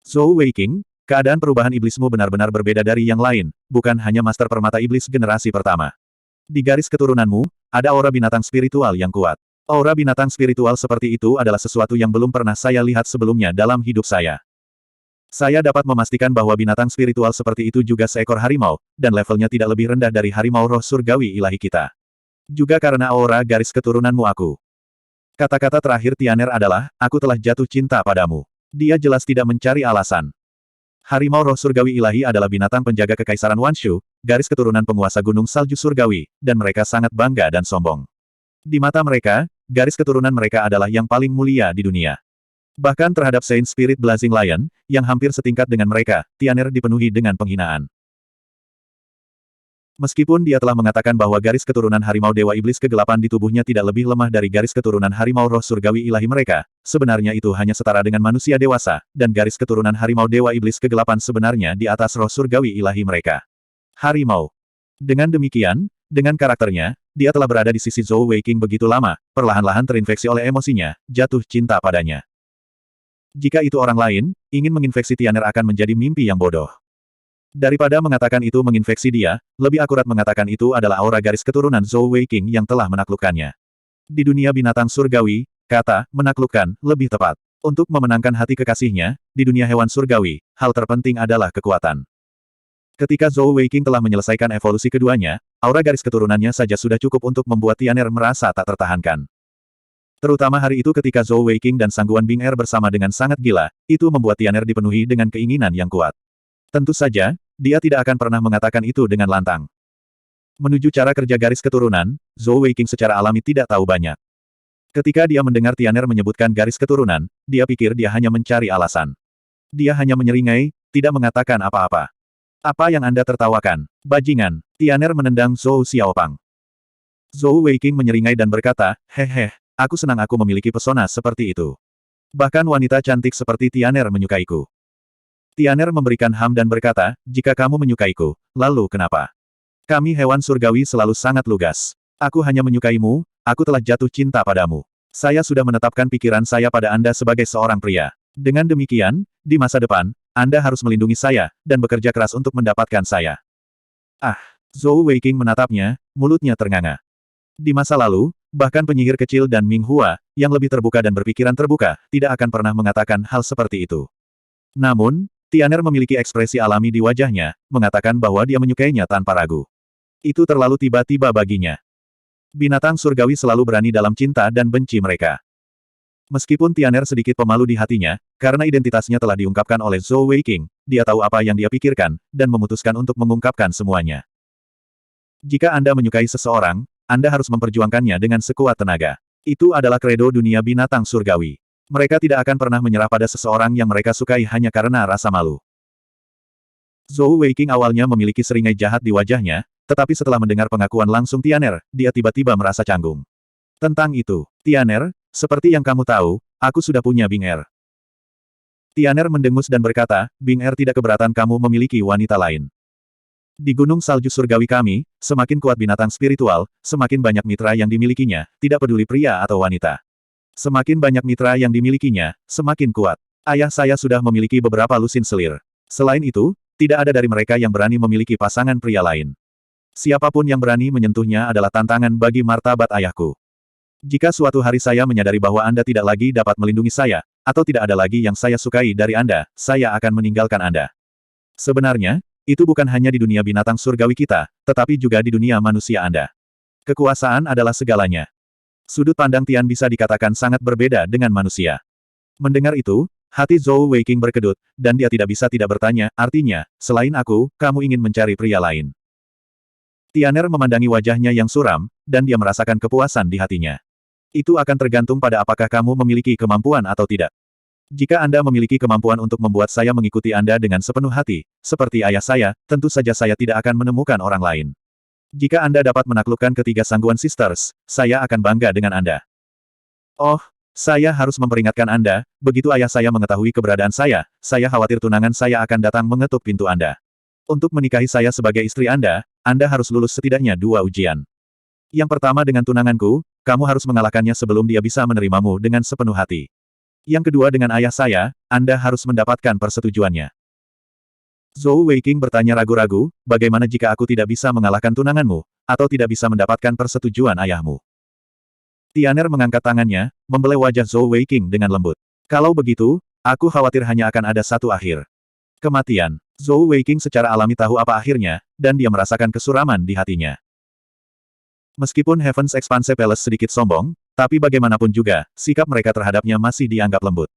Zhou Weiqing, keadaan perubahan iblismu benar-benar berbeda dari yang lain, bukan hanya Master Permata Iblis generasi pertama. Di garis keturunanmu, ada aura binatang spiritual yang kuat. Aura binatang spiritual seperti itu adalah sesuatu yang belum pernah saya lihat sebelumnya dalam hidup saya. Saya dapat memastikan bahwa binatang spiritual seperti itu juga seekor harimau, dan levelnya tidak lebih rendah dari harimau roh surgawi ilahi kita. Juga karena aura garis keturunanmu aku. Kata-kata terakhir Tianer adalah, aku telah jatuh cinta padamu. Dia jelas tidak mencari alasan. Harimau roh surgawi ilahi adalah binatang penjaga kekaisaran Wanshu, garis keturunan penguasa gunung salju surgawi, dan mereka sangat bangga dan sombong. Di mata mereka, garis keturunan mereka adalah yang paling mulia di dunia. Bahkan terhadap Saint Spirit Blazing Lion, yang hampir setingkat dengan mereka, Tianer dipenuhi dengan penghinaan. Meskipun dia telah mengatakan bahwa garis keturunan harimau dewa iblis kegelapan di tubuhnya tidak lebih lemah dari garis keturunan harimau roh surgawi ilahi mereka, sebenarnya itu hanya setara dengan manusia dewasa, dan garis keturunan harimau dewa iblis kegelapan sebenarnya di atas roh surgawi ilahi mereka. Harimau. Dengan demikian, dengan karakternya, dia telah berada di sisi Zhou Weiqing begitu lama, perlahan-lahan terinfeksi oleh emosinya, jatuh cinta padanya. Jika itu orang lain, ingin menginfeksi Tianer akan menjadi mimpi yang bodoh. Daripada mengatakan itu menginfeksi dia, lebih akurat mengatakan itu adalah aura garis keturunan Zhou Weiqing yang telah menaklukkannya. Di dunia binatang surgawi, kata menaklukkan lebih tepat. Untuk memenangkan hati kekasihnya, di dunia hewan surgawi, hal terpenting adalah kekuatan. Ketika Zhou Weiqing telah menyelesaikan evolusi keduanya, aura garis keturunannya saja sudah cukup untuk membuat Tianer merasa tak tertahankan. Terutama hari itu ketika Zhou Weiqing dan Sangguan Bing Er bersama dengan sangat gila, itu membuat Tianer dipenuhi dengan keinginan yang kuat. Tentu saja, dia tidak akan pernah mengatakan itu dengan lantang. Menuju cara kerja garis keturunan, Zhou Weiqing secara alami tidak tahu banyak. Ketika dia mendengar Tianer menyebutkan garis keturunan, dia pikir dia hanya mencari alasan. Dia hanya menyeringai, tidak mengatakan apa-apa. Apa yang Anda tertawakan? Bajingan. Tianer menendang Zhou Xiaopang. Zhou Weiqing menyeringai dan berkata, hehe, aku senang aku memiliki pesona seperti itu. Bahkan wanita cantik seperti Tianer menyukaiku. Tianer memberikan ham dan berkata, jika kamu menyukaiku, lalu kenapa? Kami hewan surgawi selalu sangat lugas. Aku hanya menyukaimu, aku telah jatuh cinta padamu. Saya sudah menetapkan pikiran saya pada Anda sebagai seorang pria. Dengan demikian, di masa depan, Anda harus melindungi saya, dan bekerja keras untuk mendapatkan saya. Ah, Zhou Weiqing menatapnya, mulutnya ternganga. Di masa lalu, bahkan penyihir kecil dan Ming Hua, yang lebih terbuka dan berpikiran terbuka, tidak akan pernah mengatakan hal seperti itu. Namun, Tianer memiliki ekspresi alami di wajahnya, mengatakan bahwa dia menyukainya tanpa ragu. Itu terlalu tiba-tiba baginya. Binatang surgawi selalu berani dalam cinta dan benci mereka. Meskipun Tianer sedikit pemalu di hatinya, karena identitasnya telah diungkapkan oleh Zhou Weiqing, dia tahu apa yang dia pikirkan, dan memutuskan untuk mengungkapkan semuanya. Jika Anda menyukai seseorang, Anda harus memperjuangkannya dengan sekuat tenaga. Itu adalah kredo dunia binatang surgawi. Mereka tidak akan pernah menyerah pada seseorang yang mereka sukai hanya karena rasa malu. Zhou Weiqing awalnya memiliki seringai jahat di wajahnya, tetapi setelah mendengar pengakuan langsung Tianer, dia tiba-tiba merasa canggung. Tentang itu, Tianer, seperti yang kamu tahu, aku sudah punya Bing Er. Tianer mendengus dan berkata, Bing Er tidak keberatan kamu memiliki wanita lain. Di gunung salju surgawi kami, semakin kuat binatang spiritual, semakin banyak mitra yang dimilikinya, tidak peduli pria atau wanita. Semakin banyak mitra yang dimilikinya, semakin kuat. Ayah saya sudah memiliki beberapa lusin selir. Selain itu, tidak ada dari mereka yang berani memiliki pasangan pria lain. Siapapun yang berani menyentuhnya adalah tantangan bagi martabat ayahku. Jika suatu hari saya menyadari bahwa Anda tidak lagi dapat melindungi saya, atau tidak ada lagi yang saya sukai dari Anda, saya akan meninggalkan Anda. Sebenarnya, itu bukan hanya di dunia binatang surgawi kita, tetapi juga di dunia manusia Anda. Kekuasaan adalah segalanya. Sudut pandang Tian bisa dikatakan sangat berbeda dengan manusia. Mendengar itu, hati Zhou Weiqing berkedut, dan dia tidak bisa tidak bertanya, artinya, selain aku, kamu ingin mencari pria lain. Tianer memandangi wajahnya yang suram, dan dia merasakan kepuasan di hatinya. Itu akan tergantung pada apakah kamu memiliki kemampuan atau tidak. Jika Anda memiliki kemampuan untuk membuat saya mengikuti Anda dengan sepenuh hati, seperti ayah saya, tentu saja saya tidak akan menemukan orang lain. Jika Anda dapat menaklukkan ketiga Sangguan Sisters, saya akan bangga dengan Anda. Oh, saya harus memperingatkan Anda, begitu ayah saya mengetahui keberadaan saya khawatir tunangan saya akan datang mengetuk pintu Anda. Untuk menikahi saya sebagai istri Anda harus lulus setidaknya 2 ujian. Yang pertama dengan tunanganku, kamu harus mengalahkannya sebelum dia bisa menerimamu dengan sepenuh hati. Yang kedua dengan ayah saya, Anda harus mendapatkan persetujuannya. Zhou Weiqing bertanya ragu-ragu, bagaimana jika aku tidak bisa mengalahkan tunanganmu, atau tidak bisa mendapatkan persetujuan ayahmu? Tianer mengangkat tangannya, membelai wajah Zhou Weiqing dengan lembut. Kalau begitu, aku khawatir hanya akan ada satu akhir. Kematian. Zhou Weiqing secara alami tahu apa akhirnya, dan dia merasakan kesuraman di hatinya. Meskipun Heaven's Expanse Palace sedikit sombong, tapi bagaimanapun juga, sikap mereka terhadapnya masih dianggap lembut.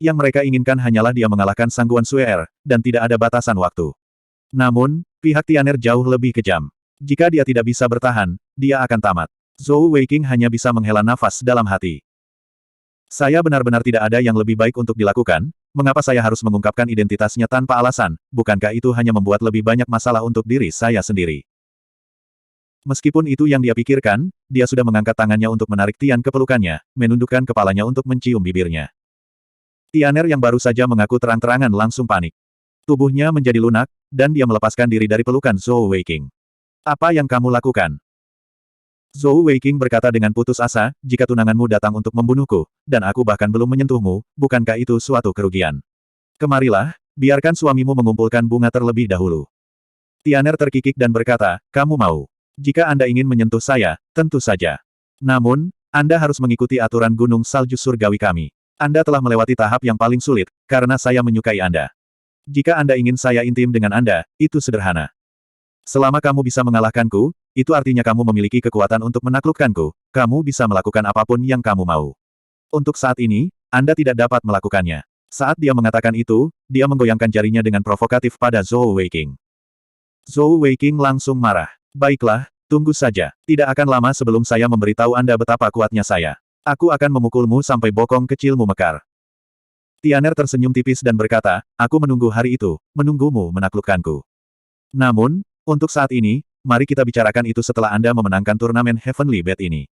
Yang mereka inginkan hanyalah dia mengalahkan Sangguan Suer, dan tidak ada batasan waktu. Namun, pihak Tianer jauh lebih kejam. Jika dia tidak bisa bertahan, dia akan tamat. Zhou Weiqing hanya bisa menghela nafas dalam hati. Saya benar-benar tidak ada yang lebih baik untuk dilakukan. Mengapa saya harus mengungkapkan identitasnya tanpa alasan, bukankah itu hanya membuat lebih banyak masalah untuk diri saya sendiri? Meskipun itu yang dia pikirkan, dia sudah mengangkat tangannya untuk menarik Tian ke pelukannya, menundukkan kepalanya untuk mencium bibirnya. Tianer yang baru saja mengaku terang-terangan langsung panik. Tubuhnya menjadi lunak, dan dia melepaskan diri dari pelukan Zhou Weiqing. Apa yang kamu lakukan? Zhou Weiqing berkata dengan putus asa, jika tunanganmu datang untuk membunuhku, dan aku bahkan belum menyentuhmu, bukankah itu suatu kerugian? Kemarilah, biarkan suamimu mengumpulkan bunga terlebih dahulu. Tianer terkikik dan berkata, kamu mau. Jika Anda ingin menyentuh saya, tentu saja. Namun, Anda harus mengikuti aturan gunung salju surgawi kami. Anda telah melewati tahap yang paling sulit, karena saya menyukai Anda. Jika Anda ingin saya intim dengan Anda, itu sederhana. Selama kamu bisa mengalahkanku, itu artinya kamu memiliki kekuatan untuk menaklukkanku, kamu bisa melakukan apapun yang kamu mau. Untuk saat ini, Anda tidak dapat melakukannya. Saat dia mengatakan itu, dia menggoyangkan jarinya dengan provokatif pada Zhou Weiqing. Zhou Weiqing langsung marah. Baiklah, Tunggu saja. Tidak akan lama sebelum saya memberitahu Anda betapa kuatnya saya. Aku akan memukulmu sampai bokong kecilmu mekar. Tianer tersenyum tipis dan berkata, aku menunggu hari itu, menunggumu menaklukkanku. Namun, untuk saat ini, mari kita bicarakan itu setelah Anda memenangkan turnamen Heavenly Bet ini.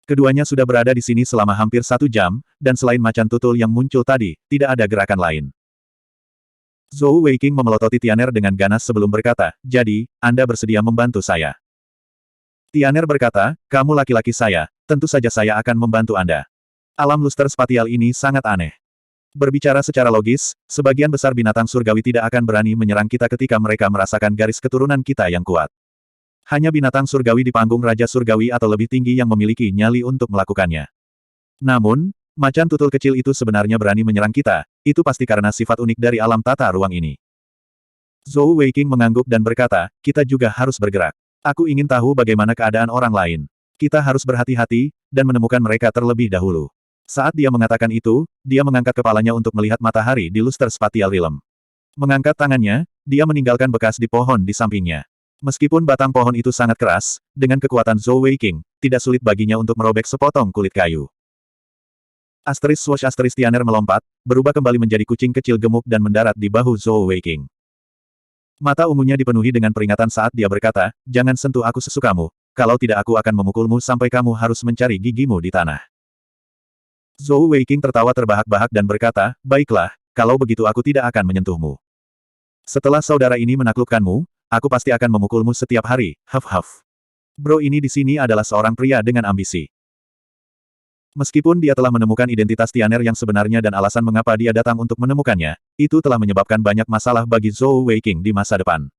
Keduanya sudah berada di sini selama hampir 1 jam, dan selain macan tutul yang muncul tadi, tidak ada gerakan lain. Zhou Weiqing memelototi Tianer dengan ganas sebelum berkata, jadi, Anda bersedia membantu saya. Tianer berkata, kamu laki-laki saya, tentu saja saya akan membantu Anda. Alam luster spatial ini sangat aneh. Berbicara secara logis, sebagian besar binatang surgawi tidak akan berani menyerang kita ketika mereka merasakan garis keturunan kita yang kuat. Hanya binatang surgawi di panggung Raja Surgawi atau lebih tinggi yang memiliki nyali untuk melakukannya. Namun, macan tutul kecil itu sebenarnya berani menyerang kita, itu pasti karena sifat unik dari alam tata ruang ini. Zhou Weiqing mengangguk dan berkata, kita juga harus bergerak. Aku ingin tahu bagaimana keadaan orang lain. Kita harus berhati-hati, dan menemukan mereka terlebih dahulu. Saat dia mengatakan itu, dia mengangkat kepalanya untuk melihat matahari di luster spatial realm. Mengangkat tangannya, dia meninggalkan bekas di pohon di sampingnya. Meskipun batang pohon itu sangat keras, dengan kekuatan Zhou Weiqing, tidak sulit baginya untuk merobek sepotong kulit kayu. Asteris swoosh asteris Tianer melompat, berubah kembali menjadi kucing kecil gemuk dan mendarat di bahu Zhou Weiqing. Mata ungunya dipenuhi dengan peringatan saat dia berkata, jangan sentuh aku sesukamu, kalau tidak aku akan memukulmu sampai kamu harus mencari gigimu di tanah. Zhou Weiqing tertawa terbahak-bahak dan berkata, baiklah, kalau begitu aku tidak akan menyentuhmu. Setelah saudara ini menaklukkanmu, aku pasti akan memukulmu setiap hari, haf-haf. Bro ini di sini adalah seorang pria dengan ambisi. Meskipun dia telah menemukan identitas Tianer yang sebenarnya dan alasan mengapa dia datang untuk menemukannya, itu telah menyebabkan banyak masalah bagi Zhou Weiqing di masa depan.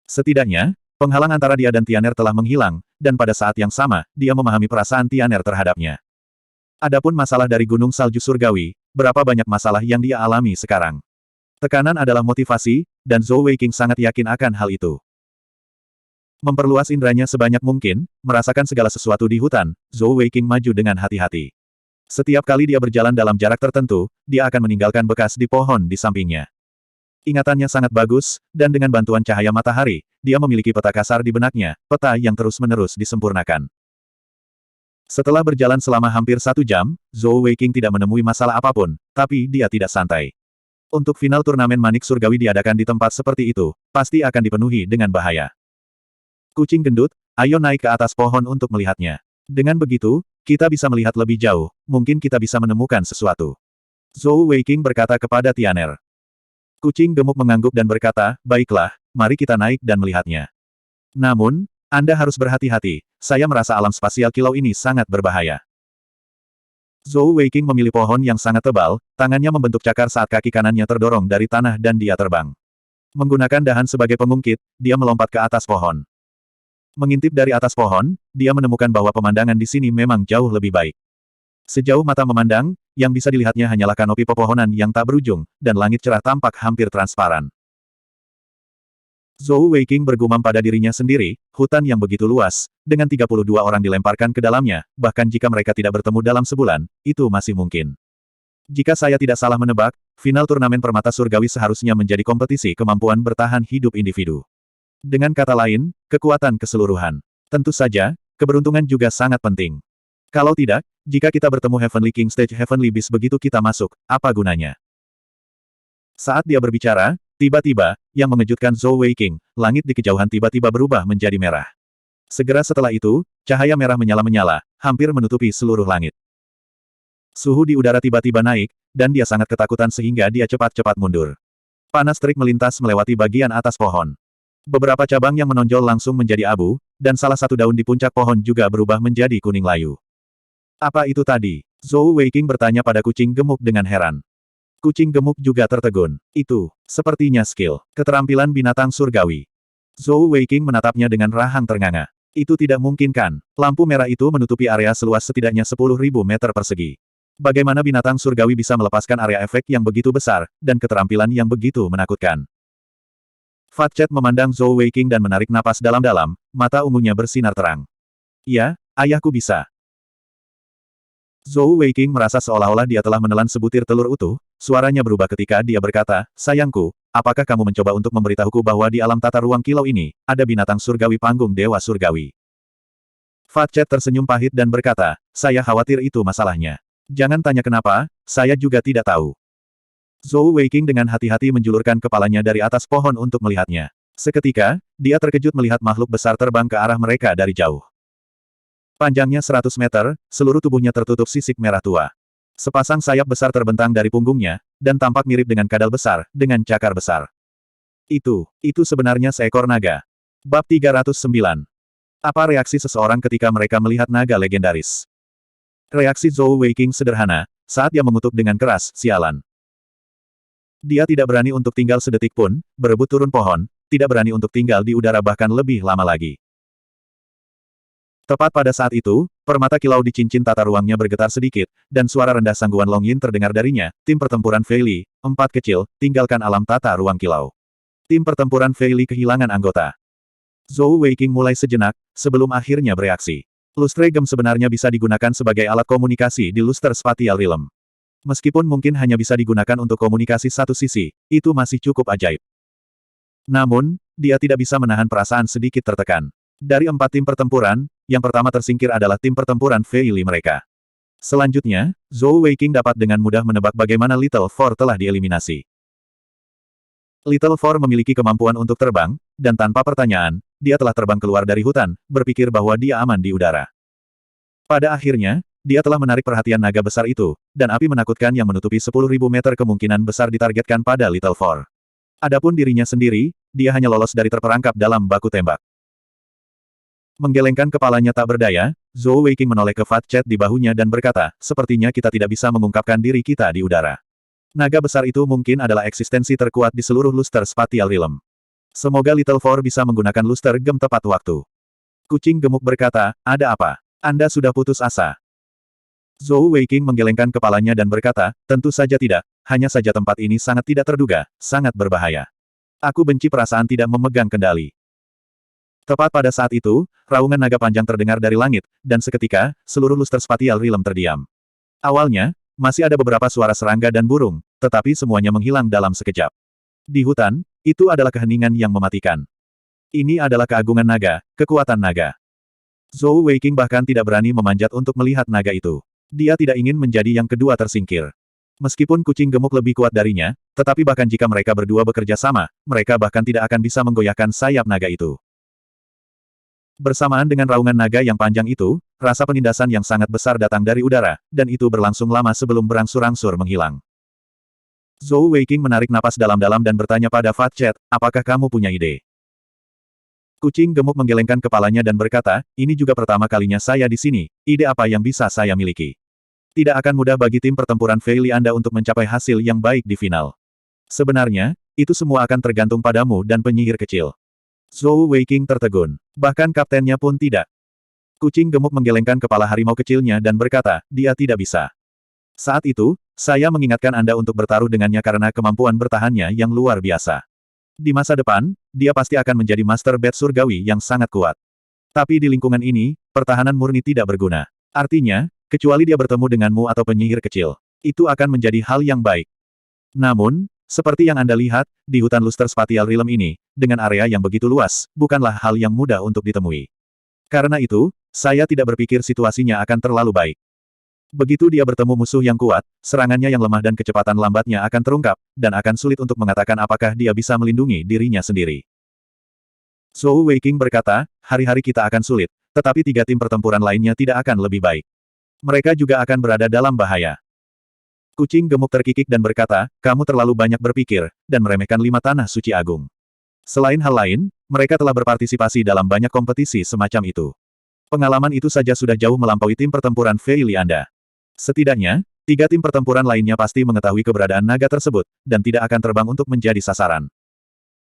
Setidaknya, penghalang antara dia dan Tianer telah menghilang, dan pada saat yang sama, dia memahami perasaan Tianer terhadapnya. Adapun masalah dari Gunung Salju Surgawi, berapa banyak masalah yang dia alami sekarang. Tekanan adalah motivasi, dan Zhou Weiqing sangat yakin akan hal itu. Memperluas indranya sebanyak mungkin, merasakan segala sesuatu di hutan, Zhou Weiqing maju dengan hati-hati. Setiap kali dia berjalan dalam jarak tertentu, dia akan meninggalkan bekas di pohon di sampingnya. Ingatannya sangat bagus, dan dengan bantuan cahaya matahari, dia memiliki peta kasar di benaknya, peta yang terus-menerus disempurnakan. Setelah berjalan selama hampir 1 jam, Zhou Weiqing tidak menemui masalah apapun, tapi dia tidak santai. Untuk final turnamen manik surgawi diadakan di tempat seperti itu, pasti akan dipenuhi dengan bahaya. Kucing gendut, ayo naik ke atas pohon untuk melihatnya. Dengan begitu, kita bisa melihat lebih jauh, mungkin kita bisa menemukan sesuatu. Zhou Weiqing berkata kepada Tianer. Kucing gemuk mengangguk dan berkata, baiklah, mari kita naik dan melihatnya. Namun, Anda harus berhati-hati, saya merasa alam spasial kilau ini sangat berbahaya. Zhou Weiqing memilih pohon yang sangat tebal, tangannya membentuk cakar saat kaki kanannya terdorong dari tanah dan dia terbang. Menggunakan dahan sebagai pengungkit, dia melompat ke atas pohon. Mengintip dari atas pohon, dia menemukan bahwa pemandangan di sini memang jauh lebih baik. Sejauh mata memandang, yang bisa dilihatnya hanyalah kanopi pepohonan yang tak berujung, dan langit cerah tampak hampir transparan. Zhou Weiqing bergumam pada dirinya sendiri, hutan yang begitu luas, dengan 32 orang dilemparkan ke dalamnya, bahkan jika mereka tidak bertemu dalam sebulan, itu masih mungkin. Jika saya tidak salah menebak, final turnamen permata surgawi seharusnya menjadi kompetisi kemampuan bertahan hidup individu. Dengan kata lain, kekuatan keseluruhan. Tentu saja, keberuntungan juga sangat penting. Kalau tidak, jika kita bertemu Heavenly King Stage Heavenly Beast begitu kita masuk, apa gunanya? Saat dia berbicara, tiba-tiba, yang mengejutkan Zhou Weiqing, langit di kejauhan tiba-tiba berubah menjadi merah. Segera setelah itu, cahaya merah menyala-menyala, hampir menutupi seluruh langit. Suhu di udara tiba-tiba naik, dan dia sangat ketakutan sehingga dia cepat-cepat mundur. Panas terik melintas melewati bagian atas pohon. Beberapa cabang yang menonjol langsung menjadi abu, dan salah satu daun di puncak pohon juga berubah menjadi kuning layu. Apa itu tadi? Zhou Weiqing bertanya pada kucing gemuk dengan heran. Kucing gemuk juga tertegun. Itu, sepertinya skill, keterampilan binatang surgawi. Zhou Weiqing menatapnya dengan rahang ternganga. Itu tidak mungkin kan? Lampu merah itu menutupi area seluas setidaknya 10.000 meter persegi. Bagaimana binatang surgawi bisa melepaskan area efek yang begitu besar, dan keterampilan yang begitu menakutkan? Fat Chat memandang Zhou Weiqing dan menarik napas dalam-dalam, mata ungunya bersinar terang. Ya, ayahku bisa. Zhou Weiqing merasa seolah-olah dia telah menelan sebutir telur utuh, suaranya berubah ketika dia berkata, sayangku, apakah kamu mencoba untuk memberitahuku bahwa di alam tata ruang kilau ini, ada binatang surgawi panggung Dewa Surgawi? Fat Chat tersenyum pahit dan berkata, saya khawatir itu masalahnya. Jangan tanya kenapa, saya juga tidak tahu. Zhou Weiqing dengan hati-hati menjulurkan kepalanya dari atas pohon untuk melihatnya. Seketika, dia terkejut melihat makhluk besar terbang ke arah mereka dari jauh. Panjangnya 100 meter, seluruh tubuhnya tertutup sisik merah tua. Sepasang sayap besar terbentang dari punggungnya, dan tampak mirip dengan kadal besar, dengan cakar besar. Itu sebenarnya seekor naga. Bab 309. Apa reaksi seseorang ketika mereka melihat naga legendaris? Reaksi Zhou Weiqing sederhana, saat dia mengutuk dengan keras, sialan. Dia tidak berani untuk tinggal sedetik pun, berebut turun pohon, tidak berani untuk tinggal di udara bahkan lebih lama lagi. Tepat pada saat itu, permata kilau di cincin tata ruangnya bergetar sedikit, dan suara rendah sangguan Long Yin terdengar darinya, tim pertempuran Fei Li, 4 kecil, tinggalkan alam tata ruang kilau. Tim pertempuran Fei Li kehilangan anggota. Zhou Weiqing mulai sejenak, sebelum akhirnya bereaksi. Lustre Gem sebenarnya bisa digunakan sebagai alat komunikasi di Luster Spatial Realm. Meskipun mungkin hanya bisa digunakan untuk komunikasi satu sisi, itu masih cukup ajaib. Namun, dia tidak bisa menahan perasaan sedikit tertekan. Dari 4 tim pertempuran, yang pertama tersingkir adalah tim pertempuran Fei Li mereka. Selanjutnya, Zhou Weiqing dapat dengan mudah menebak bagaimana Little Four telah dieliminasi. Little Four memiliki kemampuan untuk terbang, dan tanpa pertanyaan, dia telah terbang keluar dari hutan, berpikir bahwa dia aman di udara. Pada akhirnya, dia telah menarik perhatian naga besar itu, dan api menakutkan yang menutupi 10.000 meter kemungkinan besar ditargetkan pada Little Four. Adapun dirinya sendiri, dia hanya lolos dari terperangkap dalam baku tembak. Menggelengkan kepalanya tak berdaya, Zhou Weiqing menoleh ke Fat Chat di bahunya dan berkata, sepertinya kita tidak bisa mengungkapkan diri kita di udara. Naga besar itu mungkin adalah eksistensi terkuat di seluruh Luster Spatial Realm. Semoga Little Four bisa menggunakan Luster Gem tepat waktu. Kucing gemuk berkata, ada apa? Anda sudah putus asa. Zhou Weiqing menggelengkan kepalanya dan berkata, tentu saja tidak, hanya saja tempat ini sangat tidak terduga, sangat berbahaya. Aku benci perasaan tidak memegang kendali. Tepat pada saat itu, raungan naga panjang terdengar dari langit, dan seketika, seluruh Luster Spatial Realm terdiam. Awalnya, masih ada beberapa suara serangga dan burung, tetapi semuanya menghilang dalam sekejap. Di hutan, itu adalah keheningan yang mematikan. Ini adalah keagungan naga, kekuatan naga. Zhou Weiqing bahkan tidak berani memanjat untuk melihat naga itu. Dia tidak ingin menjadi yang kedua tersingkir. Meskipun kucing gemuk lebih kuat darinya, tetapi bahkan jika mereka berdua bekerja sama, mereka bahkan tidak akan bisa menggoyahkan sayap naga itu. Bersamaan dengan raungan naga yang panjang itu, rasa penindasan yang sangat besar datang dari udara, dan itu berlangsung lama sebelum berangsur-angsur menghilang. Zhou Weiqing menarik napas dalam-dalam dan bertanya pada Fat Chat, apakah kamu punya ide? Kucing gemuk menggelengkan kepalanya dan berkata, ini juga pertama kalinya saya di sini, ide apa yang bisa saya miliki? Tidak akan mudah bagi tim pertempuran Fei Li Anda untuk mencapai hasil yang baik di final. Sebenarnya, itu semua akan tergantung padamu dan penyihir kecil. Zhou Weiqing tertegun. Bahkan kaptennya pun tidak. Kucing gemuk menggelengkan kepala harimau kecilnya dan berkata, dia tidak bisa. Saat itu, saya mengingatkan Anda untuk bertaruh dengannya karena kemampuan bertahannya yang luar biasa. Di masa depan, dia pasti akan menjadi Master Bat Surgawi yang sangat kuat. Tapi di lingkungan ini, pertahanan murni tidak berguna. Artinya, kecuali dia bertemu denganmu atau penyihir kecil, itu akan menjadi hal yang baik. Namun, seperti yang Anda lihat, di hutan Luster Spatial Realm ini, dengan area yang begitu luas, bukanlah hal yang mudah untuk ditemui. Karena itu, saya tidak berpikir situasinya akan terlalu baik. Begitu dia bertemu musuh yang kuat, serangannya yang lemah dan kecepatan lambatnya akan terungkap, dan akan sulit untuk mengatakan apakah dia bisa melindungi dirinya sendiri. Zhou Weiqing berkata, hari-hari kita akan sulit, tetapi 3 tim pertempuran lainnya tidak akan lebih baik. Mereka juga akan berada dalam bahaya. Kucing gemuk terkikik dan berkata, kamu terlalu banyak berpikir, dan meremehkan 5 tanah suci agung. Selain hal lain, mereka telah berpartisipasi dalam banyak kompetisi semacam itu. Pengalaman itu saja sudah jauh melampaui tim pertempuran Fei Li Anda. Setidaknya, 3 tim pertempuran lainnya pasti mengetahui keberadaan naga tersebut, dan tidak akan terbang untuk menjadi sasaran.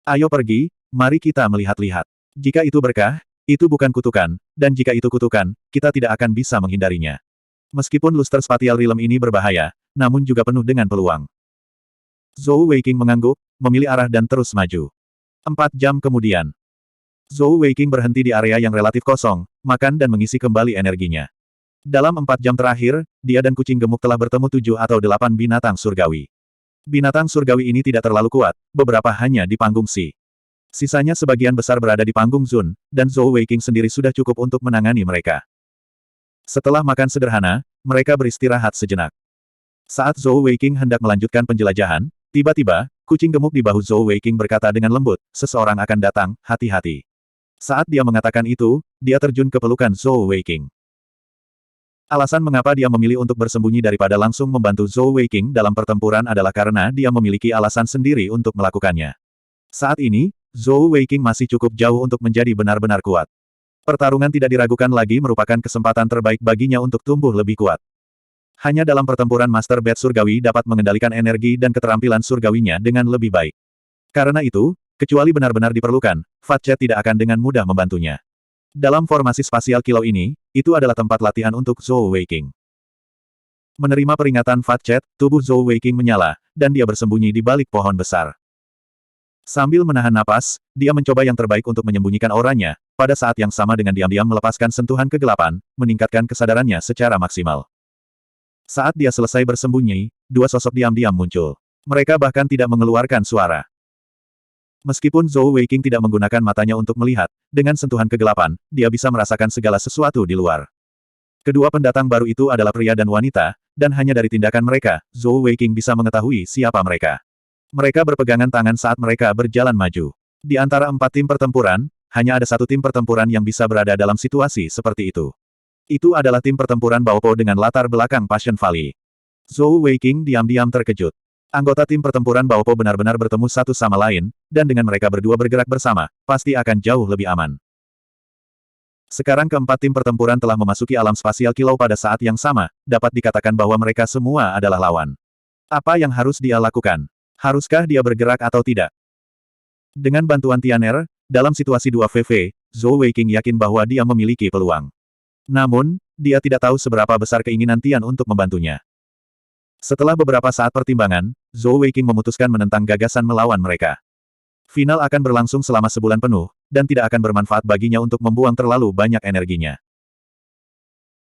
Ayo pergi, mari kita melihat-lihat. Jika itu berkah, itu bukan kutukan, dan jika itu kutukan, kita tidak akan bisa menghindarinya. Meskipun Luster Spatial Realm ini berbahaya, namun juga penuh dengan peluang. Zhou Weiqing mengangguk, memilih arah dan terus maju. 4 jam kemudian, Zhou Weiqing berhenti di area yang relatif kosong, makan dan mengisi kembali energinya. Dalam 4 jam terakhir, dia dan kucing gemuk telah bertemu 7 atau 8 binatang surgawi. Binatang surgawi ini tidak terlalu kuat, beberapa hanya di panggung Si. Sisanya sebagian besar berada di panggung Zun, dan Zhou Weiqing sendiri sudah cukup untuk menangani mereka. Setelah makan sederhana, mereka beristirahat sejenak. Saat Zhou Weiqing hendak melanjutkan penjelajahan, tiba-tiba, kucing gemuk di bahu Zhou Weiqing berkata dengan lembut, seseorang akan datang, hati-hati. Saat dia mengatakan itu, dia terjun ke pelukan Zhou Weiqing. Alasan mengapa dia memilih untuk bersembunyi daripada langsung membantu Zhou Weiqing dalam pertempuran adalah karena dia memiliki alasan sendiri untuk melakukannya. Saat ini, Zhou Weiqing masih cukup jauh untuk menjadi benar-benar kuat. Pertarungan tidak diragukan lagi merupakan kesempatan terbaik baginya untuk tumbuh lebih kuat. Hanya dalam pertempuran Master Bat Surgawi dapat mengendalikan energi dan keterampilan surgawinya dengan lebih baik. Karena itu, kecuali benar-benar diperlukan, Fat Chat tidak akan dengan mudah membantunya. Dalam formasi spasial kilau ini, itu adalah tempat latihan untuk Zhou Weiqing. Menerima peringatan Fat Chat, tubuh Zhou Weiqing menyala, dan dia bersembunyi di balik pohon besar. Sambil menahan napas, dia mencoba yang terbaik untuk menyembunyikan auranya, pada saat yang sama dengan diam-diam melepaskan sentuhan kegelapan, meningkatkan kesadarannya secara maksimal. Saat dia selesai bersembunyi, dua sosok diam-diam muncul. Mereka bahkan tidak mengeluarkan suara. Meskipun Zhou Weiqing tidak menggunakan matanya untuk melihat, dengan sentuhan kegelapan, dia bisa merasakan segala sesuatu di luar. Kedua pendatang baru itu adalah pria dan wanita, dan hanya dari tindakan mereka, Zhou Weiqing bisa mengetahui siapa mereka. Mereka berpegangan tangan saat mereka berjalan maju. Di antara 4 tim pertempuran, hanya ada 1 tim pertempuran yang bisa berada dalam situasi seperti itu. Itu adalah tim pertempuran Baopo dengan latar belakang Passion Valley. Zhou Weiqing diam-diam terkejut. Anggota tim pertempuran Baopo benar-benar bertemu satu sama lain, dan dengan mereka berdua bergerak bersama, pasti akan jauh lebih aman. Sekarang keempat tim pertempuran telah memasuki alam spasial kilau pada saat yang sama, dapat dikatakan bahwa mereka semua adalah lawan. Apa yang harus dia lakukan? Haruskah dia bergerak atau tidak? Dengan bantuan Tian'er, dalam situasi 2VV, Zhou Weiqing yakin bahwa dia memiliki peluang. Namun, dia tidak tahu seberapa besar keinginan Tian untuk membantunya. Setelah beberapa saat pertimbangan, Zhou Weiqing memutuskan menentang gagasan melawan mereka. Final akan berlangsung selama sebulan penuh, dan tidak akan bermanfaat baginya untuk membuang terlalu banyak energinya.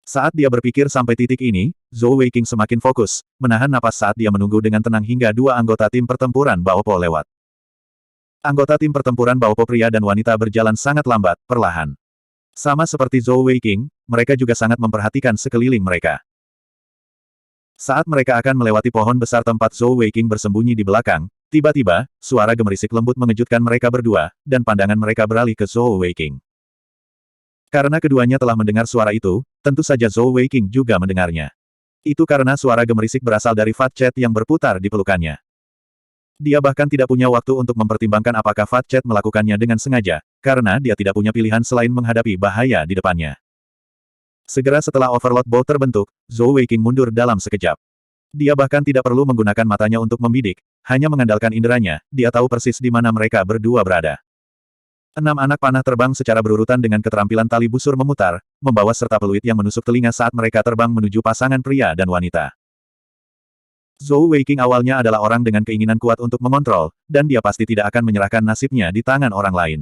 Saat dia berpikir sampai titik ini, Zhou Weiqing semakin fokus, menahan napas saat dia menunggu dengan tenang hingga dua anggota tim pertempuran Baopo lewat. Anggota tim pertempuran Baopo pria dan wanita berjalan sangat lambat, perlahan. Sama seperti Zhou Weiqing, mereka juga sangat memperhatikan sekeliling mereka. Saat mereka akan melewati pohon besar tempat Zhou Weiqing bersembunyi di belakang, tiba-tiba, suara gemerisik lembut mengejutkan mereka berdua, dan pandangan mereka beralih ke Zhou Weiqing. Karena keduanya telah mendengar suara itu, tentu saja Zhou Weiqing juga mendengarnya. Itu karena suara gemerisik berasal dari Fat Chat yang berputar di pelukannya. Dia bahkan tidak punya waktu untuk mempertimbangkan apakah Fat Chat melakukannya dengan sengaja, karena dia tidak punya pilihan selain menghadapi bahaya di depannya. Segera setelah Overlord Bow terbentuk, Zhou Weiqing mundur dalam sekejap. Dia bahkan tidak perlu menggunakan matanya untuk membidik, hanya mengandalkan inderanya, dia tahu persis di mana mereka berdua berada. 6 anak panah terbang secara berurutan dengan keterampilan tali busur memutar, membawa serta peluit yang menusuk telinga saat mereka terbang menuju pasangan pria dan wanita. Zhou Weiqing awalnya adalah orang dengan keinginan kuat untuk mengontrol, dan dia pasti tidak akan menyerahkan nasibnya di tangan orang lain.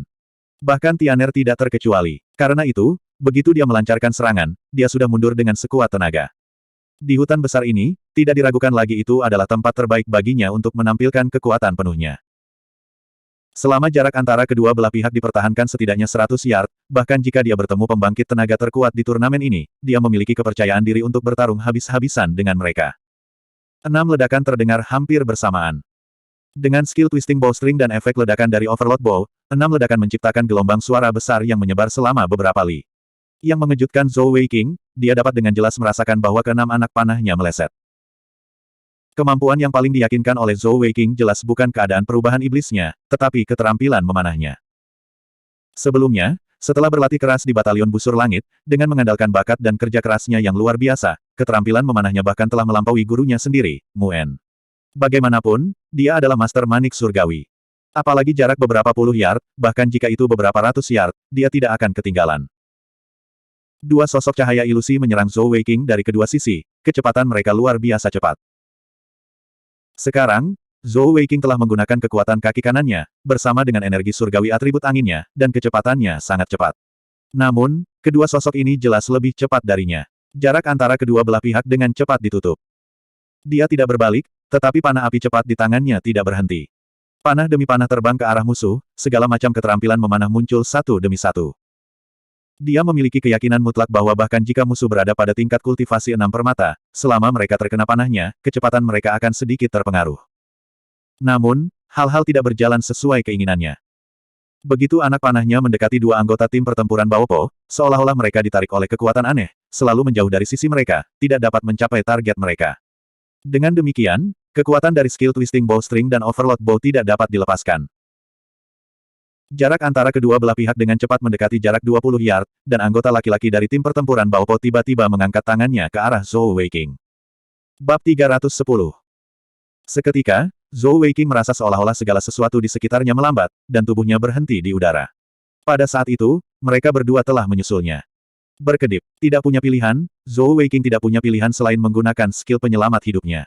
Bahkan Tian'er tidak terkecuali. Karena itu, begitu dia melancarkan serangan, dia sudah mundur dengan sekuat tenaga. Di hutan besar ini, tidak diragukan lagi itu adalah tempat terbaik baginya untuk menampilkan kekuatan penuhnya. Selama jarak antara kedua belah pihak dipertahankan setidaknya 100 yard, bahkan jika dia bertemu pembangkit tenaga terkuat di turnamen ini, dia memiliki kepercayaan diri untuk bertarung habis-habisan dengan mereka. 6 ledakan terdengar hampir bersamaan. Dengan skill twisting bowstring dan efek ledakan dari Overlord Bow, 6 ledakan menciptakan gelombang suara besar yang menyebar selama beberapa li. Yang mengejutkan Zhou Weiqing, dia dapat dengan jelas merasakan bahwa ke-6 anak panahnya meleset. Kemampuan yang paling diyakinkan oleh Zhou Weiqing jelas bukan keadaan perubahan iblisnya, tetapi keterampilan memanahnya. Sebelumnya, setelah berlatih keras di Batalion Busur Langit, dengan mengandalkan bakat dan kerja kerasnya yang luar biasa, keterampilan memanahnya bahkan telah melampaui gurunya sendiri, Muen. Bagaimanapun, dia adalah Master Manik Surgawi. Apalagi jarak beberapa puluh yard, bahkan jika itu beberapa ratus yard, dia tidak akan ketinggalan. Dua sosok cahaya ilusi menyerang Zhou Weiqing dari kedua sisi, kecepatan mereka luar biasa cepat. Sekarang, Zhou Weiqing telah menggunakan kekuatan kaki kanannya, bersama dengan energi surgawi atribut anginnya, dan kecepatannya sangat cepat. Namun, kedua sosok ini jelas lebih cepat darinya. Jarak antara kedua belah pihak dengan cepat ditutup. Dia tidak berbalik, Tetapi panah api cepat di tangannya tidak berhenti. Panah demi panah terbang ke arah musuh, segala macam keterampilan memanah muncul satu demi satu. Dia memiliki keyakinan mutlak bahwa bahkan jika musuh berada pada tingkat kultivasi 6 permata, selama mereka terkena panahnya, kecepatan mereka akan sedikit terpengaruh. Namun, hal-hal tidak berjalan sesuai keinginannya. Begitu anak panahnya mendekati dua anggota tim pertempuran Baopo, seolah-olah mereka ditarik oleh kekuatan aneh, selalu menjauh dari sisi mereka, tidak dapat mencapai target mereka. Dengan demikian, kekuatan dari skill Twisting Bowstring dan Overload Bow tidak dapat dilepaskan. Jarak antara kedua belah pihak dengan cepat mendekati jarak 20 yard, dan anggota laki-laki dari tim pertempuran Baopo tiba-tiba mengangkat tangannya ke arah Zhou Weiqing. Bab 310. Seketika, Zhou Weiqing merasa seolah-olah segala sesuatu di sekitarnya melambat, dan tubuhnya berhenti di udara. Pada saat itu, mereka berdua telah menyusulnya. Berkedip, tidak punya pilihan, Zhou Weiqing tidak punya pilihan selain menggunakan skill penyelamat hidupnya.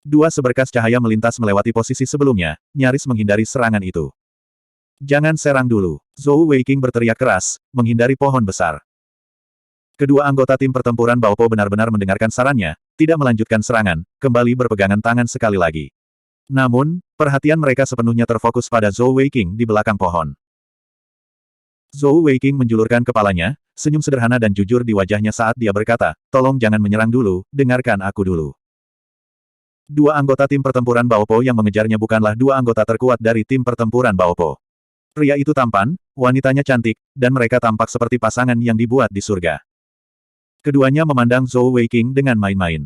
Dua seberkas cahaya melintas melewati posisi sebelumnya, nyaris menghindari serangan itu. Jangan serang dulu, Zhou Weiqing berteriak keras, menghindari pohon besar. Kedua anggota tim pertempuran Baopo benar-benar mendengarkan sarannya, tidak melanjutkan serangan, kembali berpegangan tangan sekali lagi. Namun, perhatian mereka sepenuhnya terfokus pada Zhou Weiqing di belakang pohon. Zhou Weiqing menjulurkan kepalanya, senyum sederhana dan jujur di wajahnya saat dia berkata, "Tolong jangan menyerang dulu, dengarkan aku dulu." Dua anggota tim pertempuran Baopo yang mengejarnya bukanlah dua anggota terkuat dari tim pertempuran Baopo. Pria itu tampan, wanitanya cantik, dan mereka tampak seperti pasangan yang dibuat di surga. Keduanya memandang Zhou Weiqing dengan main-main.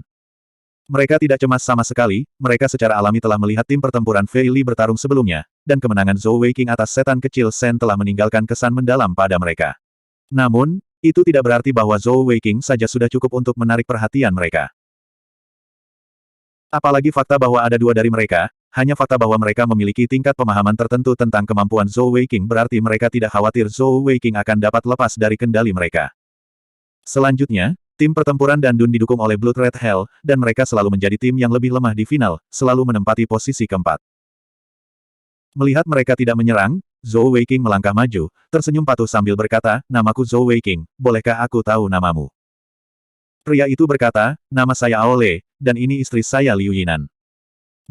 Mereka tidak cemas sama sekali, mereka secara alami telah melihat tim pertempuran Fei Li bertarung sebelumnya, dan kemenangan Zhou Weiqing atas setan kecil Shen telah meninggalkan kesan mendalam pada mereka. Namun, itu tidak berarti bahwa Zhou Weiqing saja sudah cukup untuk menarik perhatian mereka. Apalagi fakta bahwa ada dua dari mereka, hanya fakta bahwa mereka memiliki tingkat pemahaman tertentu tentang kemampuan Zhou Weiqing berarti mereka tidak khawatir Zhou Weiqing akan dapat lepas dari kendali mereka. Selanjutnya, tim pertempuran Dandun didukung oleh Blood Red Hell, dan mereka selalu menjadi tim yang lebih lemah di final, selalu menempati posisi keempat. Melihat mereka tidak menyerang, Zhou Weiqing melangkah maju, tersenyum patuh sambil berkata, "Namaku Zhou Weiqing, bolehkah aku tahu namamu?" Pria itu berkata, "Nama saya Aole, dan ini istri saya Liu Yinan."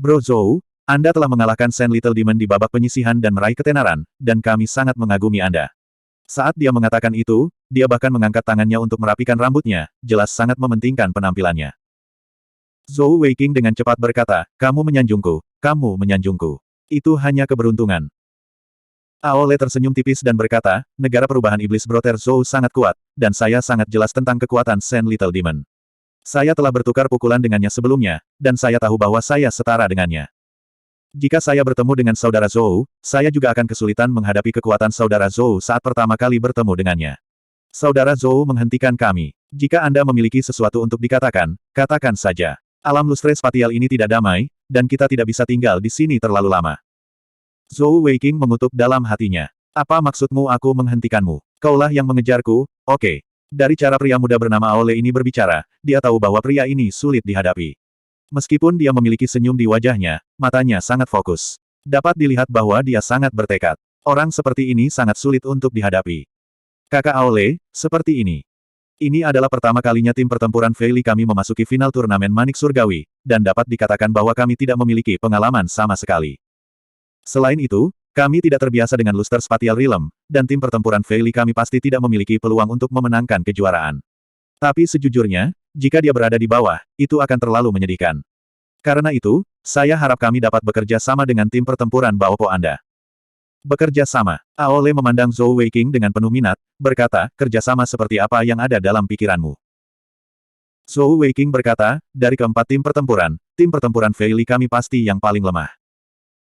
Bro Zhou, Anda telah mengalahkan Shen Little Demon di babak penyisihan dan meraih ketenaran, dan kami sangat mengagumi Anda. Saat dia mengatakan itu, dia bahkan mengangkat tangannya untuk merapikan rambutnya, jelas sangat mementingkan penampilannya. Zhou Weiqing dengan cepat berkata, "Kamu menyanjungku, kamu menyanjungku. Itu hanya keberuntungan." Aole tersenyum tipis dan berkata, "Negara perubahan iblis Brother Zhou sangat kuat, dan saya sangat jelas tentang kekuatan Shen Little Demon. Saya telah bertukar pukulan dengannya sebelumnya, dan saya tahu bahwa saya setara dengannya. Jika saya bertemu dengan saudara Zhou, saya juga akan kesulitan menghadapi kekuatan saudara Zhou saat pertama kali bertemu dengannya. Saudara Zhou menghentikan kami. Jika Anda memiliki sesuatu untuk dikatakan, katakan saja. Alam lustre spatial ini tidak damai, dan kita tidak bisa tinggal di sini terlalu lama." Zhou Weiqing mengutuk dalam hatinya. "Apa maksudmu aku menghentikanmu? Kaulah yang mengejarku, oke." Dari cara pria muda bernama Aole ini berbicara, dia tahu bahwa pria ini sulit dihadapi. Meskipun dia memiliki senyum di wajahnya, matanya sangat fokus. Dapat dilihat bahwa dia sangat bertekad. Orang seperti ini sangat sulit untuk dihadapi. "Kakak Aole, seperti ini. Ini adalah pertama kalinya tim pertempuran Fei Li kami memasuki final turnamen Manik Surgawi, dan dapat dikatakan bahwa kami tidak memiliki pengalaman sama sekali. Selain itu, kami tidak terbiasa dengan Luster Spatial Realm, dan tim pertempuran Fei Li kami pasti tidak memiliki peluang untuk memenangkan kejuaraan. Tapi sejujurnya, jika dia berada di bawah, itu akan terlalu menyedihkan. Karena itu, saya harap kami dapat bekerja sama dengan tim pertempuran Baopo Anda." "Bekerja sama." Aole memandang Zhou Weiqing dengan penuh minat, berkata, "Kerjasama seperti apa yang ada dalam pikiranmu?" Zhou Weiqing berkata, "Dari keempat tim pertempuran Fei Li kami pasti yang paling lemah.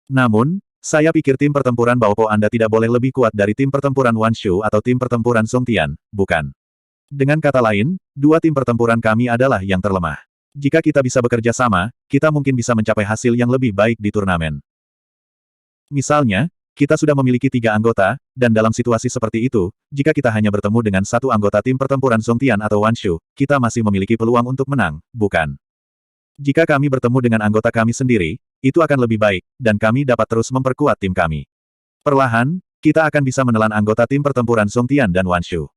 Namun, saya pikir tim pertempuran Baopo Anda tidak boleh lebih kuat dari tim pertempuran Wanshu atau tim pertempuran Songtian, bukan? Dengan kata lain, dua tim pertempuran kami adalah yang terlemah. Jika kita bisa bekerja sama, kita mungkin bisa mencapai hasil yang lebih baik di turnamen. Misalnya, kita sudah memiliki 3 anggota, dan dalam situasi seperti itu, jika kita hanya bertemu dengan satu anggota tim pertempuran Songtian atau Wanshu, kita masih memiliki peluang untuk menang, bukan? Jika kami bertemu dengan anggota kami sendiri, itu akan lebih baik, dan kami dapat terus memperkuat tim kami. Perlahan, kita akan bisa menelan anggota tim pertempuran Songtian dan Wanshu.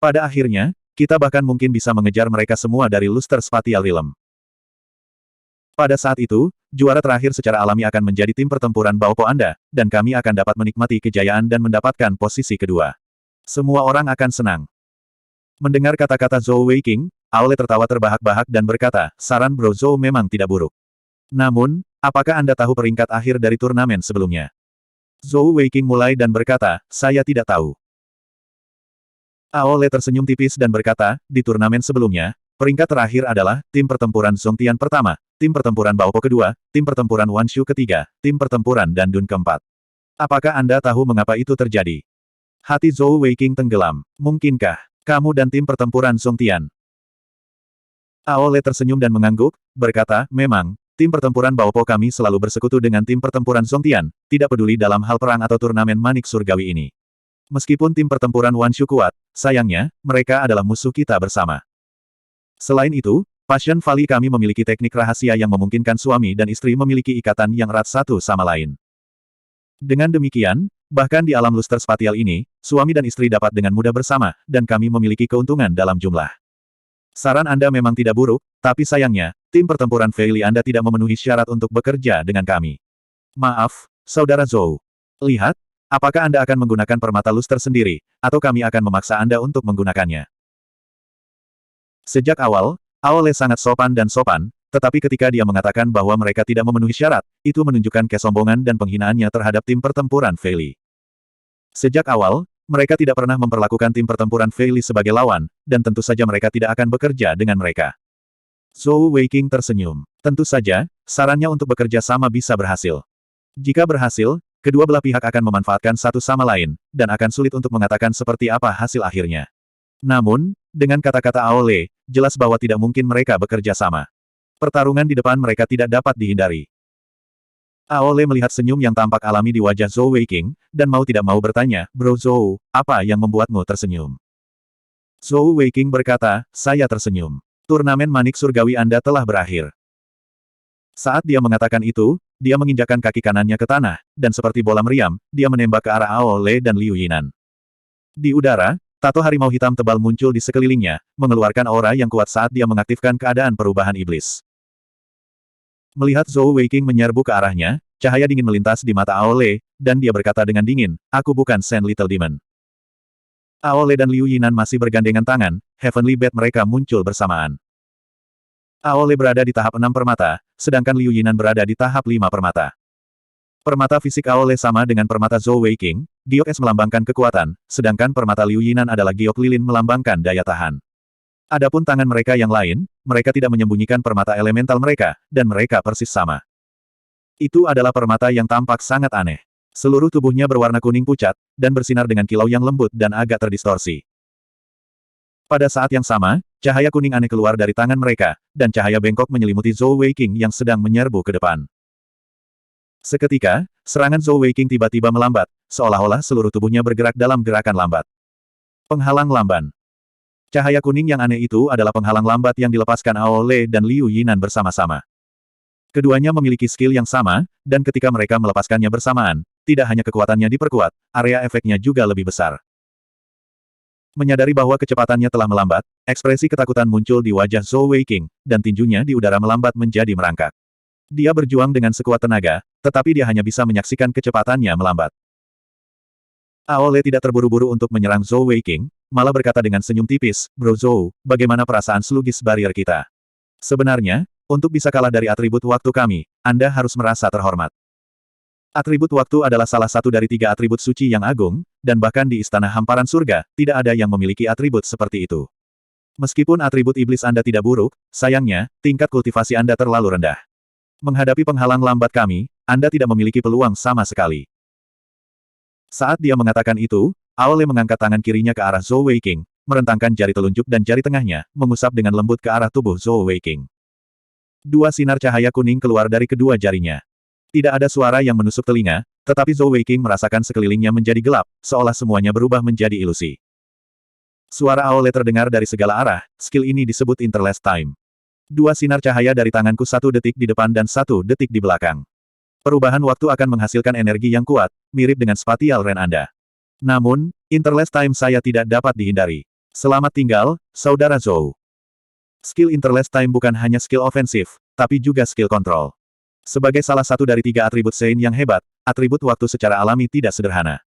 Pada akhirnya, kita bahkan mungkin bisa mengejar mereka semua dari Luster Spatial Realm." Pada saat itu, juara terakhir secara alami akan menjadi tim pertempuran Baopo Anda, dan kami akan dapat menikmati kejayaan dan mendapatkan posisi kedua. Semua orang akan senang. Mendengar kata-kata Zhou Weiqing, Aole tertawa terbahak-bahak dan berkata, saran Bro Zhou memang tidak buruk. Namun, apakah Anda tahu peringkat akhir dari turnamen sebelumnya? Zhou Weiqing mulai dan berkata, saya tidak tahu. Aole tersenyum tipis dan berkata, di turnamen sebelumnya, peringkat terakhir adalah, tim pertempuran Zongtian pertama, tim pertempuran Baopo kedua, tim pertempuran Wanshu ketiga, tim pertempuran Dandun keempat. Apakah Anda tahu mengapa itu terjadi? Hati Zhou Weiqing tenggelam. Mungkinkah kamu dan tim pertempuran Zongtian? Aole tersenyum dan mengangguk, berkata, memang, tim pertempuran Baopo kami selalu bersekutu dengan tim pertempuran Zongtian, tidak peduli dalam hal perang atau turnamen manik surgawi ini. Meskipun tim pertempuran Wanshu kuat, sayangnya, mereka adalah musuh kita bersama. Selain itu, Passion Valley kami memiliki teknik rahasia yang memungkinkan suami dan istri memiliki ikatan yang erat satu sama lain. Dengan demikian, bahkan di alam luster spatial ini, suami dan istri dapat dengan mudah bersama, dan kami memiliki keuntungan dalam jumlah. Saran Anda memang tidak buruk, tapi sayangnya, tim pertempuran Valley Anda tidak memenuhi syarat untuk bekerja dengan kami. Maaf, Saudara Zhou. Lihat, apakah Anda akan menggunakan permata luster sendiri, atau kami akan memaksa Anda untuk menggunakannya? Sejak awal, Aole sangat sopan, tetapi ketika dia mengatakan bahwa mereka tidak memenuhi syarat, itu menunjukkan kesombongan dan penghinaannya terhadap tim pertempuran Valley. Sejak awal, mereka tidak pernah memperlakukan tim pertempuran Valley sebagai lawan, dan tentu saja mereka tidak akan bekerja dengan mereka. Zhou Weiqing tersenyum. Tentu saja, sarannya untuk bekerja sama bisa berhasil. Jika berhasil, kedua belah pihak akan memanfaatkan satu sama lain, dan akan sulit untuk mengatakan seperti apa hasil akhirnya. Namun, dengan kata-kata Aole, jelas bahwa tidak mungkin mereka bekerja sama. Pertarungan di depan mereka tidak dapat dihindari. Aole melihat senyum yang tampak alami di wajah Zhou Weiqing, dan mau tidak mau bertanya, Bro Zhou, apa yang membuatmu tersenyum? Zhou Weiqing berkata, saya tersenyum. Turnamen manik surgawi Anda telah berakhir. Saat dia mengatakan itu, dia menginjakkan kaki kanannya ke tanah, dan seperti bola meriam, dia menembak ke arah Aole dan Liu Yinan. Di udara, tato harimau hitam tebal muncul di sekelilingnya, mengeluarkan aura yang kuat saat dia mengaktifkan keadaan perubahan iblis. Melihat Zhou Weiqing menyerbu ke arahnya, cahaya dingin melintas di mata Aole, dan dia berkata dengan dingin, aku bukan Sand Little Demon. Aole dan Liu Yinan masih bergandengan tangan, Heavenly Bat mereka muncul bersamaan. Aole berada di tahap 6 permata, sedangkan Liu Yinan berada di tahap 5 permata. Permata fisik Aole sama dengan permata Zhou Weiqing, giok es melambangkan kekuatan, sedangkan permata Liu Yinan adalah giok lilin melambangkan daya tahan. Adapun tangan mereka yang lain, mereka tidak menyembunyikan permata elemental mereka, dan mereka persis sama. Itu adalah permata yang tampak sangat aneh. Seluruh tubuhnya berwarna kuning pucat, dan bersinar dengan kilau yang lembut dan agak terdistorsi. Pada saat yang sama, cahaya kuning aneh keluar dari tangan mereka, dan cahaya bengkok menyelimuti Zhou Weiqing yang sedang menyerbu ke depan. Seketika, serangan Zhou Weiqing tiba-tiba melambat, seolah-olah seluruh tubuhnya bergerak dalam gerakan lambat. Penghalang lamban. Cahaya kuning yang aneh itu adalah penghalang lambat yang dilepaskan Aole dan Liu Yinan bersama-sama. Keduanya memiliki skill yang sama, dan ketika mereka melepaskannya bersamaan, tidak hanya kekuatannya diperkuat, area efeknya juga lebih besar. Menyadari bahwa kecepatannya telah melambat, ekspresi ketakutan muncul di wajah Zhou Weiqing, dan tinjunya di udara melambat menjadi merangkak. Dia berjuang dengan sekuat tenaga, tetapi dia hanya bisa menyaksikan kecepatannya melambat. Aole tidak terburu-buru untuk menyerang Zhou Weiqing, malah berkata dengan senyum tipis, Bro Zhou, bagaimana perasaan slugis barrier kita? Sebenarnya, untuk bisa kalah dari atribut waktu kami, Anda harus merasa terhormat. Atribut waktu adalah salah satu dari 3 atribut suci yang agung, dan bahkan di Istana Hamparan Surga, tidak ada yang memiliki atribut seperti itu. Meskipun atribut iblis Anda tidak buruk, sayangnya, tingkat kultivasi Anda terlalu rendah. Menghadapi penghalang lambat kami, Anda tidak memiliki peluang sama sekali. Saat dia mengatakan itu, Aole mengangkat tangan kirinya ke arah Zhou Weiqing, merentangkan jari telunjuk dan jari tengahnya, mengusap dengan lembut ke arah tubuh Zhou Weiqing. 2 sinar cahaya kuning keluar dari kedua jarinya. Tidak ada suara yang menusuk telinga, tetapi Zhou Weiqing merasakan sekelilingnya menjadi gelap, seolah semuanya berubah menjadi ilusi. Suara Aole terdengar dari segala arah, skill ini disebut Interlast Time. 2 sinar cahaya dari tanganku 1 detik di depan dan 1 detik di belakang. Perubahan waktu akan menghasilkan energi yang kuat, mirip dengan spatial ren Anda. Namun, Interlast Time saya tidak dapat dihindari. Selamat tinggal, Saudara Zhou. Skill Interlast Time bukan hanya skill ofensif, tapi juga skill kontrol. Sebagai salah satu dari 3 atribut Sein yang hebat, atribut waktu secara alami tidak sederhana.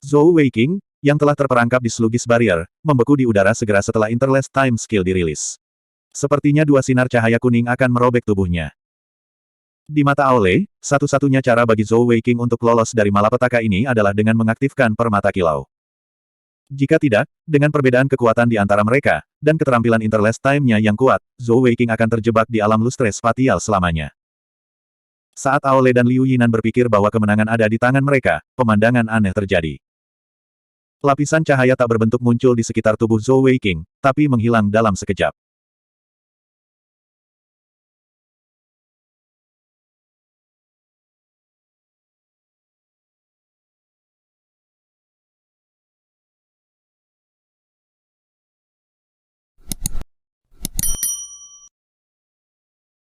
Zhou Weiqing, yang telah terperangkap di Sluggish Barrier, membeku di udara segera setelah Interlaced Time Skill dirilis. Sepertinya 2 sinar cahaya kuning akan merobek tubuhnya. Di mata Aole, satu-satunya cara bagi Zhou Weiqing untuk lolos dari malapetaka ini adalah dengan mengaktifkan permata kilau. Jika tidak, dengan perbedaan kekuatan di antara mereka, dan keterampilan Interlaced Time-nya yang kuat, Zhou Weiqing akan terjebak di alam lustre spatial selamanya. Saat Aole dan Liu Yinan berpikir bahwa kemenangan ada di tangan mereka, pemandangan aneh terjadi. Lapisan cahaya tak berbentuk muncul di sekitar tubuh Zhou Weiqing, tapi menghilang dalam sekejap.